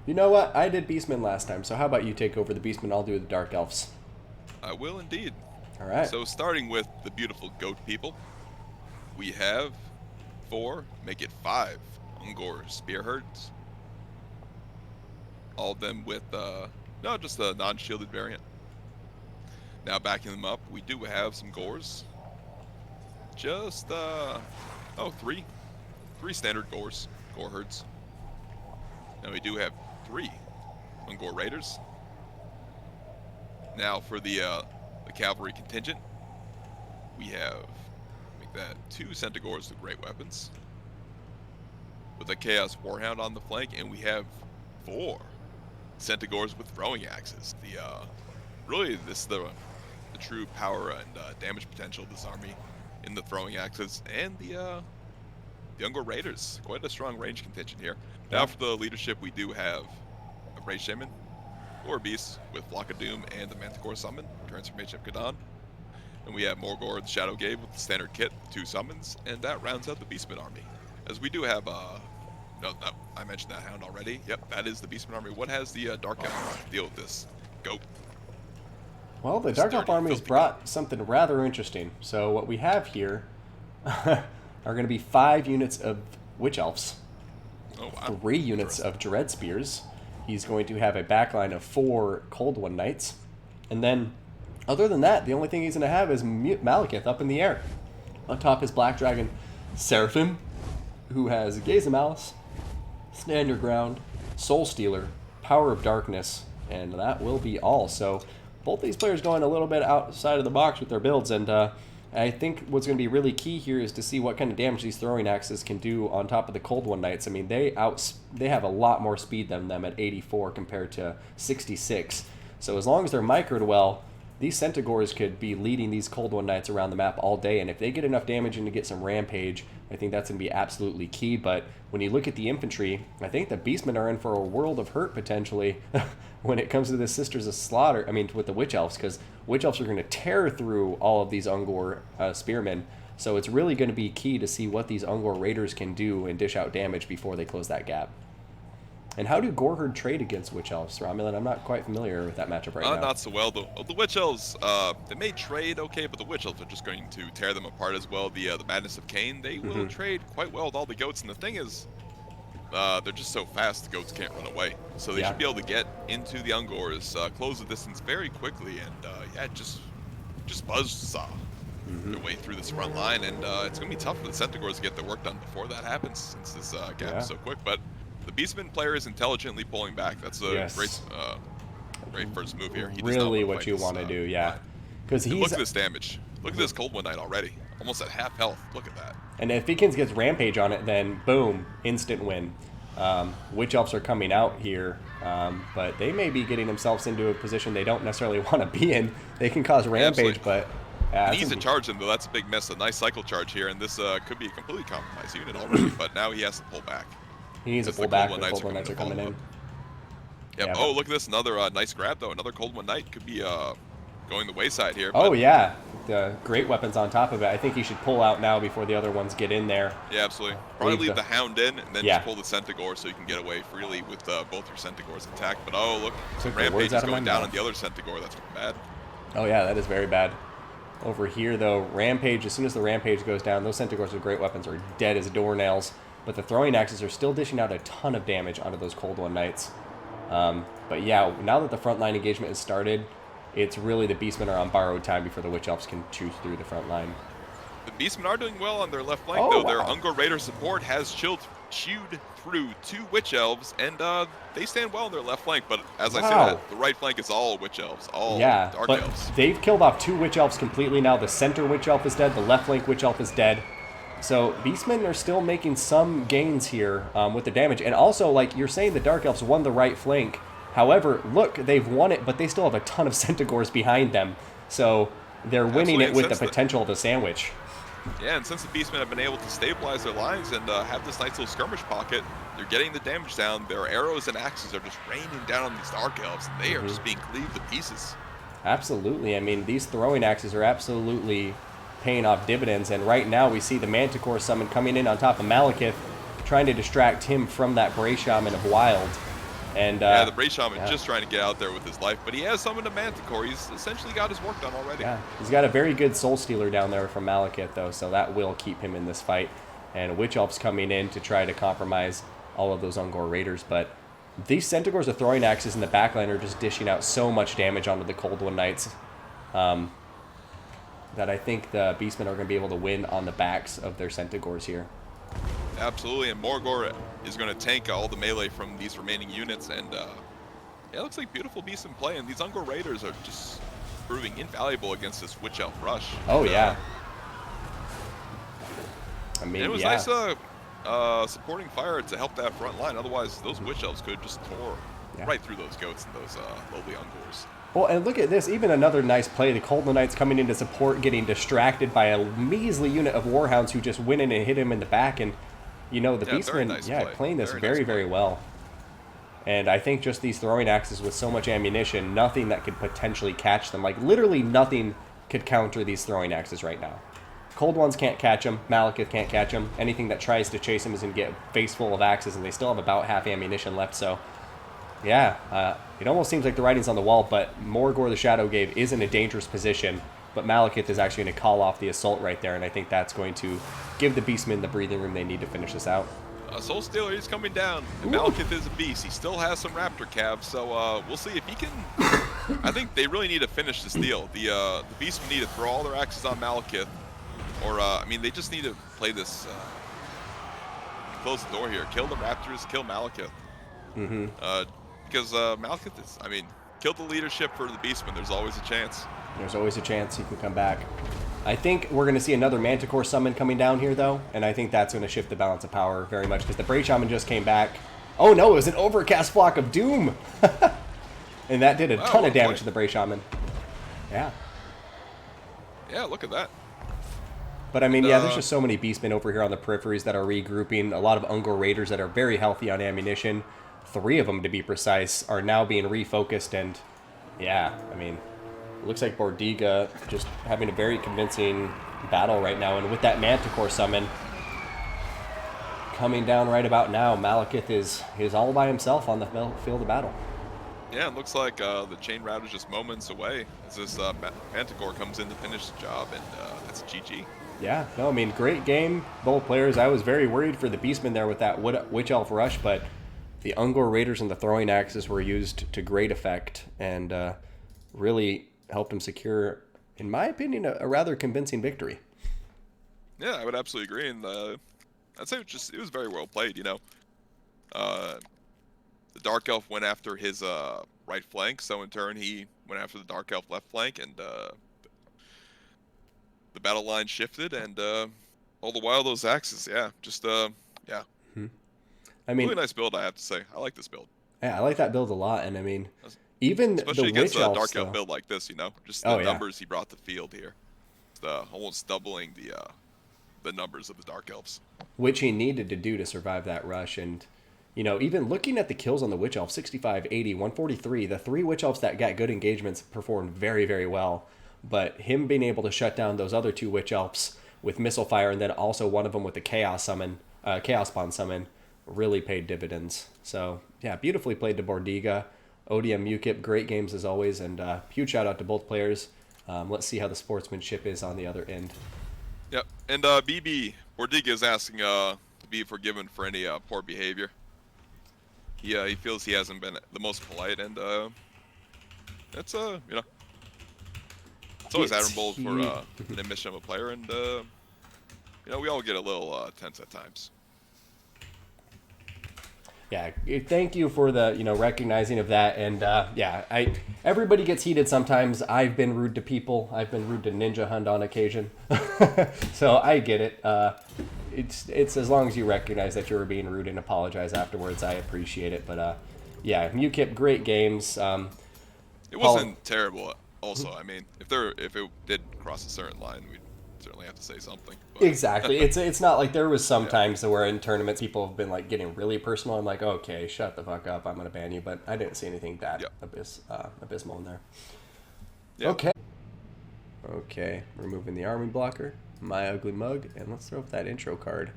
you know what? I did Beastmen last time, so how about you take over the Beastmen? I'll do the Dark Elves. I will indeed. All right. So starting with the beautiful goat people, we have 4, make it 5 Ungor Spearherds. All of them with, just the non-shielded variant. Now backing them up, we do have some Gors. Just, 3. 3 standard Gore herds. Now we do have 3 Ungor Raiders. Now for the cavalry contingent, we have, make that 2 Centaurs with great weapons, with a Chaos Warhound on the flank, and we have 4 Centaurs with throwing axes. Really this is the true power and damage potential of this army in the throwing axes, and the Ungor Raiders. Quite a strong range contingent here. Now for the leadership, we do have a Ray Shaman, or Beast with Flock of Doom and the Manticore Summon, Transformation of Kadan. And we have Morgor the Shadow Gave with the standard kit, 2 summons, and that rounds out the Beastmen army. As we do have, no, I mentioned that Hound already. Yep, that is the Beastmen army. What has the Dark Elf to deal with this? Goat. Well, the Dark Elf army has brought something rather interesting. So what we have here are going to be 5 units of Witch Elves, 3 units of Dread Spears. He's going to have a backline of 4 Cold One Knights. And then, other than that, the only thing he's going to have is Malekith up in the air. On top is Black Dragon Seraphim, who has Gaze of Malice, Stand Your Ground, Soul Stealer, Power of Darkness, and that will be all. So both these players going a little bit outside of the box with their builds, and I think what's going to be really key here is to see what kind of damage these throwing axes can do on top of the Cold One Knights. I mean, they have a lot more speed than them at 84 compared to 66. So as long as they're microed well, these Centaurs could be leading these Cold One Knights around the map all day, and if they get enough damage and to get some rampage, I think that's going to be absolutely key. But when you look at the infantry, I think the Beastmen are in for a world of hurt potentially when it comes to the Sisters of Slaughter, with the Witch Elves, because Witch Elves are going to tear through all of these Ungor Spearmen. So it's really going to be key to see what these Ungor Raiders can do and dish out damage before they close that gap. And how do Goreherd trade against Witch Elves, Romulan? I'm not quite familiar with that matchup right now. Not so well. The Witch Elves, they may trade okay, but the Witch Elves are just going to tear them apart as well. The Madness of Cain, they will trade quite well with all the goats. And the thing is, they're just so fast, the goats can't run away. So they should be able to get into the Ungors, close the distance very quickly, and just buzzsaw their way through this front line. And it's going to be tough for the Centaurs to get their work done before that happens, since this gap is so quick. But the Beastman player is intelligently pulling back. That's a great first move here. He really what you want to do, because look at this damage. Look at this Cold One Knight already, almost at half health. Look at that. And if Beacons gets Rampage on it, then boom, instant win. Witch Elves are coming out here, but they may be getting themselves into a position they don't necessarily want to be in. They can cause Rampage, but he needs to charge him, though. That's a big miss. A nice cycle charge here, and this could be a completely compromised unit already, but now he has to pull back. He needs to pull back. The Cold One Knights are coming in. Yep. Yeah, oh, look at this. Another nice grab, though. Another Cold One Knight could be going the wayside here. Oh, yeah. The great weapons on top of it. I think he should pull out now before the other ones get in there. Yeah, absolutely. Probably leave the Hound in and then just pull the Centaur so you can get away freely with both your Centaurs intact. But, oh, look. Rampage is going down on the other Centaur. That's bad. Oh, yeah, that is very bad. Over here, though, Rampage, as soon as the Rampage goes down, those Centaurs with great weapons are dead as doornails. But the throwing axes are still dishing out a ton of damage onto those Cold One Knights. But yeah, now that the frontline engagement has started, it's really the Beastmen are on borrowed time before the Witch Elves can choose through the front line. The Beastmen are doing well on their left flank, though. Their Ungor Raider support has chilled chewed through 2 Witch Elves, and they stand well on their left flank. But as I say Wow. that, the right flank is all Witch Elves, all Yeah, Dark but Elves. they've killed off 2 Witch Elves completely now. The center Witch Elf is dead. The left flank Witch Elf is dead. So Beastmen are still making some gains here with the damage. And also, like you're saying, the Dark Elves won the right flank. However, look, they've won it, but they still have a ton of Centaurs behind them. So they're winning it with the potential of a sandwich. Yeah, and since the Beastmen have been able to stabilize their lines and have this nice little skirmish pocket, they're getting the damage down. Their arrows and axes are just raining down on these Dark Elves, and they are just being cleaved to pieces. Absolutely. I mean, these throwing axes are absolutely paying off dividends, and right now we see the Manticore summon coming in on top of Malekith, trying to distract him from that Bray Shaman of Wild. And yeah, the Bray Shaman just trying to get out there with his life, but he has summoned a Manticore. He's essentially got his work done already. Yeah, he's got a very good Soul Stealer down there from Malekith, though, so that will keep him in this fight. And Witch Elf's coming in to try to compromise all of those Ungor Raiders, but these Centaurs of throwing axes in the backline are just dishing out so much damage onto the Cold One Knights that I think the Beastmen are going to be able to win on the backs of their Centaurs here. Absolutely, and Morgor is going to tank all the melee from these remaining units, and yeah, it looks like beautiful Beastmen play, and these Ungor Raiders are just proving invaluable against this Witch Elf rush. Oh, and, yeah. I mean, it was nice supporting fire to help that front line, otherwise those Witch Elves could have just tore right through those goats and those lowly Ungors. Well, and look at this, even another nice play. The Cold Knights coming in to support, getting distracted by a measly unit of Warhounds who just went in and hit him in the back, and you know, the Beastmen, playing this very well. And I think just these throwing axes with so much ammunition, nothing that could potentially catch them. Like, literally nothing could counter these throwing axes right now. Cold Ones can't catch them. Malekith can't catch them. Anything that tries to chase him is going to get a face full of axes, and they still have about half ammunition left. So, yeah, it almost seems like the writing's on the wall, but Morgor the Shadowgave is in a dangerous position. But Malekith is actually going to call off the assault right there, and I think that's going to give the Beastmen the breathing room they need to finish this out. Soul Stealer is coming down, and Malekith is a beast. He still has some Raptor calves, so we'll see if he can... I think they really need to finish this deal. The Beastmen need to throw all their axes on Malekith, or, I mean, they just need to play this... close the door here. Kill the Raptors, kill Malekith. Because Malekith is... I mean, kill the leadership for the Beastmen. There's always a chance. There's always a chance he can come back. I think we're going to see another Manticore summon coming down here, though, and I think that's going to shift the balance of power very much, because the Bray Shaman just came back. Oh, no, it was an Overcast Flock of Doom! And that did a ton of damage to the Bray Shaman. Yeah. Yeah, look at that. But, I mean, yeah, there's just so many Beastmen over here on the peripheries that are regrouping. A lot of Ungor Raiders that are very healthy on ammunition. 3 of them, to be precise, are now being refocused, and, yeah, I mean... It looks like Bordiga just having a very convincing battle right now. And with that Manticore summon coming down right about now, Malekith is all by himself on the field of battle. Yeah, it looks like the chain route is just moments away as this Manticore comes in to finish the job, and that's GG. Yeah, no, I mean, great game, both players. I was very worried for the Beastmen there with that Witch Elf rush, but the Ungor Raiders and the throwing axes were used to great effect, and really helped him secure, in my opinion, a rather convincing victory. Yeah, I would absolutely agree, and I'd say it was very well played. You know, the Dark Elf went after his right flank, so in turn he went after the Dark Elf left flank, and the battle line shifted, and all the while those axes, yeah. I mean, really nice build, I have to say. I like this build. Yeah, I like that build a lot, and I mean. Even especially the against Witch a Elves, Dark Elf build like this, you know, just the numbers he brought to the field here, almost doubling the numbers of the Dark Elves, which he needed to do to survive that rush. And you know, even looking at the kills on the Witch Elf, 65, 80, 143, the 3 Witch Elves that got good engagements performed very, very well. But him being able to shut down those other 2 Witch Elves with missile fire, and then also one of them with the Chaos Spawn summon, really paid dividends. So yeah, beautifully played to Bordiga. ODM UKIP, great games as always, and huge shout out to both players. Let's see how the sportsmanship is on the other end. Yep, and BB Bordiga is asking to be forgiven for any poor behavior. He feels he hasn't been the most polite, and it's you know, it's always admirable for an admission of a player, and you know, we all get a little tense at times. Yeah, thank you for the recognizing of that, and everybody gets heated sometimes. I've been rude to people. I've been rude to Ninja Hunt on occasion, so I get it. It's as long as you recognize that you were being rude and apologize afterwards, I appreciate it. But yeah, UKIP, great games. It wasn't terrible. Also, I mean, if it did cross a certain line, we'd certainly have to say something. But. Exactly. It's not like there was some times where in tournaments people have been like getting really personal. I'm like, okay, shut the fuck up. I'm gonna ban you. But I didn't see anything that abysmal in there. Yep. Okay. Removing the army blocker, my ugly mug, and let's throw up that intro card.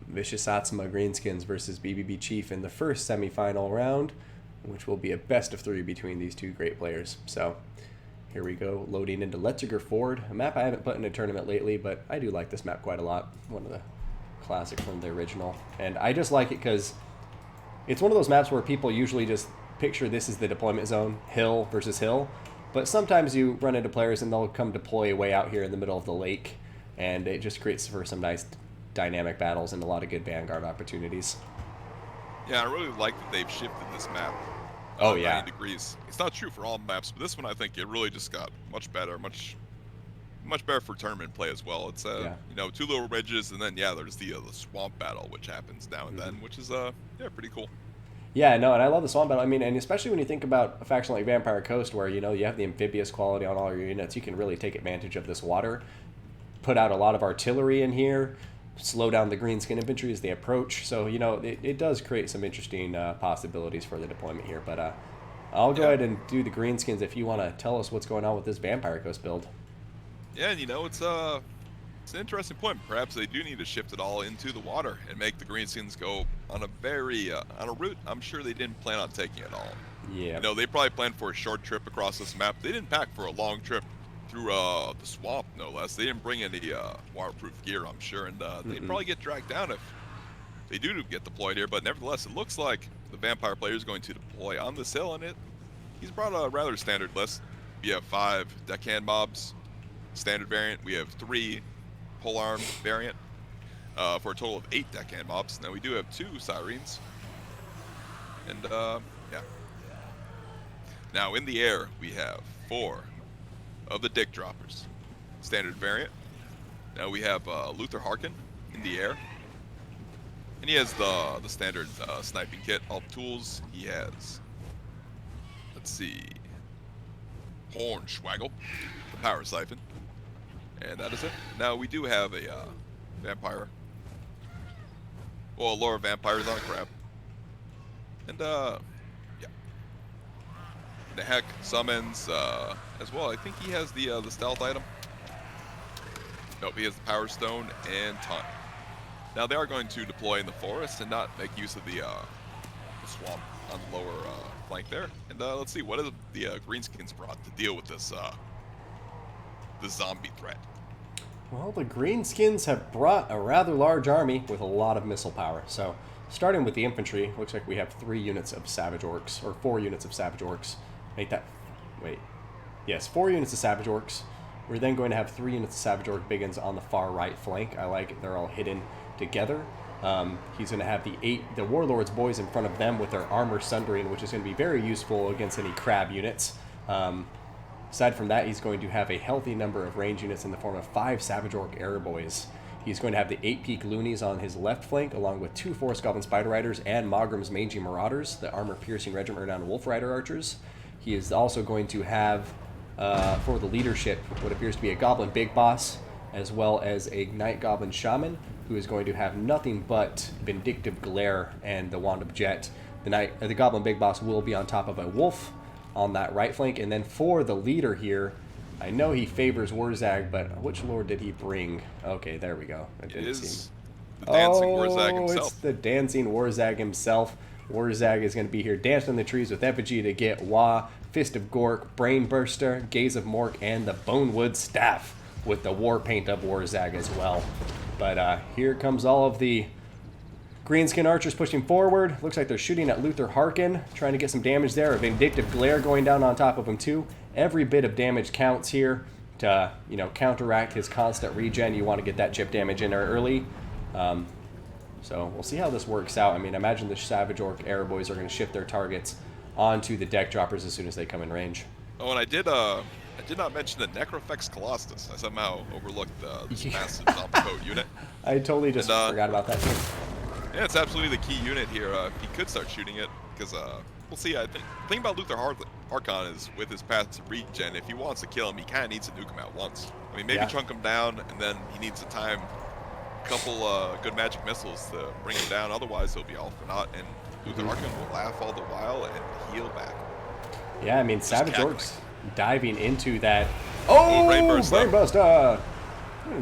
Vicious Atsuma Greenskins versus BBB Chief in the first semifinal round, which will be a best of 3 between these two great players. So. Here we go, loading into Letziger Ford, a map I haven't put in a tournament lately, but I do like this map quite a lot. One of the classics from the original. And I just like it because it's one of those maps where people usually just picture this as the deployment zone, hill versus hill. But sometimes you run into players and they'll come deploy way out here in the middle of the lake, and it just creates for some nice dynamic battles and a lot of good Vanguard opportunities. Yeah, I really like that they've shifted this map. 90 degrees. It's not true for all maps, but this one I think it really just got much better, much better for tournament play as well. It's 2 little ridges, and then there's the swamp battle, which happens now and then, which is pretty cool. Yeah, no, and I love the swamp battle. I mean, and especially when you think about a faction like Vampire Coast, where you have the amphibious quality on all your units, you can really take advantage of this water. Put out a lot of artillery in here. Slow down the Greenskin infantry as they approach. So, it does create some interesting possibilities for the deployment here. But I'll go ahead and do the Greenskins if you want to tell us what's going on with this Vampire Coast build. Yeah, and it's an interesting point. Perhaps they do need to shift it all into the water and make the Greenskins go on a route I'm sure they didn't plan on taking at all. Yeah. They probably planned for a short trip across this map. They didn't pack for a long trip through the swamp, no less. They didn't bring any waterproof gear, I'm sure, and they'd probably get dragged down if they do get deployed here. But nevertheless, it looks like the Vampire player is going to deploy on this hill, and he's brought a rather standard list. We have 5 deckhand mobs, standard variant. We have 3 polearm variant, for a total of 8 deckhand mobs. Now we do have 2 sirens, and Now in the air we have 4 of the Dick Droppers, standard variant. Now we have Luther Harkin in the air, and he has the standard sniping kit, all the tools. He has, let's see, Hornswaggle, the power siphon, and that is it. Now we do have a vampire, well, Laura Vampires on a crab, and the heck summons as well. I think he has the stealth item. Nope, he has the power stone and taunt. Now they are going to deploy in the forest and not make use of the swamp on the lower flank there. And let's see, what is the Greenskins brought to deal with this the zombie threat? Well, the Greenskins have brought a rather large army with a lot of missile power. So starting with the infantry, looks like we have 3 units of Savage Orcs, or 4 units of Savage Orcs. Yes, 4 units of Savage Orcs. We're then going to have 3 units of Savage Orc Biggins on the far right flank. I like it. They're all hidden together. He's going to have the Warlord's boys in front of them with their armor sundering, which is going to be very useful against any crab units. Aside from that, he's going to have a healthy number of range units in the form of 5 Savage Orc Air Boys. He's going to have the 8 Peak Loonies on his left flank, along with 2 Forest Goblin Spider Riders and Mogram's Mangy Marauders, the armor-piercing regiment renowned Wolf Rider Archers. He is also going to have, for the leadership, what appears to be a Goblin Big Boss, as well as a Night Goblin Shaman, who is going to have nothing but Vindictive Glare and the Wand of Jet. The Goblin Big Boss will be on top of a Wolf on that right flank. And then for the leader here, I know he favors Wurzag, but which lord did he bring? Okay, there we go. It is the dancing Wurzag himself. It's the dancing Wurzag himself. Wurzag is going to be here dancing in the trees with effigy to get Wah, Fist of Gork, Brainburster, Gaze of Mork, and the Bonewood Staff with the war paint of Wurzag as well. But here comes all of the Greenskin archers pushing forward. Looks like they're shooting at Luther Harkin, trying to get some damage there. A Vindictive Glare going down on top of him too. Every bit of damage counts here to counteract his constant regen. You want to get that chip damage in there early. So we'll see how this works out. I mean, I imagine the Savage Orc Arrow Boys are going to shift their targets onto the deck droppers as soon as they come in range. Oh, and I did not mention the Necrofex Colossus. I somehow overlooked this massive zombie boat unit. I totally just forgot about that too. Yeah, it's absolutely the key unit here. He could start shooting it, because we'll see. I think the thing about Luther Harkon is, with his passive regen, if he wants to kill him, he kind of needs to nuke him at once. I mean, maybe chunk him down, and then he needs to time a couple good magic missiles to bring him down. Otherwise, he'll be all for naught, and Luther Harkon will laugh all the while and heal back. Yeah, I mean, Savage Orcs diving into that. Oh, Brainburst!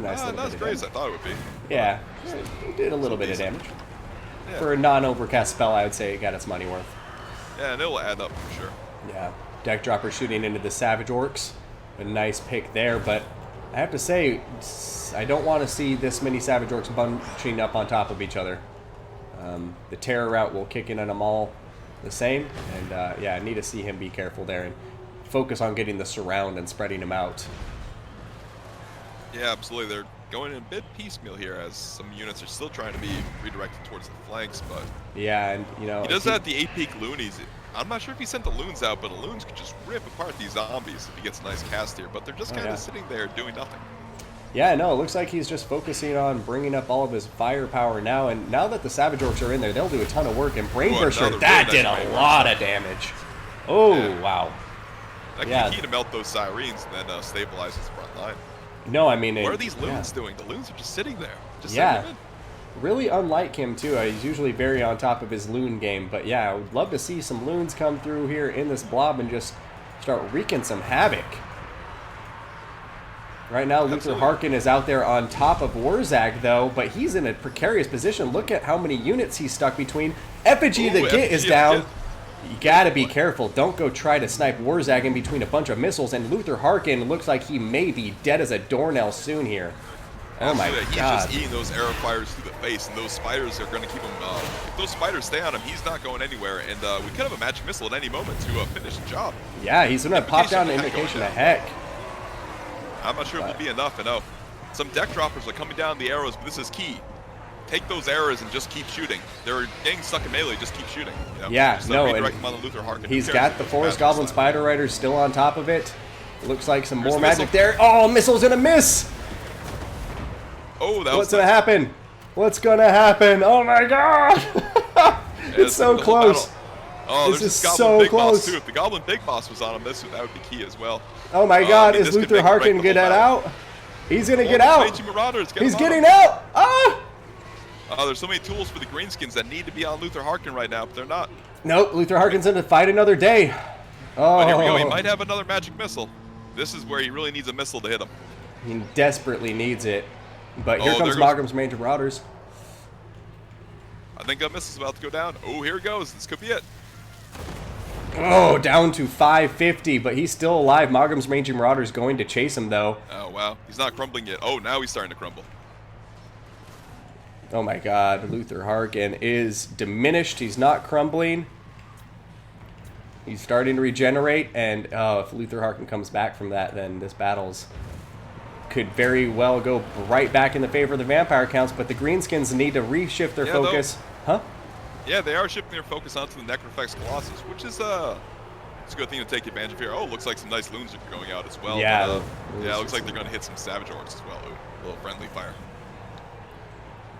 Nice not as great as I thought it would be. Yeah, it did a little bit of damage. Yeah. For a non-overcast spell, I would say it got its money worth. Yeah, and it'll add up for sure. Yeah, deck dropper shooting into the Savage Orcs. A nice pick there, but I have to say, I don't want to see this many Savage Orcs bunching up on top of each other. The terror route will kick in on them all the same, and yeah, I need to see him be careful there and focus on getting the surround and spreading them out. Yeah, absolutely. They're going in a bit piecemeal here, as some units are still trying to be redirected towards the flanks, but yeah, and you know, he does have the 8-peak loonies. I'm not sure if he sent the loons out, but the loons could just rip apart these zombies if he gets a nice cast here, but they're just kind of sitting there doing nothing. Yeah, no, it looks like he's just focusing on bringing up all of his firepower now, and now that the Savage Orcs are in there, they'll do a ton of work, and Brainburster, that did a lot of damage. Oh, wow. That can be key to melt those sirens and then stabilize his front line. No, I mean... What are these loons doing? The loons are just sitting there. Just really unlike him, too. He's usually very on top of his loon game, but yeah, I would love to see some loons come through here in this blob and just start wreaking some havoc. Right now, Luther Harkon is out there on top of Warzag, though, but he's in a precarious position. Look at how many units he's stuck between. Effigy the Git is down. You gotta be careful. Don't go try to snipe Warzag in between a bunch of missiles, and Luther Harkon looks like he may be dead as a doornail soon here. Oh my God. He's just eating those arrow fires through the face, and those spiders are going to keep him... if those spiders stay on him, he's not going anywhere, and we could have a magic missile at any moment to finish the job. Yeah, he's going to pop down an Invocation of Heck. I'm not sure if it'll be enough. I know some deck droppers are coming down the arrows, but this is key. Take those arrows and just keep shooting. They're getting stuck in melee, just keep shooting. You know? Yeah, just no, redirect them on the Luther Harkon. He's got the Forest Goblin Spider Riders still on top of it. Looks like some more magic there. Oh, missile's gonna miss! Oh, that What's gonna happen? What's gonna happen? Oh my God! It's so close. Oh, this is so Big close. Boss too. If the Goblin Big Boss was on him, that would be key as well. Oh my God! Is Luther Harkon get that out? He's gonna get out. He's getting out. Ah! Oh, there's so many tools for the Greenskins that need to be on Luther Harkon right now, but they're not. Nope, Luther Harkon's going to fight another day. Oh. But here we go. He might have another magic missile. This is where he really needs a missile to hit him. He desperately needs it. But here comes Mogrim's Mage of Marauders. I think that missile's about to go down. Oh, here it goes. This could be it. Oh, down to 550, but he's still alive. Mogrim's Mage of Marauders going to chase him, though. Oh, wow. He's not crumbling yet. Oh, now he's starting to crumble. Oh my God, Luther Harkon is diminished. He's not crumbling. He's starting to regenerate, and if Luther Harkon comes back from that, then this battle's could very well go right back in the favor of the Vampire Counts, but the Greenskins need to reshift their focus. Huh? Yeah, they are shifting their focus onto the Necrofex Colossus, which is it's a good thing to take advantage of here. Oh, looks like some nice loons are going out as well. Yeah. But, yeah, it looks like they're going to hit some Savage Orcs as well. Ooh, a little friendly fire.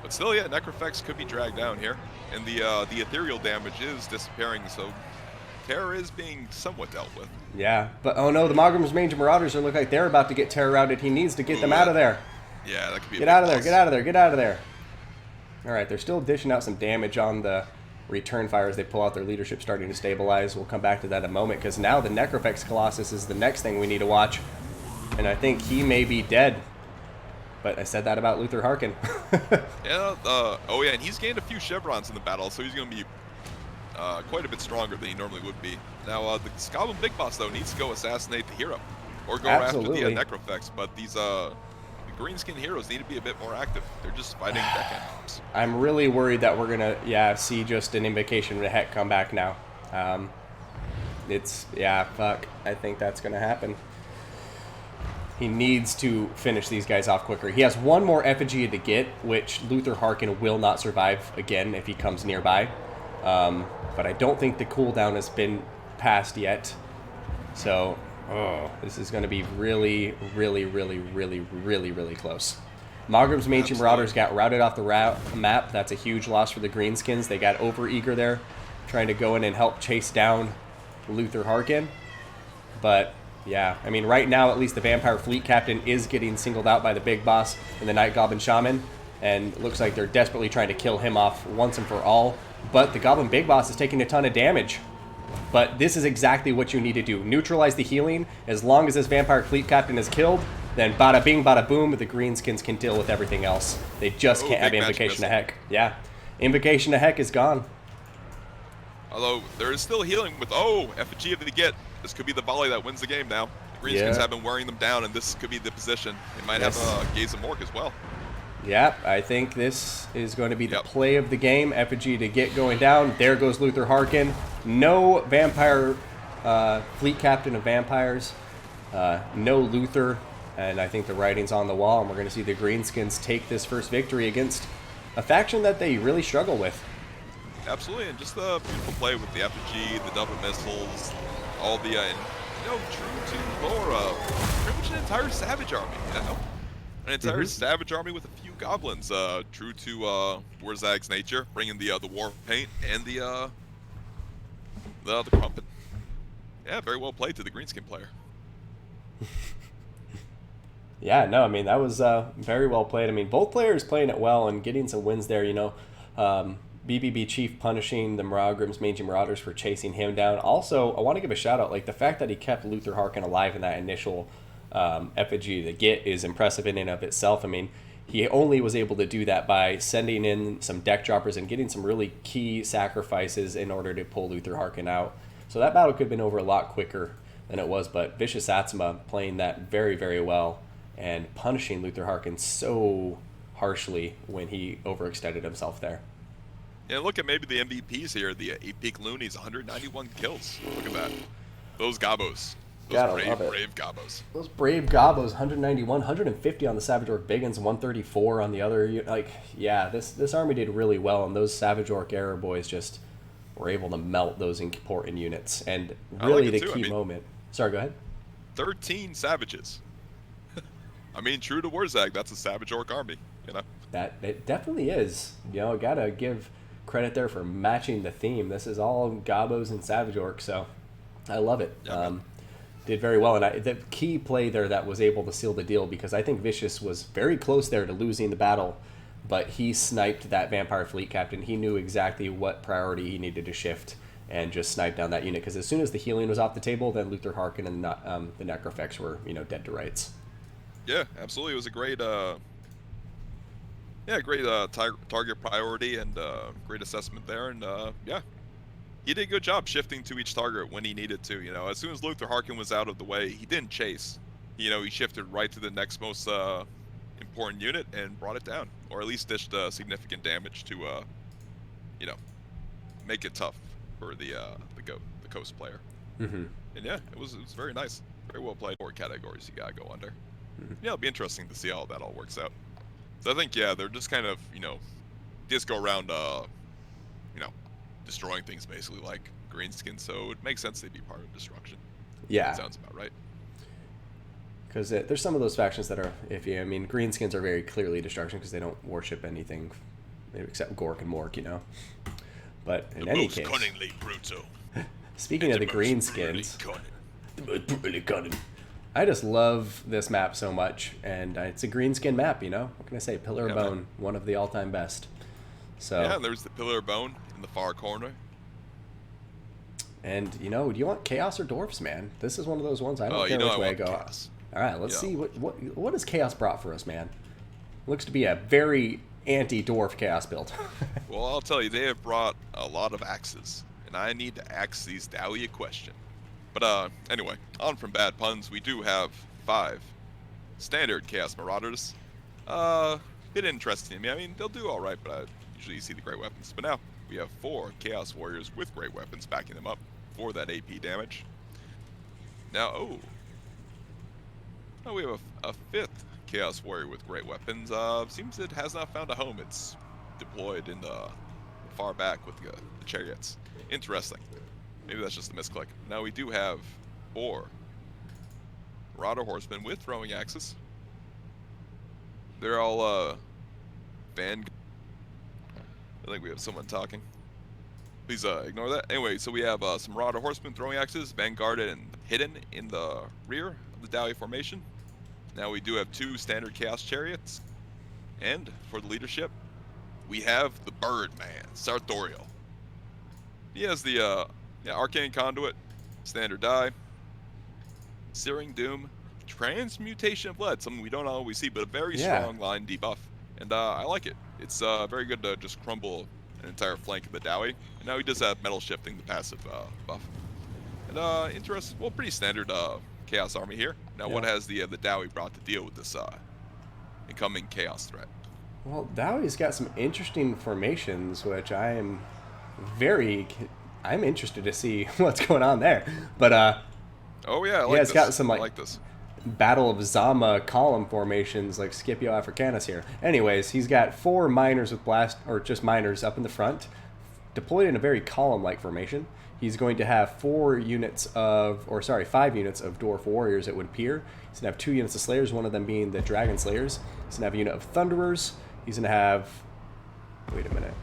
But still, yeah, Necrofex could be dragged down here, and the ethereal damage is disappearing, so terror is being somewhat dealt with. Yeah, but oh no, the Mogrim's Mage of Marauders look like they're about to get terror routed. He needs to get them out of there. Yeah, that could be. Get out of there! Get out of there! Get out of there! All right, they're still dishing out some damage on the return fire as they pull out their leadership, starting to stabilize. We'll come back to that in a moment, because now the Necrofex Colossus is the next thing we need to watch, and I think he may be dead. But I said that about Luther Harkon. Yeah, oh yeah, and he's gained a few chevrons in the battle, so he's going to be quite a bit stronger than he normally would be. Now, the Goblin Big Boss, though, needs to go assassinate the hero, or go after the Necrofex, but these the Greenskin heroes need to be a bit more active. They're just fighting deckhand mobs. I'm really worried that we're going to, see just an Invocation of the Heck come back now. Fuck. I think that's going to happen. He needs to finish these guys off quicker. He has one more effigy to get, which Luther Harkin will not survive again if he comes nearby. But I don't think the cooldown has been passed yet. So, this is going to be really, really, really, really, really, really close. Mogrim's Ancient Marauders got routed off the map. That's a huge loss for the Greenskins. They got over-eager there, trying to go in and help chase down Luther Harkin. But, yeah, I mean, right now, at least the Vampire Fleet Captain is getting singled out by the Big Boss and the Night Goblin Shaman. And it looks like they're desperately trying to kill him off once and for all. But the Goblin Big Boss is taking a ton of damage. But this is exactly what you need to do. Neutralize the healing. As long as this Vampire Fleet Captain is killed, then bada bing, bada boom, the Greenskins can deal with everything else. They just can't have Invocation of Heck. Yeah. Invocation of Heck is gone. Although, there is still healing with, effigy to get. This could be the volley that wins the game now. The Greenskins have been wearing them down, and this could be the position. They might have Gaze of Mork as well. Yeah, I think this is going to be the play of the game. Effigy to get going down. There goes Luther Harkin. No Vampire Fleet Captain of Vampires. No Luther. And I think the writing's on the wall, and we're going to see the Greenskins take this first victory against a faction that they really struggle with. Absolutely, and just the beautiful play with the effigy, the double missiles, all the, true to lore, pretty much an entire Savage army, An entire Savage army with a few goblins, true to Warzag's nature, bringing the war paint and the crumpet. Yeah, very well played to the Greenskin player. Yeah, no, I mean, that was very well played. I mean, both players playing it well and getting some wins there, BBB Chief punishing the Mogrim's Mangy Marauders for chasing him down. Also, I want to give a shout out, like the fact that he kept Luther Harkin alive in that initial effigy to get is impressive in and of itself. I mean, he only was able to do that by sending in some deck droppers and getting some really key sacrifices in order to pull Luther Harkin out. So that battle could have been over a lot quicker than it was, but Vicious Satsuma playing that very, very well and punishing Luther Harkin so harshly when he overextended himself there. Yeah, look at maybe the MVPs here. The 8-peak Loonies, 191 kills. Look at that. Those Gobos. Those brave Gobos. Those brave Gobos, 191, 150 on the Savage Orc Biggins, 134 on the other. This army did really well, and those Savage Orc Arrow boys just were able to melt those important units. And really the key moment. Sorry, go ahead. 13 Savages. I mean, true to Warzag, that's a Savage Orc army, That it definitely is. Gotta give credit there for matching the theme. This is all Gobos and Savage Orcs, so I love it. Did very well, and the key play there that was able to seal the deal, because I think Vicious was very close there to losing the battle, but he sniped that Vampire Fleet Captain. He knew exactly what priority he needed to shift and just sniped down that unit, because as soon as the healing was off the table, then Luther Harkin and the Necrofex were dead to rights. Yeah, absolutely. It was a great target priority and great assessment there, and he did a good job shifting to each target when he needed to. As soon as Luther Harkin was out of the way, he didn't chase. He shifted right to the next most important unit and brought it down, or at least dished significant damage to make it tough for the Coast player. And yeah, it was very nice, very well played. 4 categories you gotta go under. Yeah, it'll be interesting to see how that all works out. So I think, they're just kind of, just go around, destroying things basically like Greenskins, so it makes sense they'd be part of destruction. Yeah. That sounds about right. Because there's some of those factions that are iffy. I mean, Greenskins are very clearly destruction because they don't worship anything except Gork and Mork, But in any case... cunningly brutal. Speaking of the Greenskins... The most brutally cunning. I just love this map so much, and it's a Greenskin map, What can I say? Pillar of Bone, one of the all-time best. So yeah, there's the Pillar of Bone in the far corner. And, do you want Chaos or Dwarfs, man? This is one of those ones I don't care which way I go. Chaos. All right, let's see what has Chaos brought for us, man. Looks to be a very anti-Dwarf Chaos build. Well, I'll tell you, they have brought a lot of axes, and I need to ask these Dowie a question. But anyway, on from bad puns, we do have 5 standard Chaos Marauders. Bit interesting to me. I mean, they'll do all right, but I usually see the great weapons. But now we have 4 Chaos Warriors with great weapons backing them up for that AP damage. Now, Oh, we have a fifth Chaos Warrior with great weapons. Seems it has not found a home. It's deployed in the far back with the chariots. Interesting. Maybe that's just a misclick. Now we do have 4 Marauder Horsemen with throwing axes. They're all van. I think we have someone talking. Please ignore that. Anyway, so we have some Marauder Horsemen throwing axes, vanguarded and hidden in the rear of the Dowie formation. Now we do have 2 standard Chaos Chariots. And for the leadership, we have the Birdman, Sartorial. He has the Arcane Conduit, Standard Die, Searing Doom, Transmutation of Lead, something we don't always see, but a very strong line debuff. And I like it. It's very good to just crumble an entire flank of the Dowie. And now he does have Metal Shifting, the passive buff. And interesting, well, pretty standard Chaos Army here. Now what has the Dowie brought to deal with this incoming Chaos threat? Well, Dowie's got some interesting formations, which I'm interested to see what's going on there. But oh yeah, I like it's this. got some I like this. Battle of Zama column formations like Scipio Africanus here. Anyways, he's got 4 miners with blast, or just miners up in the front, deployed in a very column-like formation. He's going to have 5 units of Dwarf Warriors, it would appear. He's going to have 2 units of Slayers, one of them being the Dragon Slayers. He's going to have a unit of Thunderers. He's going to have... Wait a minute.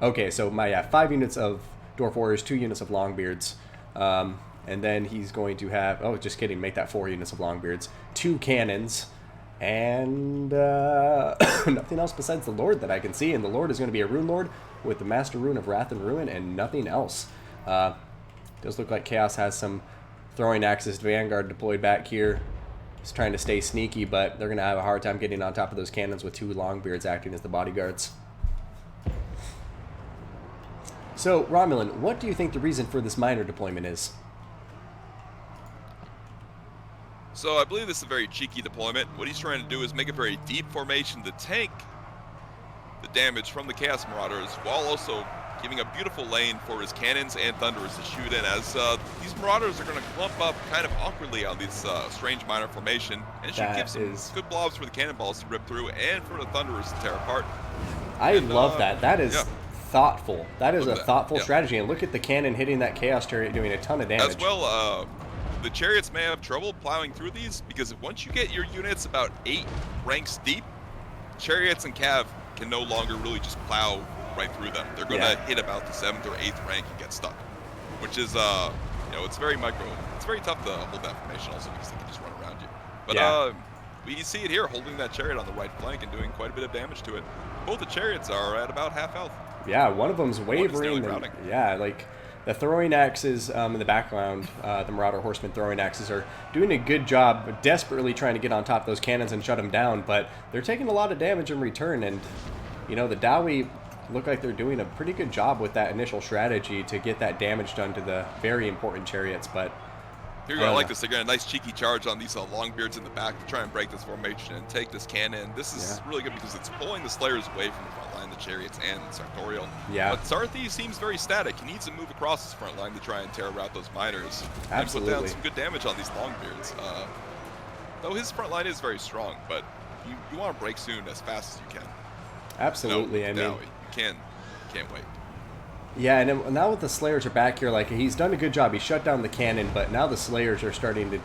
Okay, so 5 units of Dwarf Warriors, 2 units of Longbeards. And then he's going to have... Oh, just kidding. Make that 4 units of Longbeards. 2 cannons. And nothing else besides the Lord that I can see. And the Lord is going to be a Rune Lord with the Master Rune of Wrath and Ruin and nothing else. Does look like Chaos has some throwing axes Vanguard deployed back here. He's trying to stay sneaky, but they're going to have a hard time getting on top of those cannons with 2 Longbeards acting as the bodyguards. So, Romulan, what do you think the reason for this miner deployment is? So I believe this is a very cheeky deployment. What he's trying to do is make a very deep formation to tank the damage from the Chaos Marauders, while also giving a beautiful lane for his cannons and thunderers to shoot in, as these Marauders are going to clump up kind of awkwardly on this strange miner formation, and it should give some good blobs for the cannonballs to rip through and for the thunderers to tear apart. I love that. That is thoughtful. That is a thoughtful strategy, and look at the cannon hitting that Chaos Chariot doing a ton of damage. As well, the chariots may have trouble plowing through these, because once you get your units about 8 ranks deep, chariots and cav can no longer really just plow right through them. They're going to hit about the 7th or 8th rank and get stuck, which is, it's very micro. It's very tough to hold that formation also because they can just run around you. But we see it here, holding that chariot on the right flank and doing quite a bit of damage to it. Both the chariots are at about half health. Yeah, one of them's wavering. Like the throwing axes in the background, the Marauder Horsemen throwing axes are doing a good job, desperately trying to get on top of those cannons and shut them down, but they're taking a lot of damage in return, and, the Dowie look like they're doing a pretty good job with that initial strategy to get that damage done to the very important chariots, but... Here you go, I like this. They're getting a nice cheeky charge on these Longbeards in the back to try and break this formation and take this cannon. This is really good because it's pulling the Slayers away from the front line, the chariots and the Sartorial. Yeah. But Sarthi seems very static. He needs to move across his front line to try and tear out those miners. Absolutely. And put down some good damage on these Longbeards. Though his front line is very strong, but you want to break soon as fast as you can. Absolutely. You can't wait. Yeah, and now with the Slayers are back here, like, he's done a good job. He shut down the cannon, but now the Slayers are starting to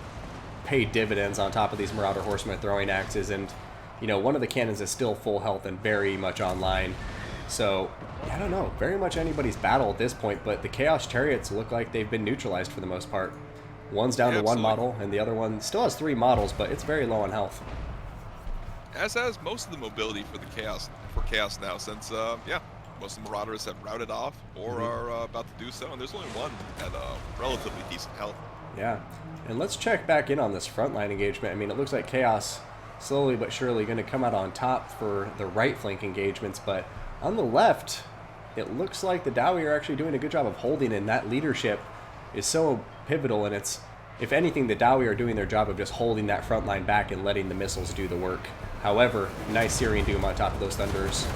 pay dividends on top of these Marauder Horsemen throwing axes, and, one of the cannons is still full health and very much online. So, I don't know, very much anybody's battle at this point, but the Chaos Chariots look like they've been neutralized for the most part. One's down to 1 model, and the other one still has 3 models, but it's very low on health. As has most of the mobility for the Chaos now, since, most of the Marauders have routed off or are about to do so, and there's only one at relatively decent health. Yeah, and let's check back in on this frontline engagement. I mean, it looks like Chaos slowly but surely going to come out on top for the right flank engagements, but on the left, it looks like the Dowie are actually doing a good job of holding, and that leadership is so pivotal, and it's, if anything, the Dowie are doing their job of just holding that front line back and letting the missiles do the work. However, nice Searing Doom on top of those Thunderers.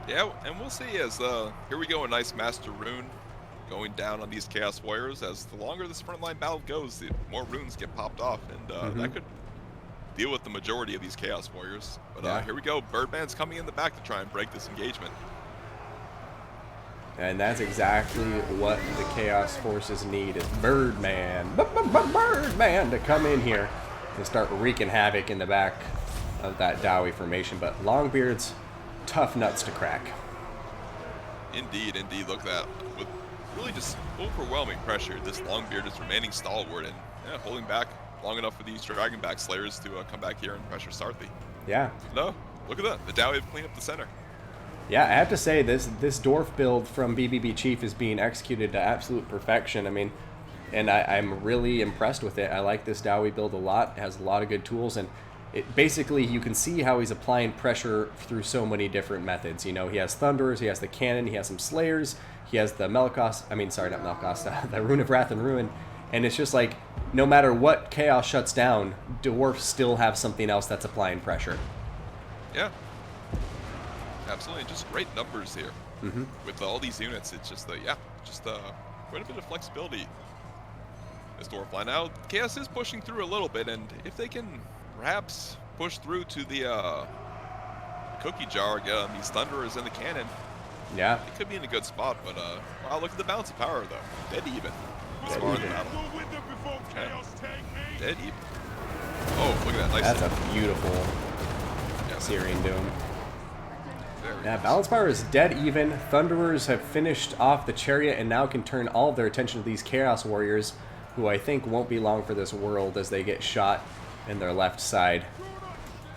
Yeah, and we'll see as here we go, a nice Master Rune going down on these Chaos Warriors. As the longer this frontline battle goes, the more runes get popped off, and that could deal with the majority of these Chaos Warriors. But here we go. Birdman's coming in the back to try and break this engagement. And that's exactly what the Chaos Forces need, is Birdman to come in here and start wreaking havoc in the back of that Dowie formation. But Longbeard's tough nuts to crack. Indeed, indeed. Look at that. With really just overwhelming pressure, this Longbeard is remaining stalwart and holding back long enough for these Dragonback Slayers to come back here and pressure Sarthi. Yeah. No, look at that. The Dowie have cleaned up the center. Yeah, I have to say, this Dwarf build from BBB Chief is being executed to absolute perfection. I mean, and I'm really impressed with it. I like this Dowie build a lot. It has a lot of good tools, and it basically, you can see how he's applying pressure through so many different methods. You know, he has Thunderers, he has the Cannon, he has some Slayers, he has the the Rune of Wrath and Ruin, and it's just like, no matter what Chaos shuts down, Dwarfs still have something else that's applying pressure. Yeah. Absolutely, just great numbers here. With all these units, it's just quite a bit of flexibility. This Dwarf line now, Chaos is pushing through a little bit, and if they can perhaps push through to the cookie jar, these Thunderers and the Cannon, yeah, it could be in a good spot. But wow, look at the balance of power though, dead even. This far in the battle. Okay. Dead even. Oh, look at that! Nice. That's a beautiful Searing Doom. Yeah, balance power is dead even. Thunderers have finished off the Chariot and now can turn all of their attention to these Chaos Warriors, who I think won't be long for this world as they get shot in their left side.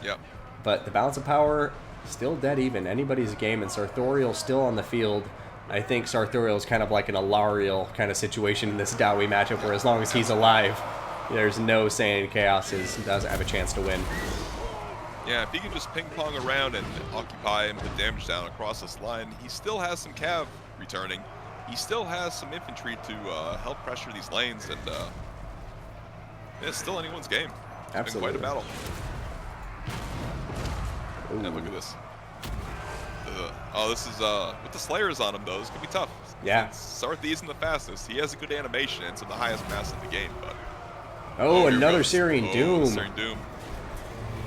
Yep. But the balance of power, still dead even. Anybody's game, and Sartorial still on the field. I think Sartorial is kind of like an Alariel kind of situation in this Dowie matchup, where as long as he's alive, there's no saying Chaos doesn't have a chance to win. Yeah, if he can just ping-pong around and occupy and put damage down across this line, he still has some cav returning. He still has some infantry to help pressure these lanes, and it's still anyone's game. It's Absolutely. been quite a battle. Ooh. And look at this. Oh, this is, with the Slayers on him, though, this could be tough. Yeah. Sarthi isn't the fastest. He has a good animation and some of the highest mass in the game, but... Oh, another Searing Doom. Searing Doom.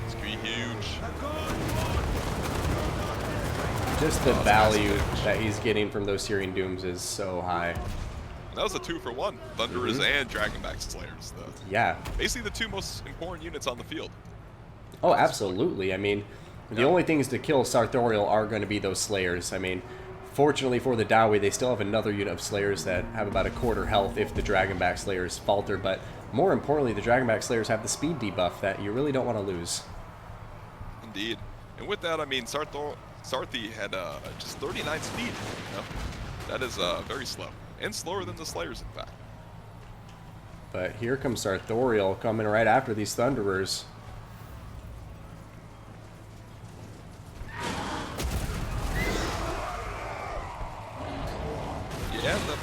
It's going to be huge. Just the value that he's getting from those Searing Dooms is so high. That was a 2-for-1. Thunderers and Dragonback Slayers. Yeah. Basically the two most important units on the field. Oh, absolutely. I mean, the only things to kill Sartorial are going to be those Slayers. I mean, fortunately for the Dowie, they still have another unit of Slayers that have about a quarter health if the Dragonback Slayers falter. But more importantly, the Dragonback Slayers have the speed debuff that you really don't want to lose. Indeed. And with that, I mean, Sarthi had just 39 speed. You know? That is very slow. And slower than the Slayers, in fact. But here comes Sartorial coming right after these Thunderers. Yeah, the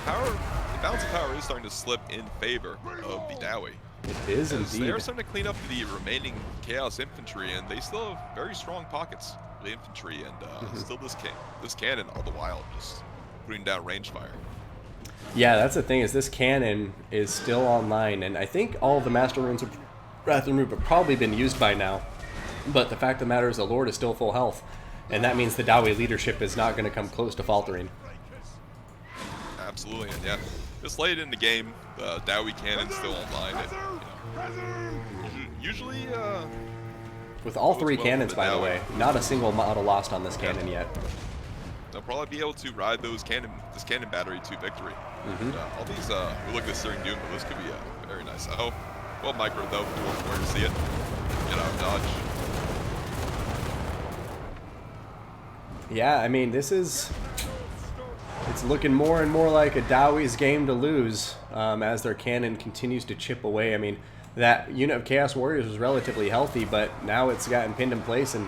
balance of power is starting to slip in favor of the Dowie. It is indeed. They're starting to clean up the remaining Chaos infantry, and they still have very strong pockets of the infantry, and still this cannon all the while just putting down range fire. Yeah, that's the thing, is this cannon is still online, and I think all of the Master Runes of Wrath and Ruin have probably been used by now. But the fact of the matter is the Lord is still full health, and that means the Dowie leadership is not going to come close to faltering. Absolutely, and yeah, this late in the game, the Dowie cannon's still online. And, usually, with all three cannons, by the way, not a single model lost on this cannon yet. They'll probably be able to ride this cannon battery to victory. All these, we look at this Searing Doom, but this could be very nice. Oh, well, micro though, where to see it. Get out of dodge. Yeah, I mean, it's looking more and more like a Dowie's game to lose as their cannon continues to chip away. I mean, that unit of Chaos Warriors was relatively healthy, but now it's gotten pinned in place, and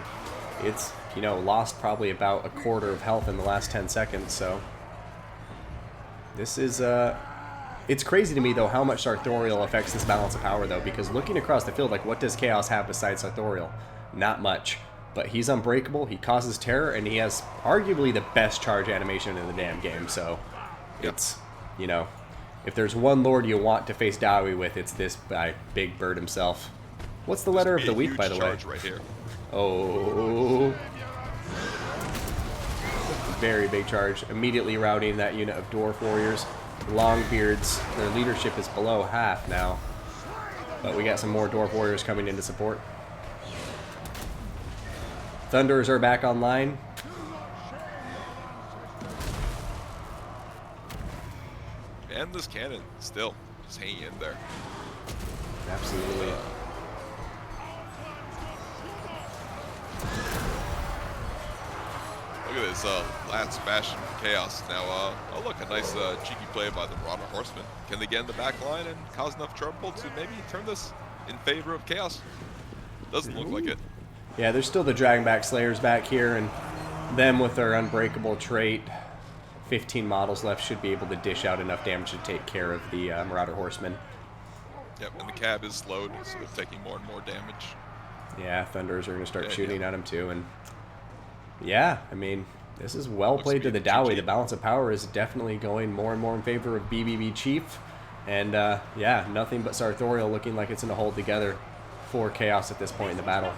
it's, you know, lost probably about a quarter of health in the last 10 seconds, so... This is, it's crazy to me, though, how much Sartorial affects this balance of power, though, because looking across the field, like, what does Chaos have besides Sartorial? Not much. But he's unbreakable, he causes terror, and he has arguably the best charge animation in the damn game, so it's, you know, if there's one lord you want to face Dowie with, it's this guy, Big Bird himself. What's the letter of the week, by the way? Right here. Oh. Very big charge. Immediately routing that unit of Dwarf Warriors. Longbeards. Their leadership is below half now. But we got some more Dwarf Warriors coming in to support. Thunders are back online. And this cannon still just hanging in there. Absolutely. Look at this last bastion from Chaos. Now, oh look, a nice cheeky play by the Marauder Horsemen. Can they get in the back line and cause enough trouble to maybe turn this in favor of Chaos? Doesn't look like it. Yeah, there's still the Dragonback Slayers back here, and them with their Unbreakable trait, 15 models left, should be able to dish out enough damage to take care of the Marauder Horsemen. Yep, and the cab is slowed, so they're taking more and more damage. Yeah, Thunders are going to start shooting at him too, and yeah, I mean, this is well played to the Dowie. The balance of power is definitely going more and more in favor of BBB Chief, and yeah, nothing but Sartorial looking like it's going to hold together for Chaos at this point in the battle.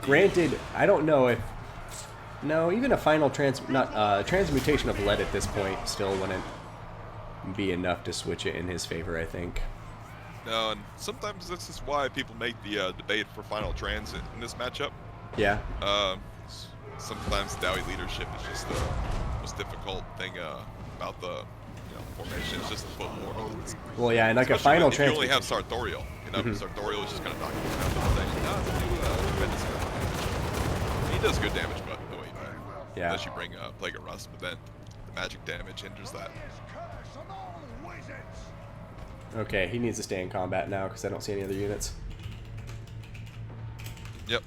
Granted, I don't know if... No, even a final transmutation of lead at this point still wouldn't be enough to switch it in his favor, I think. No, and sometimes this is why people make the debate for final transit in this matchup. Yeah. Sometimes Dowie leadership is just the most difficult thing about the formation. It's just to put more on it. Well, yeah, and like especially a final if you only transmutation. have Sartorial, Sartorial is just going to knock you out of the thing. Tremendous amount of damage. He does good damage, but no way back. Yeah. Unless you bring Plague of Rust, but then the magic damage hinders that. Okay, he needs to stay in combat now because I don't see any other units. Yep.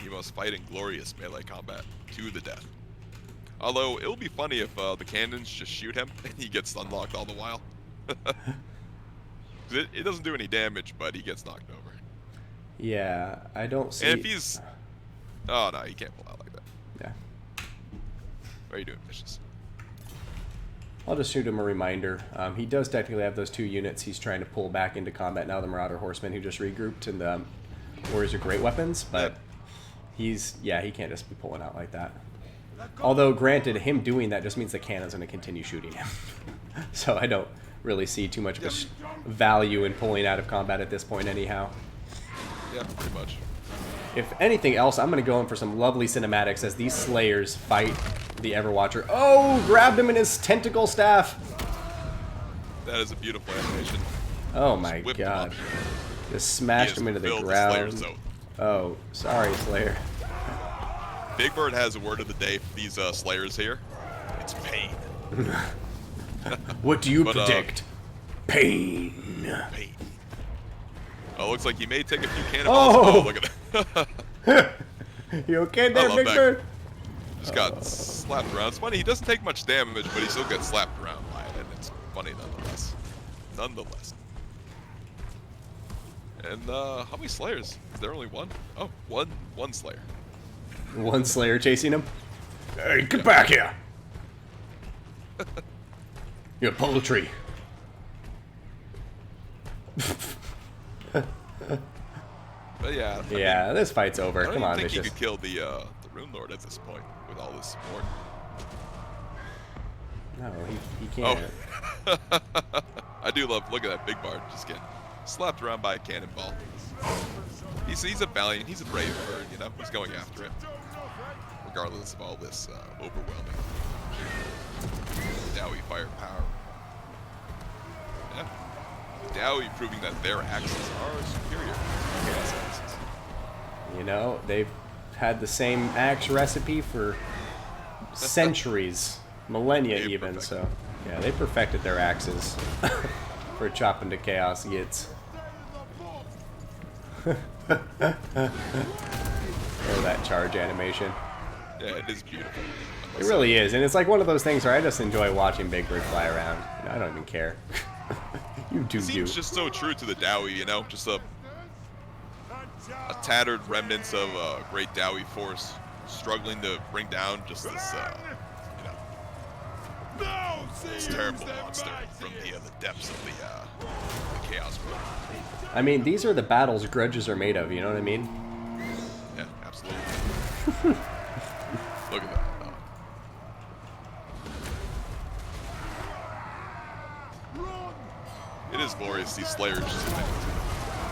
He must fight in glorious melee combat to the death. Although, it'll be funny if the cannons just shoot him and he gets unlocked all the while. It doesn't do any damage, but he gets knocked over. Yeah, I don't see... And if he's... Oh, no, he can't pull out like that. Yeah. What are you doing, Vicious? I'll just shoot him a reminder. He does technically have those two units he's trying to pull back into combat now, the Marauder Horsemen who just regrouped, and the Warriors are great weapons, but he's... Yeah, he can't just be pulling out like that. Although, granted, him doing that just means the cannon's going to continue shooting him. So I don't really see too much of a value in pulling out of combat at this point anyhow. Yeah, pretty much. If anything else, I'm going to go in for some lovely cinematics as these Slayers fight the Everwatcher. Oh, grabbed him in his tentacle staff. That is a beautiful animation. Oh my god. Just smashed him into the ground. Oh, sorry, Slayer. Big Bird has a word of the day for these Slayers here. It's pain. What do you predict? Pain. Pain. Oh, looks like he may take a few cannonballs. Oh, look at that. You okay there, Big Bird? Just got slapped around. It's funny, he doesn't take much damage, but he still gets slapped around by it, and it's funny nonetheless. Nonetheless. And how many Slayers? Is there only one? Oh, one Slayer. One Slayer chasing him? Hey, get back here! You poultry. But yeah. I mean, this fight's over. Come on, I don't Vicious. think he could kill the Rune Lord at this point with all this support. No, he can't. Oh. I do love. Look at that big bard just getting slapped around by a cannonball. He's a valiant. He's a brave bird. You know, he's going after it, regardless of all this overwhelming Dowie firepower. Yeah. Dowie proving that their axes are superior to Chaos axes. You know, they've had the same axe recipe for centuries, millennia even, so yeah, they perfected their axes for chopping to Chaos gits. Oh, that charge animation. Yeah, it is beautiful. It really is, and it's like one of those things where I just enjoy watching Big Bird fly around. You know, I don't even care. You do it you. seems just so true to the Dowie, you know, just a tattered remnants of a great Dowie force struggling to bring down just this, This terrible monster from the depths of the Chaos World. I mean, these are the battles grudges are made of, you know what I mean? Yeah, absolutely. Look at that. It is glorious to see Slayers just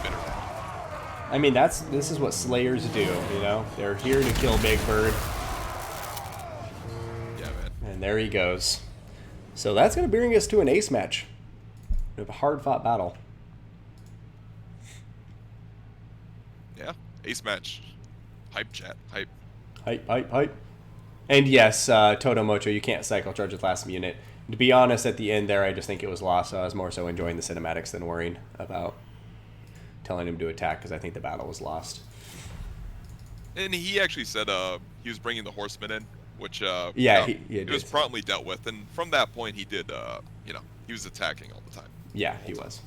bitter. I mean, this is what Slayers do, you know? They're here to kill Big Bird. Yeah, man. And there he goes. So that's going to bring us to an ace match. We have a hard-fought battle. Yeah, ace match. Hype chat. Hype. Hype, hype, hype. And yes, Toto Mocho, you can't cycle charge with last unit. To be honest, at the end there, I just think it was lost. So I was more so enjoying the cinematics than worrying about telling him to attack because I think the battle was lost. And he actually said he was bringing the horsemen in, which yeah, it was promptly dealt with. And from that point, he did, he was attacking all the time. Yeah, he was.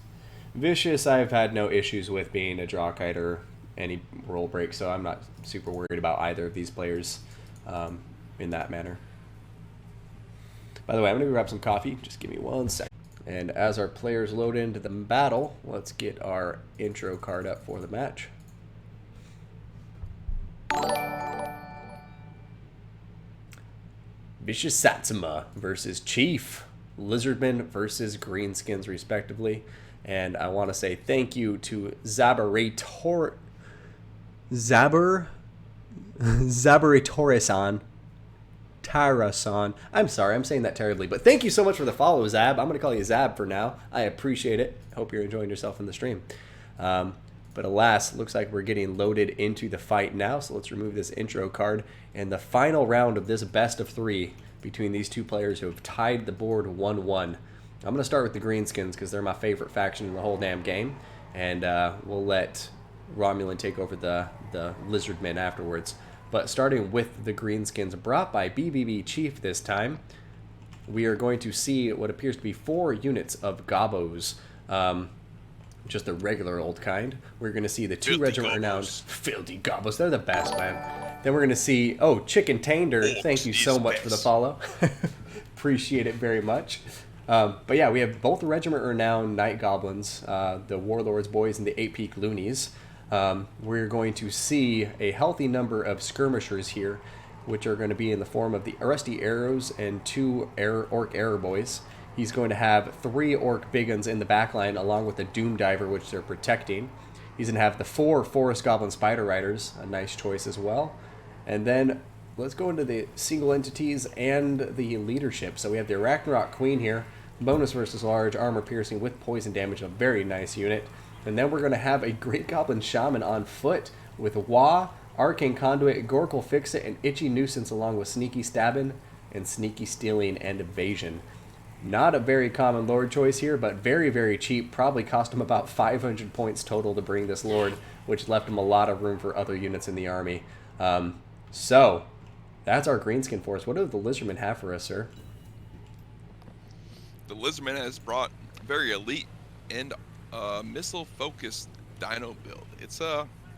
Vicious, I've had no issues with being a draw kite or any roll break, so I'm not super worried about either of these players in that manner. By the way, I'm going to grab some coffee. Just give me 1 second. And as our players load into the battle, let's get our intro card up for the match. Vicious Satsuma versus Chief. Lizardmen versus Greenskins, respectively. And I want to say thank you to Zabaratore-san. Tarasan. I'm sorry, I'm saying that terribly, but thank you so much for the follow, Zab. I'm going to call you Zab for now. I appreciate it. Hope you're enjoying yourself in the stream. But alas, looks like we're getting loaded into the fight now, so let's remove this intro card. And the final round of this best of 3 between these two players who have tied the board 1-1. I'm going to start with the Greenskins because they're my favorite faction in the whole damn game. And we'll let Romulan take over the Lizardmen afterwards. But starting with the Greenskins brought by BBB Chief this time, we are going to see what appears to be 4 units of Gobos. Just the regular old kind. We're going to see the 2 regiment renowned filthy Gobos. They're the best, man. Then we're going to see, Chicken Tander. Thank you so much for the follow. Appreciate it very much. But yeah, we have both regiment renowned Night Goblins, the Warlord's Boys, and the 8-Peak Loonies. We're going to see a healthy number of skirmishers here, which are going to be in the form of the Rusty Arrows and 2 Orc Arrow Boys. He's going to have 3 Orc Big Guns in the backline, along with the Doom Diver, which they're protecting. He's going to have the 4 Forest Goblin Spider Riders, a nice choice as well. And then let's go into the single entities and the leadership. So we have the Arachnarok Queen here, bonus versus large, armor piercing with poison damage, a very nice unit. And then we're going to have a Great Goblin Shaman on foot with Wah, Arcane Conduit, Gorkle Fix-It, and Itchy Nuisance, along with Sneaky Stabbing and Sneaky Stealing and Evasion. Not a very common Lord choice here, but very, very cheap. Probably cost him about 500 points total to bring this Lord, which left him a lot of room for other units in the army. So, that's our Greenskin force. What do the Lizardmen have for us, sir? The Lizardman has brought a very elite and missile-focused dino build. It's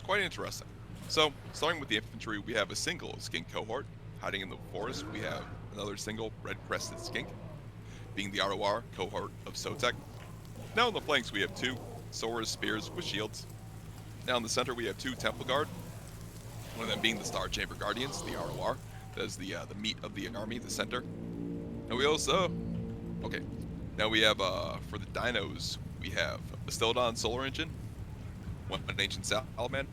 quite interesting. So, starting with the infantry, we have a single skink cohort. Hiding in the forest, we have another single red-crested skink, being the ROR cohort of Sotek. Now in the flanks, we have 2 swords, spears with shields. Now in the center, we have 2 Temple Guard, one of them being the Star Chamber Guardians, the ROR. That is the meat of the army, the center. And we also, now we have, for the dinos, we have a Stilodon Solar Engine, one Ancient Salamander.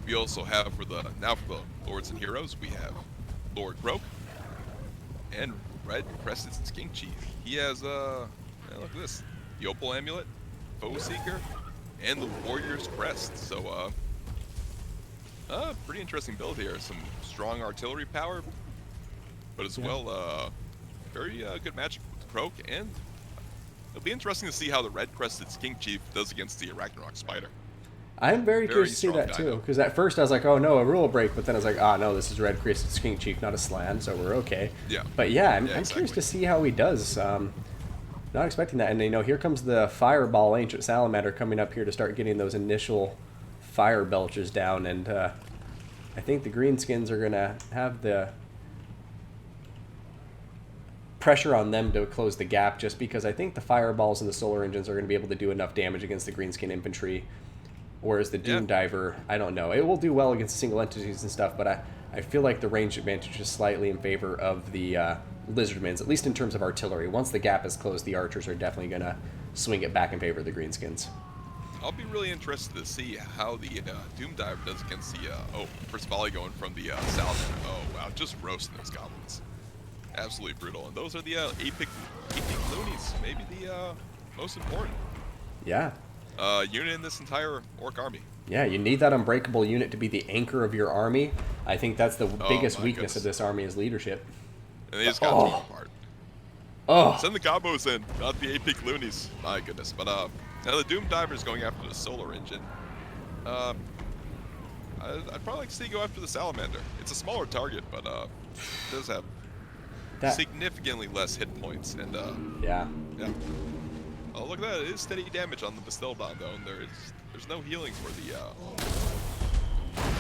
We also have, for the Lords and Heroes, we have Lord Croak and Red Crested Skink Chief. He has, look at this, the Opal Amulet, Foe Seeker, and the Warrior's Crest. So, pretty interesting build here. Some strong artillery power, but as well, very good matchup with Croak, and it'll be interesting to see how the Red Crested Skink Chief does against the Arachnarok Spider. I'm very curious to see that too, because at first I was like, oh no, a rule break, but then I was like, no, this is Red Crested Skink Chief, not a Slan, so we're okay. Yeah. But yeah, I'm curious to see how he does. Not expecting that, and here comes the Fireball Ancient Salamander coming up here to start getting those initial fire belchers down, and I think the Greenskins are gonna have the pressure on them to close the gap, just because I think the fireballs and the solar engines are going to be able to do enough damage against the Greenskin infantry. Whereas the Doom Diver, I don't know. It will do well against single entities and stuff, but I feel like the range advantage is slightly in favor of the Lizardmen, at least in terms of artillery. Once the gap is closed, the archers are definitely going to swing it back in favor of the Greenskins. I'll be really interested to see how the Doom Diver does against the, first volley going from the Salamander. Oh, wow, just roasting those goblins. Absolutely brutal. And those are the Apic Loonies, maybe the most important unit in this entire Orc army. Yeah, you need that unbreakable unit to be the anchor of your army. I think that's the biggest weakness of this army is leadership. And they just got torn apart. Send the Gobos in, not the Apic Loonies. My goodness. But now the Doom Diver is going after the Solar Engine. I'd probably like to see you go after the Salamander. It's a smaller target, but it does have significantly less hit points. And yeah. Oh, look at that. It is steady damage on the Bastildon, though, and there's no healing for the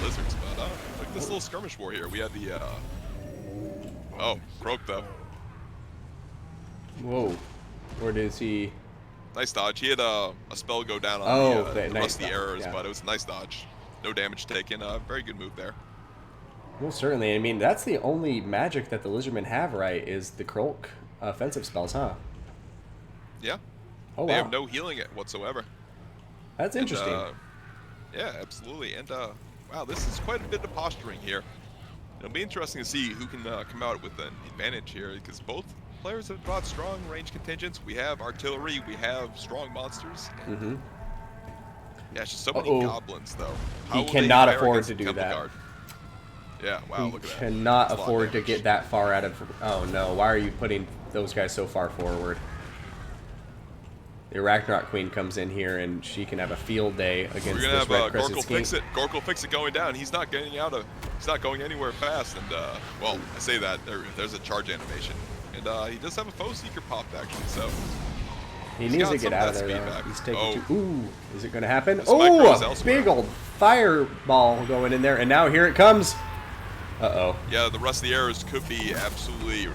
Lizards. But look at this little skirmish war here. We had the Croak, though. Whoa. Where does he... Nice dodge. He had a spell go down on the nice Rusty Errors, but it was a nice dodge. No damage taken. Very good move there. Well, certainly. I mean, that's the only magic that the Lizardmen have, right, is the Croak offensive spells, huh? Yeah. Oh, they wow. have no healing whatsoever. That's interesting. Yeah, absolutely. And, wow, this is quite a bit of posturing here. It'll be interesting to see who can come out with an advantage here, because both players have brought strong range contingents. We have artillery, we have strong monsters. Yeah, it's just so many goblins, though. He cannot afford to do that. Guard? Yeah, wow, look at that. He cannot afford to get that far out of... Oh, no. Why are you putting those guys so far forward? The Ragnarok Queen comes in here, and she can have a field day against this red crested skink. Gorkle fix it. Gorkle fix it going down. He's not getting out of... He's not going anywhere fast. And, well, I say that. There's a charge animation. And he does have a foe seeker popped, actually, so... He needs to get out of there, though. He's taking Ooh, is it going to happen? Oh, a big old fireball going in there, and now here it comes. Uh-oh. Yeah, the Rusty Arrows could be absolutely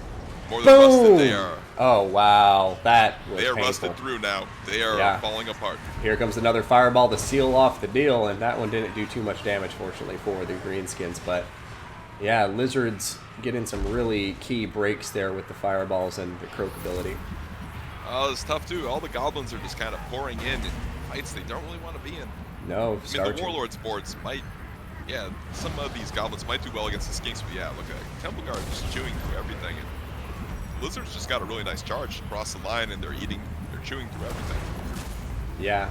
more than busted. They are... Oh, wow. That was They are painful. rusted through now. They are falling apart. Here comes another fireball to seal off the deal, and that one didn't do too much damage, fortunately, for the Greenskins. But, yeah, Lizards getting some really key breaks there with the fireballs and the Croak ability. Oh, it's tough, too. All the goblins are just kind of pouring in fights they don't really want to be in. No, I mean, the Warlords boards might... Yeah, some of these goblins might do well against the skinks, but yeah, look at Temple Guard just chewing through everything. And the Lizards just got a really nice charge across the line, and they're chewing through everything. Yeah.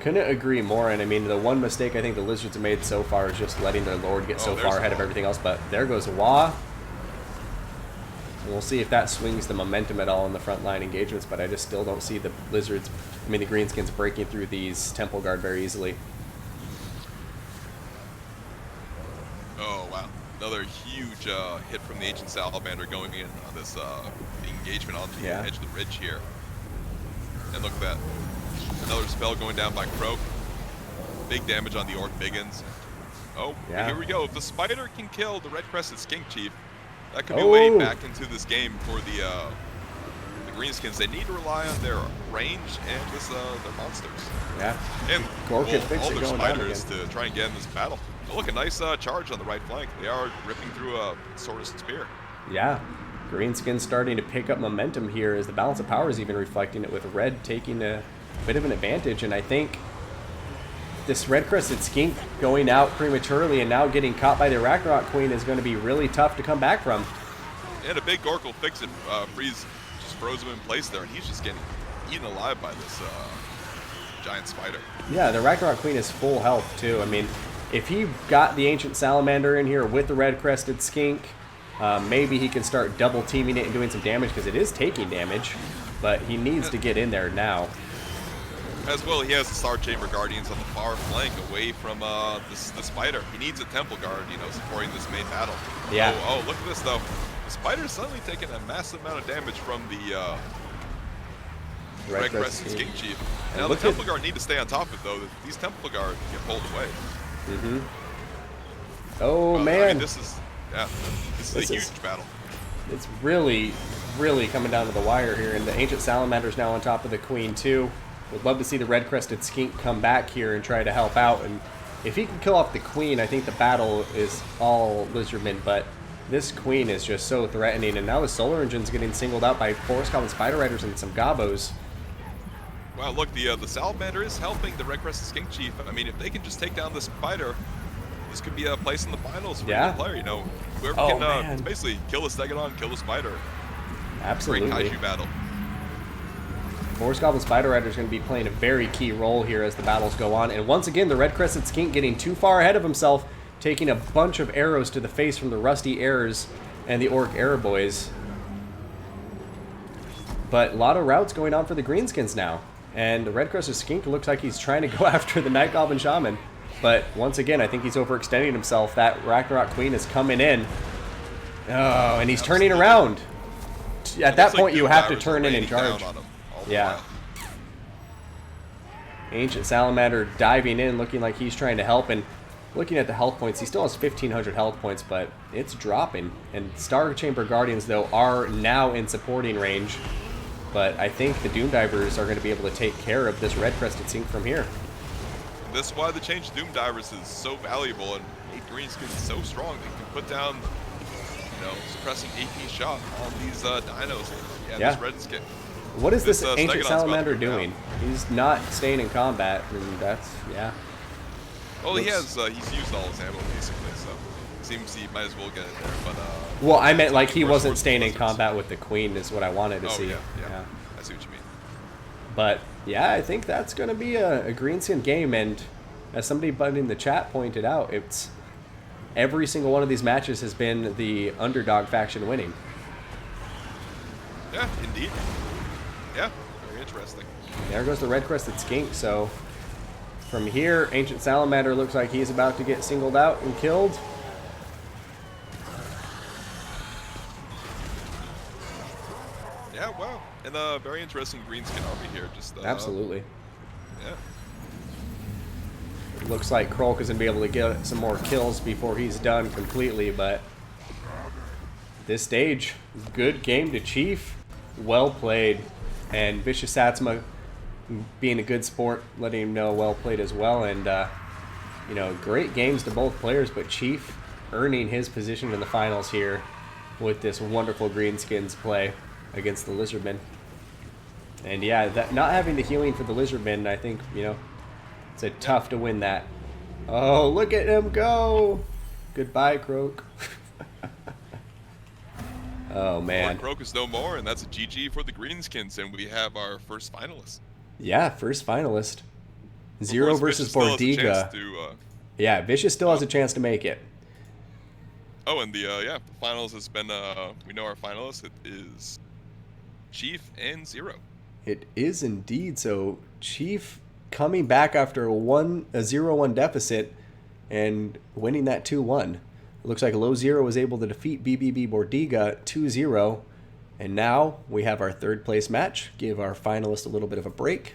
Couldn't agree more, and I mean, the one mistake I think the Lizards have made so far is just letting their Lord get so far ahead of everything else, but there goes Wah. We'll see if that swings the momentum at all in the front line engagements, but I just still don't see the Lizards, I mean the Greenskins breaking through these Temple Guard very easily. Oh, wow. Another huge hit from the Ancient Salamander going in on this engagement on the edge of the ridge here. And look at that. Another spell going down by Croak. Big damage on the Orc Biggins. Oh, here we go. If the Spider can kill the Red-Crested Skink Chief, that could be a way back into this game for the Greenskins. They need to rely on their range and their monsters. Yeah. And all their spiders to try and get in this battle. Oh, look, a nice charge on the right flank. They are ripping through a sword of spear. Yeah. Greenskins starting to pick up momentum here as the balance of power is even reflecting it, with Red taking a bit of an advantage. And I think this Red-Crested Skink going out prematurely and now getting caught by the Ragnarok Queen is going to be really tough to come back from. And a big Gorkle fix it. Freeze just froze him in place there, and he's just getting eaten alive by this giant spider. Yeah, the Ragnarok Queen is full health, too. I mean, if he got the Ancient Salamander in here with the Red-Crested Skink, maybe he can start double teaming it and doing some damage, because it is taking damage, but he needs to get in there now. As well, he has the Star Chamber Guardians on the far flank away from the Spider. He needs a Temple Guard, supporting this main battle. Yeah. Oh, look at this, though. The Spider's suddenly taking a massive amount of damage from the Red-Crested Skink Chief. Now, the Temple Guard need to stay on top of it, though. These Temple Guard get pulled away. Oh, man. I mean, this is a huge battle. It's really, really coming down to the wire here, and the Ancient Salamander's now on top of the Queen too. Would love to see the red-crested skink come back here and try to help out, and if he can kill off the Queen, I think the battle is all Lizardmen, but this Queen is just so threatening, and now the Solar Engine's getting singled out by Forest Goblin Spider Riders and some Gobos. Wow, look, the Salamander is helping the red-crested skink chief. I mean, if they can just take down this spider, this could be a place in the finals for a player, you know. Whoever can basically kill the Stegodon, kill the spider. Absolutely. Great Kaiju battle. Forest Goblin Spider Rider is going to be playing a very key role here as the battles go on. And once again, the red-crested skink getting too far ahead of himself, taking a bunch of arrows to the face from the Rusty Arrows and the Orc Arrow Boys. But a lot of routes going on for the Greenskins now. And the red-crested skink looks like he's trying to go after the Night Goblin Shaman. But once again, I think he's overextending himself. That Ragnarok Queen is coming in. Oh, and he's turning around. At that point, you have to turn in and charge. Yeah. Ancient Salamander diving in, looking like he's trying to help. And looking at the health points, he still has 1,500 health points, but it's dropping. And Star Chamber Guardians, though, are now in supporting range. But I think the Doom Divers are going to be able to take care of this red-crested skink from here. This is why the change to Doom Divers is so valuable, and 8 Greenskins is so strong. They can put down, you know, suppressing AP shot on these dinos. Yeah, this red skin. What is this Ancient Salamander doing? He's not staying in combat, and that's, Well, he's used all his ammo, basically, so it seems he might as well get it there, but... well, I meant like he wasn't staying in combat with the Queen is what I wanted to see. Yeah. I see what you mean. But, yeah, I think that's going to be a Greenskin game, and as somebody in the chat pointed out, it's every single one of these matches has been the underdog faction winning. Yeah, indeed. Yeah, very interesting. There goes the red-crested skink, so from here, Ancient Salamander looks like he's about to get singled out and killed. Yeah, wow. And a very interesting Greenskin army here. Just Absolutely. Yeah. It looks like Krolk is going to be able to get some more kills before he's done completely, but this stage, good game to Chief. Well played. And Vicious Satsuma being a good sport, letting him know well played as well. And, you know, great games to both players, but Chief earning his position in the finals here with this wonderful Greenskins play against the Lizardmen. And yeah, that not having the healing for the Lizardmen, I think, you know, it's a tough to win that. Oh, look at him go! Goodbye, Croak. Oh, man. Croak is no more, and that's a GG for the Greenskins, and we have our first finalist. Yeah, first finalist. Zero versus Bordiga. Yeah, Vicious still has a chance to make it. Oh, and the finals has been, we know our finalist. It is Chief and Zero. It is indeed. So Chief coming back after a 0-1 deficit and winning that 2-1. It looks like Low Zero was able to defeat BBB Bordiga 2-0. And now we have our third place match. Give our finalist a little bit of a break,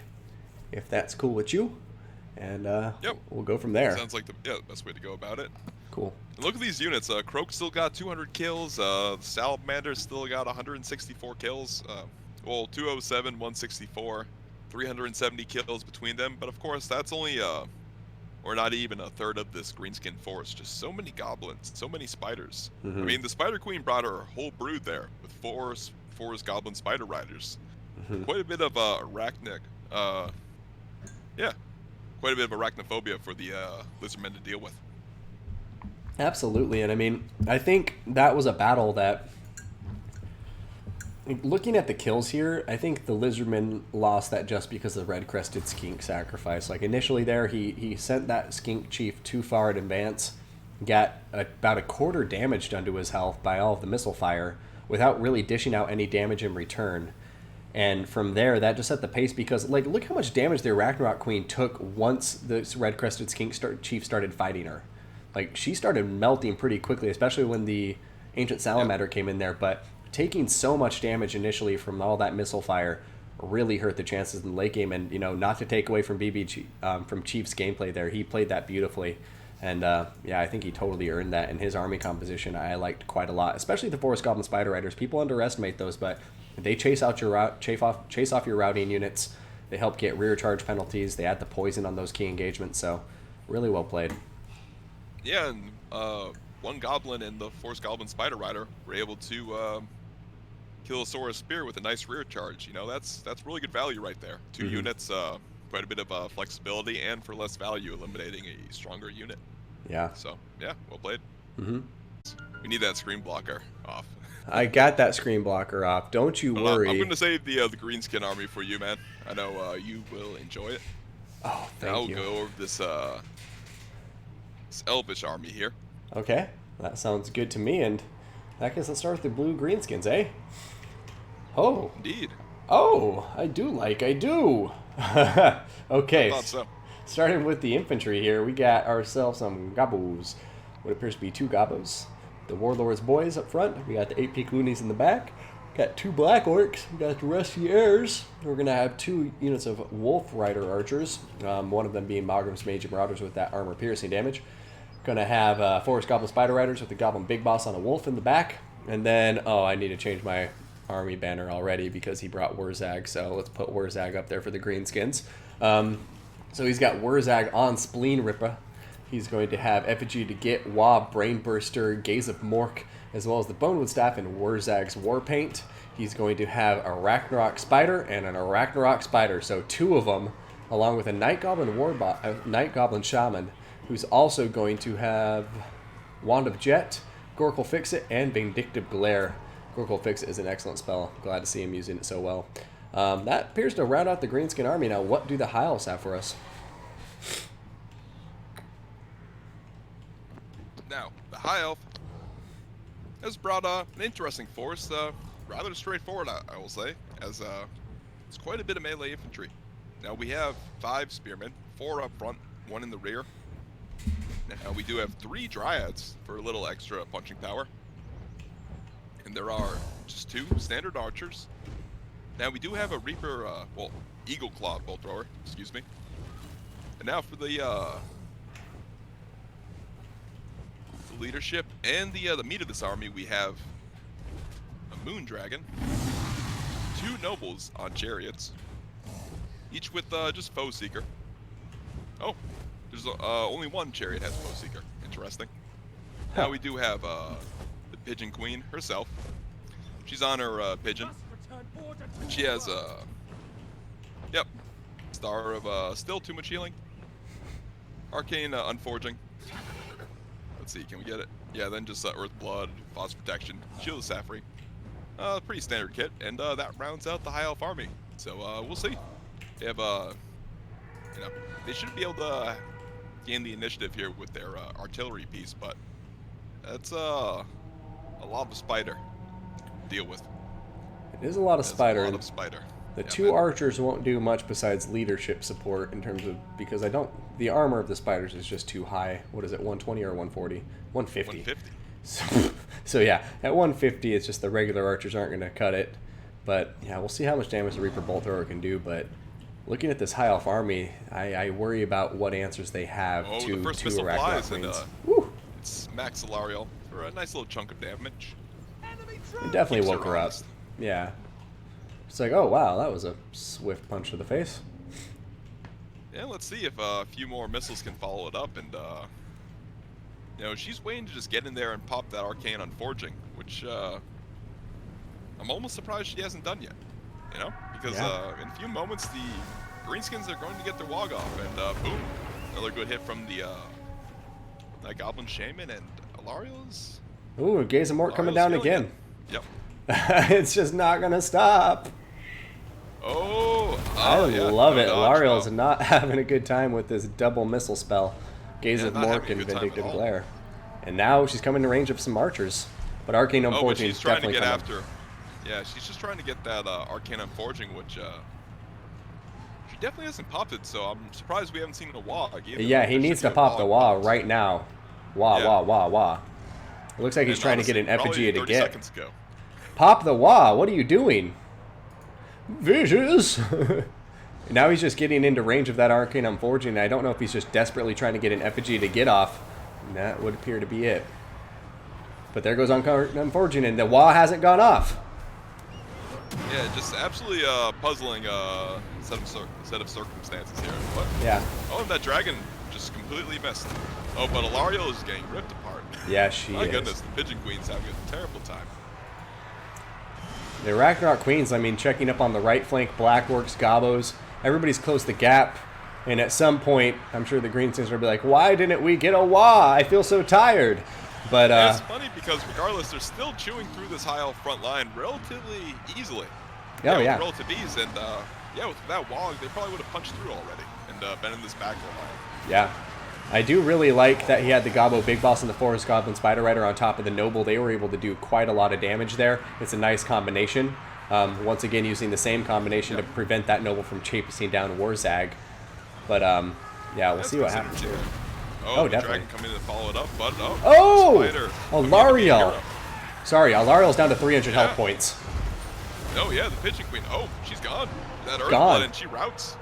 if that's cool with you. And we'll go from there. Sounds like the best way to go about it. Cool. And look at these units. Croak still got 200 kills. Salamander still got 164 kills. Well, 207, 164, 370 kills between them. But of course, that's only or not even a third of this Greenskin force. Just so many goblins, so many spiders. I mean, the Spider Queen brought her whole brood there with four goblin spider riders. Quite a bit of arachnic. Quite a bit of arachnophobia for the Lizardmen to deal with. Absolutely, and I mean, I think that was a battle that, looking at the kills here, I think the Lizardmen lost that just because of the red-crested skink sacrifice. Like, initially there, he sent that skink chief too far in advance, got about a quarter damage done to his health by all of the missile fire, without really dishing out any damage in return. And from there, that just set the pace because, like, look how much damage the Ragnarok Queen took once the red-crested skink chief started fighting her. Like, she started melting pretty quickly, especially when the Ancient Salamander came in there. But taking so much damage initially from all that missile fire really hurt the chances in the late game. And, you know, not to take away from from Chief's gameplay there, he played that beautifully. And yeah, I think he totally earned that. In his army composition, I liked quite a lot, especially the Forest Goblin Spider Riders. People underestimate those, but they chase off your routing units. They help get rear charge penalties. They add the poison on those key engagements. So really well played. Yeah, and one goblin and the Forest Goblin Spider Rider were able to kill a Sora Spear with a nice rear charge. You know, that's really good value right there. 2 units, quite a bit of flexibility, and for less value, eliminating a stronger unit. Yeah. So, yeah, well played. We need that screen blocker off. I got that screen blocker off. Don't you worry. I'm going to save the Greenskin army for you, man. I know you will enjoy it. Oh, thank you. I'll go over this Elvish army here. Okay, that sounds good to me. And I guess let's start with the blue Greenskins, eh? Oh. Indeed. Oh, I do. Okay. I thought so. Starting with the infantry here, we got ourselves some gobos. What appears to be 2 gobos. The Warlord's boys up front. We got the 8 peak loonies in the back. Got 2 black orcs. We got the rusty heirs. We're going to have 2 units of wolf rider archers. One of them being Malgrim's Mage and Marauders with that armor piercing damage. Going to have Forest Goblin Spider Riders with the Goblin Big Boss on a wolf in the back. And then, oh, I need to change my army banner already because he brought Wurzag. So let's put Wurzag up there for the Greenskins. So he's got Wurzag on Spleen Ripper. He's going to have Effigy to get Wa, Brainburster, Gaze of Mork, as well as the Bonewood Staff and Wurzag's War Paint. He's going to have a Ragnarok Spider and an Arachnarok Spider. So 2 of them, along with a Night Goblin Night Goblin Shaman, who's also going to have Wand of Jet, Gorkle Fix-It, and Vindictive Glare. Gorkle Fix-It is an excellent spell. Glad to see him using it so well. That appears to round out the Greenskin army. Now, what do the High Elves have for us? Now, the High Elf has brought an interesting force. Rather straightforward, I will say, as it's quite a bit of melee infantry. Now, we have 5 spearmen, 4 up front, 1 in the rear. Now, we do have 3 dryads for a little extra punching power. And there are just 2 standard archers. Now, we do have a Reaper, Eagle Claw bolt thrower, excuse me. And now for the leadership and the meat of this army, we have a Moon Dragon, 2 nobles on chariots, each with just Foe Seeker. Oh, there's only 1 chariot has Foe Seeker. Interesting. Now we do have the Pigeon Queen herself. She's on her pigeon. And she has Star of still too much healing. Arcane Unforging. Let's see, can we get it? Yeah, then just Earth Blood, Phos Protection, Shield of Saffrey. Pretty standard kit, and that rounds out the High Elf army. So we'll see. They have they should be able to gain the initiative here with their artillery piece, but that's a lot of spider to deal with. It is a lot of spider. A lot of spider. The 2 archers won't do much besides leadership support in terms of, because the armor of the spiders is just too high. What is it, 120 or 140? 150. 150. So yeah, at 150 it's just the regular archers aren't going to cut it. But yeah, we'll see how much damage the Reaper Bolt Thrower can do. But looking at this High Elf army, I worry about what answers they have to the first two missile Arachnarok flies, and Queens. it's Max Solarial for a nice little chunk of damage. It definitely Keeps woke her up. honest. Yeah. It's like, oh wow, that was a swift punch to the face. Yeah, let's see if a few more missiles can follow it up, and she's waiting to just get in there and pop that Arcane Unforging, which I'm almost surprised she hasn't done yet. Because in a few moments the Greenskins are going to get their Dawg off, and boom, another good hit from the that Goblin Shaman, and Alariel's. Ooh, Gaze of Mort coming down again. Yep. It's just not gonna stop. I love it. Lariel's not having a good time with this double missile spell. Gaze of Mork and Vindictive Glare. And now she's coming to range of some archers. But Arcane Unforging is definitely trying to get coming. after. Yeah, she's just trying to get that Arcane Unforging, which she definitely hasn't popped it, so I'm surprised we haven't seen a Dawg either. Yeah, he needs to pop the Dawg right now. Wah. It looks like he's trying to get an Effigy to get. Seconds ago. Pop the Dawg, what are you doing? Vicious! Now he's just getting into range of that Arcane Unforging. I don't know if he's just desperately trying to get an effigy to get off. And that would appear to be it. But there goes Unforging, and the wall hasn't gone off. Yeah, just absolutely puzzling set of circumstances here. What? Yeah. Oh, and that dragon just completely missed. Oh, but Alariel is getting ripped apart. Yeah, she is. My goodness, the Pigeon Queen's having a terrible time. The Ragnarok Queens, I mean, checking up on the right flank, Black Orcs, Gobos. Everybody's closed the gap. And at some point, I'm sure the Greenskins will be like, why didn't we get a wah? I feel so tired. But it's funny because regardless, they're still chewing through this high elf front line relatively easily. Oh, yeah. With relative ease. And yeah, with that Dawg, they probably would have punched through already and been in this back line. Yeah. I do really like that he had the Gobbo Big Boss and the Forest Goblin Spider Rider on top of the Noble. They were able to do quite a lot of damage there. It's a nice combination. Once again, using the same combination to prevent that Noble from chasing down Warzag. But, yeah, we'll see what happens here. Oh, definitely. Dragon coming in to follow it up, but oh! Spider. Alariel! Sorry, Alariel's down to 300 health points. Oh, yeah, the Pigeon Queen. Oh, she's gone. That Earth Gone. Blood, and she routes.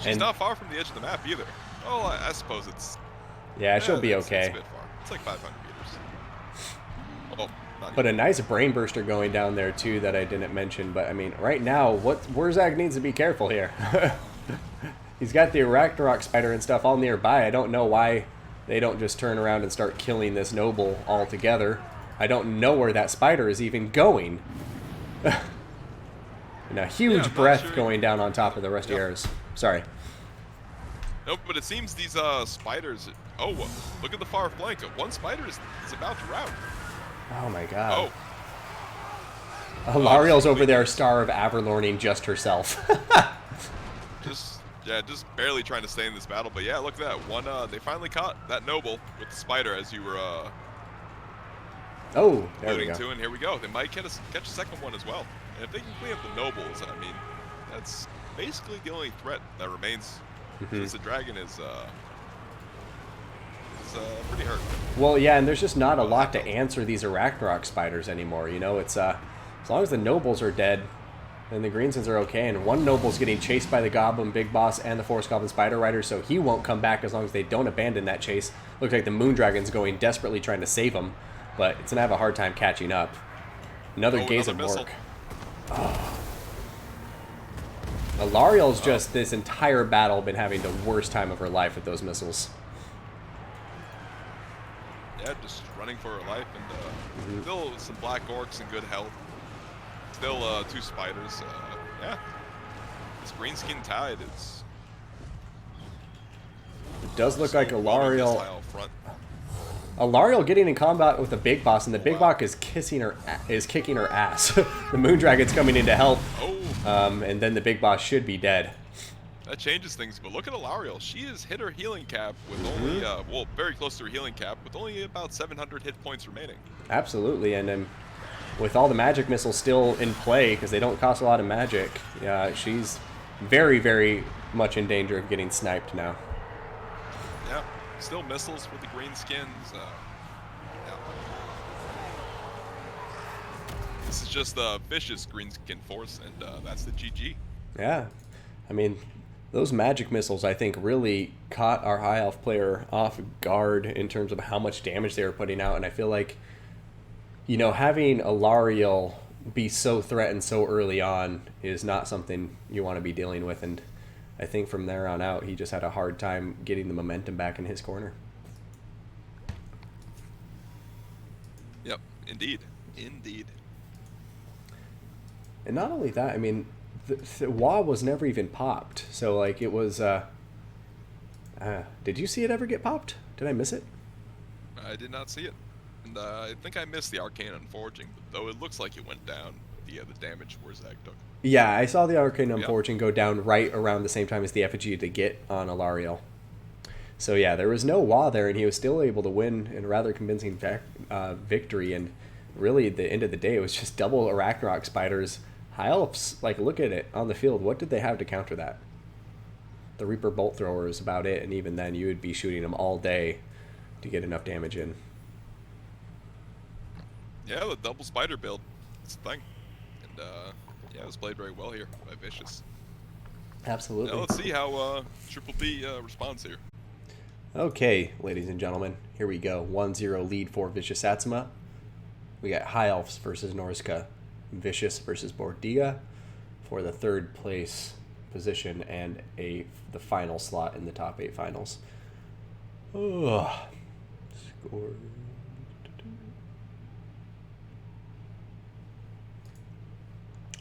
She's not far from the edge of the map either. Oh, I suppose it's... Yeah, she'll be okay. It's a bit far. It's like 500 meters. Oh, but a nice brain burster going down there, too, that I didn't mention. But, I mean, right now, Warzag needs to be careful here. He's got the Ragnarok Spider and stuff all nearby. I don't know why they don't just turn around and start killing this Noble altogether. I don't know where that Spider is even going. And a huge breath going down on top of the rusty arrows. Sorry. Nope, but it seems these spiders... Oh, look at the far flank. One spider is about to rout. Oh, my God. Oh. Alariel's over there, Star of Averlorning just herself. just barely trying to stay in this battle. But yeah, look at that. One, they finally caught that Noble with the spider as you were oh, there we go. and here we go. They might catch a second one as well. And if they can clean up the Nobles, I mean, that's basically the only threat that remains. Since the dragon is pretty hurt. Well, yeah, and there's just not a lot to answer these Ragnarok spiders anymore. You know, it's as long as the Nobles are dead, then the Greenskins are okay. And one Noble's getting chased by the Goblin Big Boss and the Forest Goblin Spider Rider, so he won't come back as long as they don't abandon that chase. Looks like the Moondragon's going desperately trying to save him, but it's gonna have a hard time catching up. Another Gaze of Mork. Oh. Alariel's just this entire battle been having the worst time of her life with those missiles. Yeah, just running for her life, and still some Black Orcs in good health. Still 2 spiders. Yeah, this Greenskin tide is... It does look like Alariel... Alariel getting in combat with the Big Boss, and the Big Boss is kicking her ass. The Moondragon's coming in to help, and then the Big Boss should be dead. That changes things, but look at Alariel. She has hit her healing cap with only, well, very close to her healing cap, with only about 700 hit points remaining. Absolutely, and then with all the magic missiles still in play, because they don't cost a lot of magic, she's very, very much in danger of getting sniped now. Yeah. Still missiles with the Greenskins. Yeah. This is just the vicious Greenskin force, and that's the GG. Yeah. I mean, those magic missiles, I think, really caught our High Elf player off guard in terms of how much damage they were putting out. And I feel like, you know, having Alariel be so threatened so early on is not something you want to be dealing with. And I think from there on out, he just had a hard time getting the momentum back in his corner. Yep, indeed. Indeed. And not only that, I mean, the Wah was never even popped. So, like, it was... did you see it ever get popped? Did I miss it? I did not see it. And I think I missed the Arcane Unforging, though it looks like it went down, the damage Warzag took. Yeah, I saw the Arcane Unforging go down right around the same time as the effigy to get on Alariel. So yeah, there was no Wah there, and he was still able to win in a rather convincing victory. And really, at the end of the day, it was just double Ragnarok spiders. High Elves, like, look at it on the field. What did they have to counter that? The Reaper Bolt Thrower is about it, and even then, you would be shooting them all day to get enough damage in. Yeah, the double spider build. It's the thing. And yeah, it was played very well here by Vicious. Absolutely. Now let's see how Triple B responds here. Okay, ladies and gentlemen, here we go. 1-0 lead for Vicious Satsuma. We got High Elves versus Norska. Vicious versus Bordia for the third place position and the final slot in the top 8 finals. Score.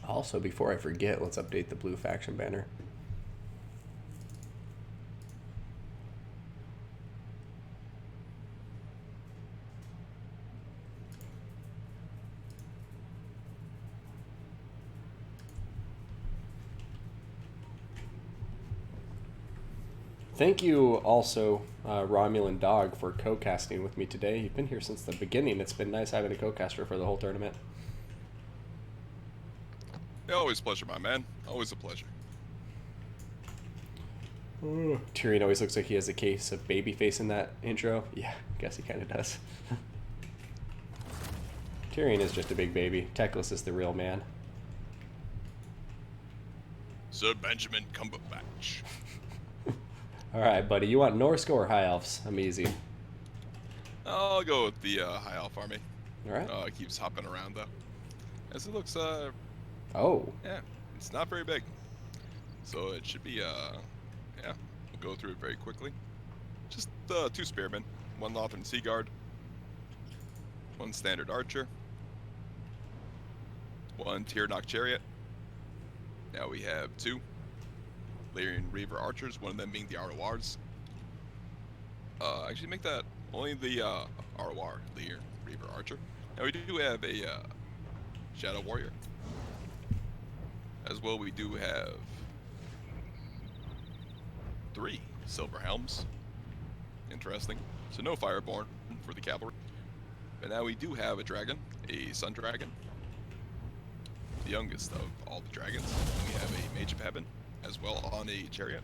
Also, before I forget, let's update the blue faction banner. Thank you also, Romulan Dawg, for co-casting with me today. You've been here since the beginning. It's been nice having a co-caster for the whole tournament. Yeah, always a pleasure, my man. Always a pleasure. Tyrion always looks like he has a case of baby face in that intro. Yeah, I guess he kind of does. Tyrion is just a big baby. Teclis is the real man. Sir Benjamin Cumberbatch. Alright, buddy. You want Norska or High Elves? I'm easy. I'll go with the High Elf army. Alright. It keeps hopping around, though. As it looks, Oh. yeah, it's not very big. So it should be, yeah, we'll go through it very quickly. Just 2 spearmen, 1 Lothran Sea Guard, 1 standard archer, 1 Tyrannok Chariot. Now we have 2 Lyrian Reaver Archers, one of them being the RORs. Actually make that only the ROR, Lyrian Reaver Archer. Now we do have a Shadow Warrior. As well, we do have 3 Silver Helms. Interesting. So no Fireborn for the cavalry. But now we do have a dragon, a Sun Dragon. The youngest of all the dragons. We have a Mage of Heaven as well on a chariot.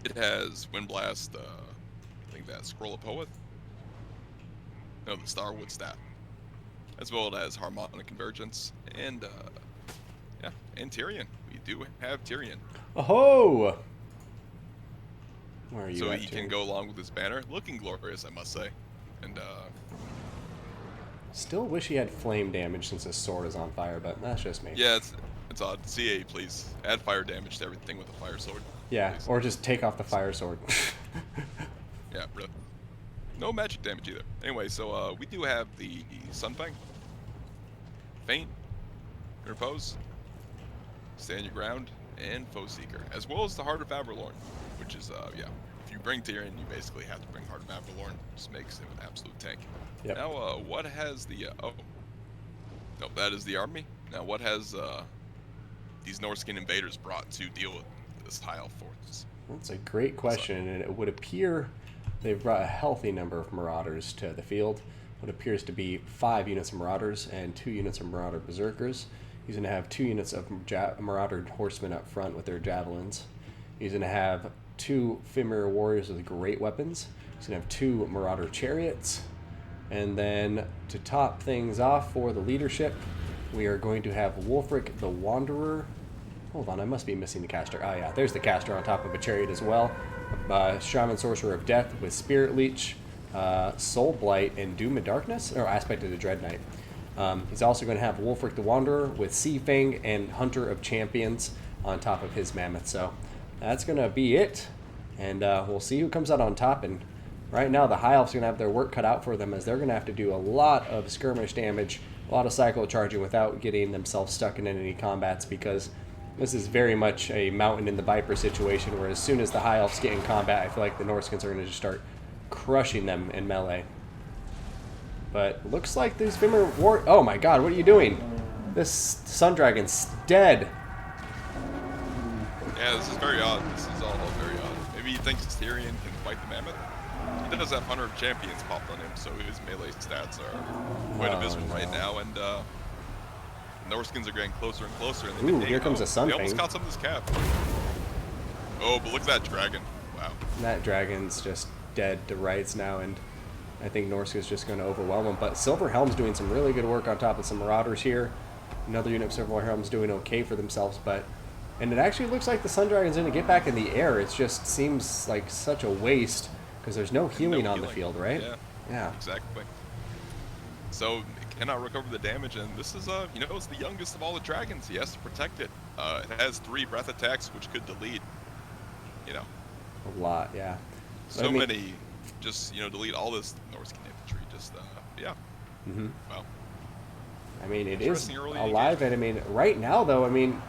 It has Windblast, I think that's Scroll of Hoeth. No, the Starwood Staff. As well as Harmonic Convergence and yeah, and Tyrion. We do have Tyrion. Oh! Where are you so at, he Tyrion? can go along with his banner. Looking glorious, I must say. And Still wish he had flame damage since his sword is on fire, but that's just me. yeah, it's odd. CA, please. Add fire damage to everything with a fire sword. Yeah, please. or just take off the fire sword. Yeah, really. No magic damage either. Anyway, so we do have the Sunfang, Feint, Repose, Stand Your Ground, and Foe Seeker, as well as the Heart of Averlorn, which is, yeah, if you bring Tyrion, you basically have to bring Heart of Averlorn. Just makes him an absolute tank. Yep. Now, what has the, oh, no, that is the army. Now, what has these Norskin invaders brought to deal with this High Elf force? That's a great question, and it would appear they've brought a healthy number of Marauders to the field. What appears to be 5 units of Marauders and 2 units of Marauder Berserkers. He's going to have 2 units of Marauder Horsemen up front with their Javelins. He's going to have 2 Fimir Warriors with great weapons. He's going to have 2 Marauder Chariots. And then to top things off for the leadership, we are going to have Wulfric the Wanderer. Hold on, I must be missing the caster. Oh yeah, there's the caster on top of a chariot as well. Shaman Sorcerer of Death with Spirit Leech, Soul Blight, and Doom of Darkness, or Aspect of the Dread Knight. He's also going to have Wulfric the Wanderer with Sea Fang and Hunter of Champions on top of his Mammoth. So that's going to be it. And we'll see who comes out on top. And right now the High Elves are going to have their work cut out for them, as they're going to have to do a lot of skirmish damage, a lot of cycle charging without getting themselves stuck in any combats, because this is very much a Mountain in the Viper situation, where as soon as the High Elves get in combat, I feel like the Norskins are going to just start crushing them in melee. But looks like these Fimir War... Oh my god, what are you doing? This Sun Dragon's dead. Yeah, this is very odd. This is all very odd. Maybe he thinks Tyrion can fight the Mammoth. He does have Hunter of Champions popped on him, so his melee stats are quite abysmal right now, and Norskins are getting closer and closer. And Ooh, here comes a Sunfang. They almost caught some of this cap. Oh, but look at that dragon. Wow. That dragon's just dead to rights now, and I think Norska's just going to overwhelm him. But Silver Helm's doing some really good work on top of some Marauders here. Another unit of Silver Helm's doing okay for themselves, but And it actually looks like the Sun Dragon's going to get back in the air. It just seems like such a waste because there's no healing on the field, right? Yeah. Yeah. Exactly. So it cannot recover the damage, and this is you know, it's the youngest of all the dragons. He has to protect it. It has 3 breath attacks, which could delete. You know. A lot, yeah. So many, just, you know, delete all this Norskin infantry. Just yeah. Well. I mean, it is alive, and I mean, right now though, I mean,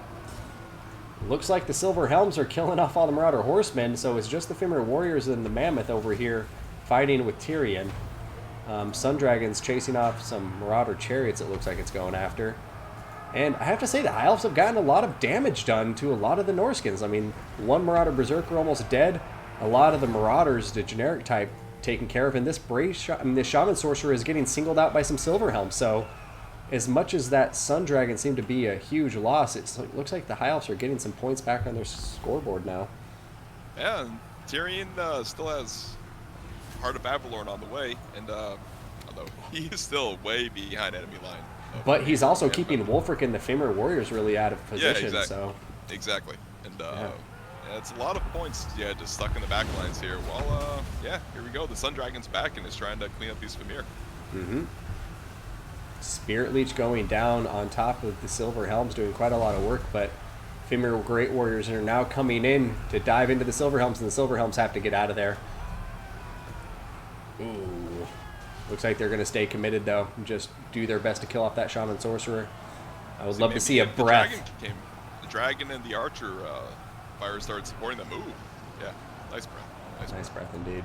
looks like the Silver Helms are killing off all the Marauder Horsemen, so it's just the Fimir Warriors and the Mammoth over here fighting with Tyrion. Sun Dragon's chasing off some Marauder Chariots, it looks like it's going after. And I have to say, the High Elves have gotten a lot of damage done to a lot of the Norskins. I mean, one Marauder Berserker almost dead, a lot of the Marauders, the generic type, taken care of, and this this Shaman Sorcerer is getting singled out by some Silver Helms, so as much as that Sun Dragon seemed to be a huge loss, it looks like the High Elves are getting some points back on their scoreboard now. Yeah, and Tyrion still has Heart of Avalorn on the way, and although he is still way behind enemy line. But he's also keeping Wulfric and the Fimir Warriors really out of position. Yeah, exactly. So. Exactly. And yeah, it's a lot of points, just stuck in the back lines here. Well, yeah, here we go. The Sun Dragon's back and is trying to clean up these Fimir. Spirit Leech going down on top of the Silver Helms, doing quite a lot of work, but Fimir Great Warriors are now coming in to dive into the Silver Helms, and the Silver Helms have to get out of there. Ooh. Looks like they're going to stay committed, though, and just do their best to kill off that Shaman Sorcerer. I would love to see a breath. The Dragon and the Archer fire started supporting them. Ooh, yeah, nice breath. Nice breath indeed.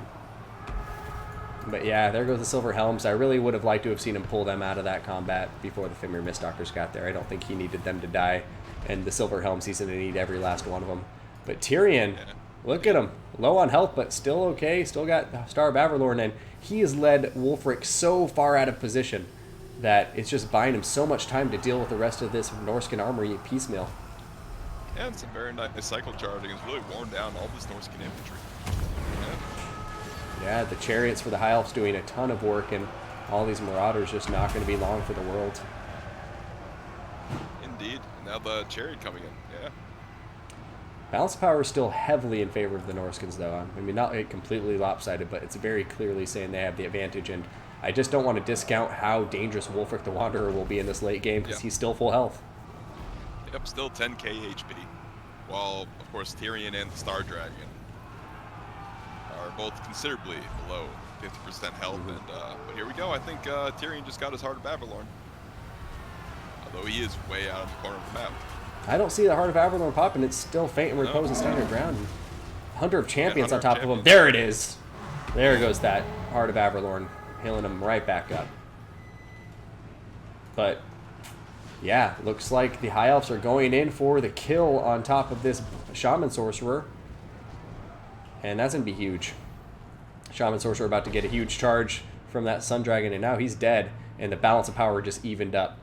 But yeah, there goes the Silver Helms. I really would have liked to have seen him pull them out of that combat before the Fimir Miststalkers got there. I don't think he needed them to die. And the Silver Helms, he's going to need every last one of them. But Tyrion, look at him. Low on health, but still okay. Still got Star of Avalorn, and he has led Wulfric so far out of position that it's just buying him so much time to deal with the rest of this Norskin armory piecemeal. Yeah, it's a very nice cycle charging. It's really worn down all this Norskin infantry. Yeah, the chariots for the High Elves doing a ton of work, and all these Marauders just not going to be long for the world. Indeed. Now the chariot coming in. Yeah. Balance of power is still heavily in favor of the Norskins, though. I mean, not completely lopsided, but it's very clearly saying they have the advantage, and I just don't want to discount how dangerous Wulfric the Wanderer will be in this late game, because he's still full health. Yep, still 10k HP. While, of course, Tyrion and the Star Dragon are both considerably below 50% health. And but here we go. I think Tyrion just got his Heart of Avalorn. Although he is way out of the corner of the map. I don't see the Heart of Avalorn popping. It's still Faint and Repose and Standard Ground. Hunter of Champions on top of him. There it is. There goes that Heart of Avalorn, healing him right back up. But yeah, looks like the High Elves are going in for the kill on top of this Shaman Sorcerer. And that's going to be huge. Shaman Sorcerer about to get a huge charge from that Sun Dragon, and now he's dead, and the balance of power just evened up.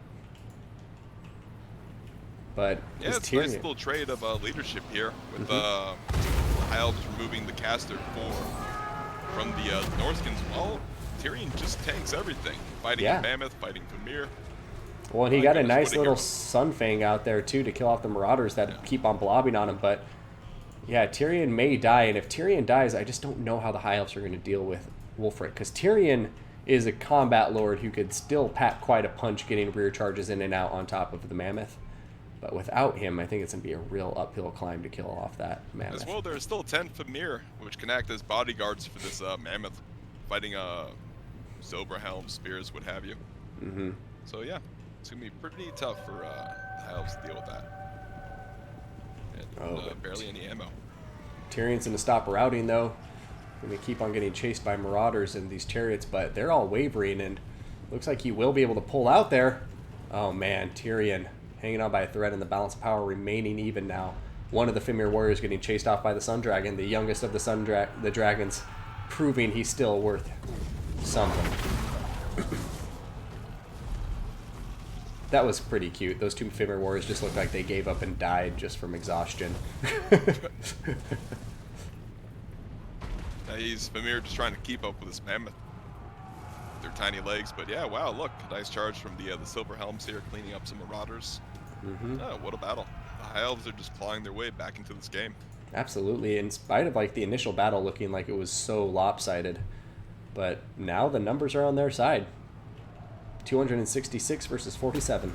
But yeah, it's a nice little trade of leadership here with the High Elves removing the caster from the Norskins. Well, Tyrion just tanks everything. Fighting Mammoth, fighting Fimir. Well, and he got a nice little Sunfang out there, too, to kill off the Marauders that keep on blobbing on him. But, yeah, Tyrion may die. And if Tyrion dies, I just don't know how the High Elves are going to deal with Wulfric. Because Tyrion is a combat lord who could still pack quite a punch getting rear charges in and out on top of the Mammoth. But without him, I think it's going to be a real uphill climb to kill off that Mammoth. As well, there's still 10 Fimir, which can act as bodyguards for this Mammoth, fighting Silver Helm, Spears, what have you. So, yeah. It's going to be pretty tough for the High Elves to deal with that. And, barely any ammo. Tyrion's going to stop routing, though. Going to keep on getting chased by Marauders and these chariots, but they're all wavering, and looks like he will be able to pull out there. Oh, man, Tyrion hanging on by a thread, and the balance of power remaining even now. One of the Fimir warriors getting chased off by the Sun Dragon, the youngest of the dragons, proving he's still worth something. That was pretty cute. Those two Fimir warriors just looked like they gave up and died just from exhaustion. He's Fimir just trying to keep up with this Mammoth. Their tiny legs, but yeah, wow, look, nice charge from the Silver Helms here, cleaning up some Marauders. Oh, what a battle. The High Elves are just clawing their way back into this game. Absolutely, in spite of like the initial battle looking like it was so lopsided. But now the numbers are on their side. 266 versus 47.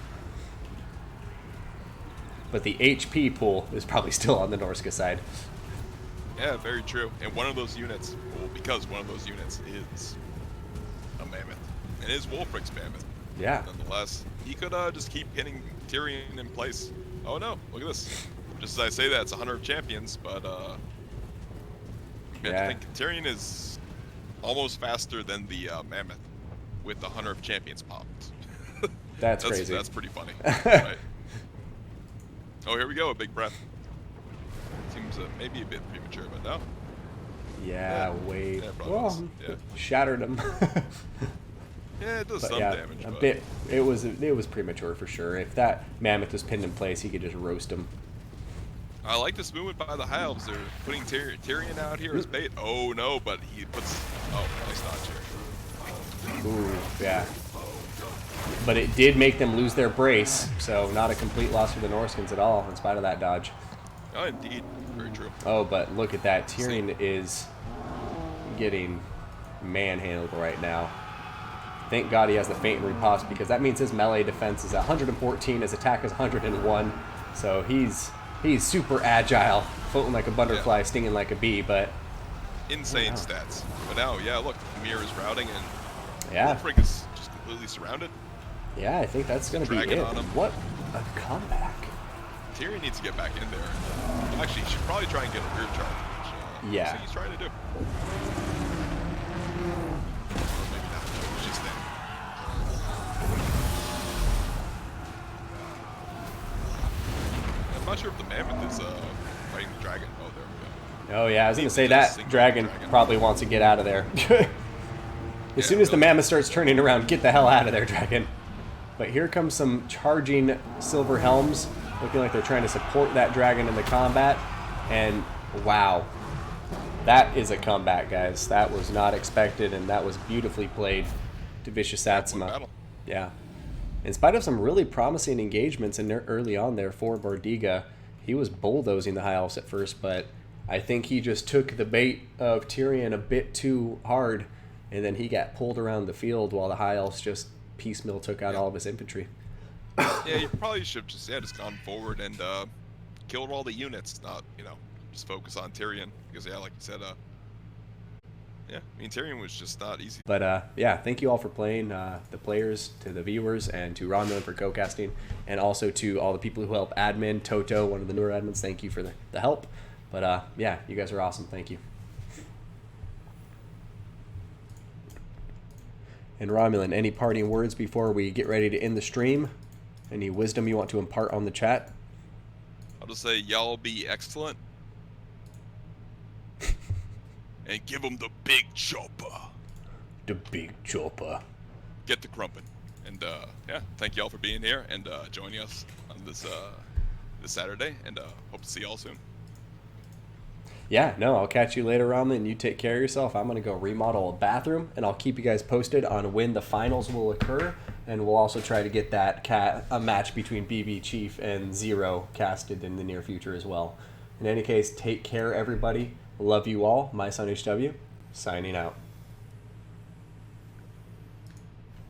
But the HP pool is probably still on the Norska side. Yeah, very true. And one of those units, well, because one of those units is a mammoth, and is Wolfric's mammoth. Yeah. Nonetheless, he could just keep pinning Tyrion in place. Oh no, look at this. Just as I say that, it's a Hunter of Champions, but yeah. I think Tyrion is almost faster than the mammoth with the Hunter of Champions popped. That's crazy. That's pretty funny. Right. Oh, here we go, a big breath. Seems maybe a bit premature, but no. Yeah, wait. Yeah, well, yeah. Shattered him. Yeah, it does but some yeah, damage. A but bit. It was premature for sure. If that mammoth was pinned in place, he could just roast him. I like this movement by the High Elves. They're putting Tyrion out here as bait. Oh no, but he puts. Oh, nice dodge here. Ooh, yeah. But it did make them lose their brace, so not a complete loss for the Norskins at all, in spite of that dodge. Oh, indeed. Very true. Oh, but look at that. Tyrion is getting manhandled right now. Thank God he has the Feint and Riposte, because that means his melee defense is 114, his attack is 101. So he's super agile, floating like a butterfly, stinging like a bee, but... Insane stats. But now, yeah, look, Mir is routing, and Wolfric is just completely surrounded. Yeah, I think that's going to be it. What a comeback. Tyrion needs to get back in there. Actually, he should probably try and get a rear charge, which yeah. he's trying to do. Maybe not. It's just that. I'm not sure if the mammoth is fighting the dragon. Oh, there we go. Oh yeah, I was going to say that dragon probably wants to get out of there. As soon as the mammoth starts turning around, get the hell out of there, dragon. But here comes some charging silver helms, looking like they're trying to support that dragon in the combat. And wow, that is a comeback, guys. That was not expected, and that was beautifully played to Vicious Satsuma. Yeah. In spite of some really promising engagements in there early on there for Bordiga, he was bulldozing the High Elves at first, but I think he just took the bait of Tyrion a bit too hard, and then he got pulled around the field while the High Elves just piecemeal took out all of his infantry. Yeah, you probably should have just gone forward and killed all the units, not, just focus on Tyrion. Because, yeah, like you said, yeah, I mean, Tyrion was just not easy. But, yeah, thank you all for playing, the players, to the viewers, and to Romulan for co-casting, and also to all the people who help admin, Toto, one of the newer admins, thank you for the help. But, yeah, you guys are awesome. Thank you. And Romulan, any parting words before we get ready to end the stream? Any wisdom you want to impart on the chat? I'll just say, y'all be excellent. And give them the big chopper. The big chopper. Get the crumpin'. And, yeah, thank y'all for being here and joining us on this Saturday. And hope to see y'all soon. Yeah, no, I'll catch you later, Romulan. You take care of yourself. I'm going to go remodel a bathroom, and I'll keep you guys posted on when the finals will occur. And we'll also try to get that a match between BB Chief and Zero casted in the near future as well. In any case, take care, everybody. Love you all. My son HW, signing out.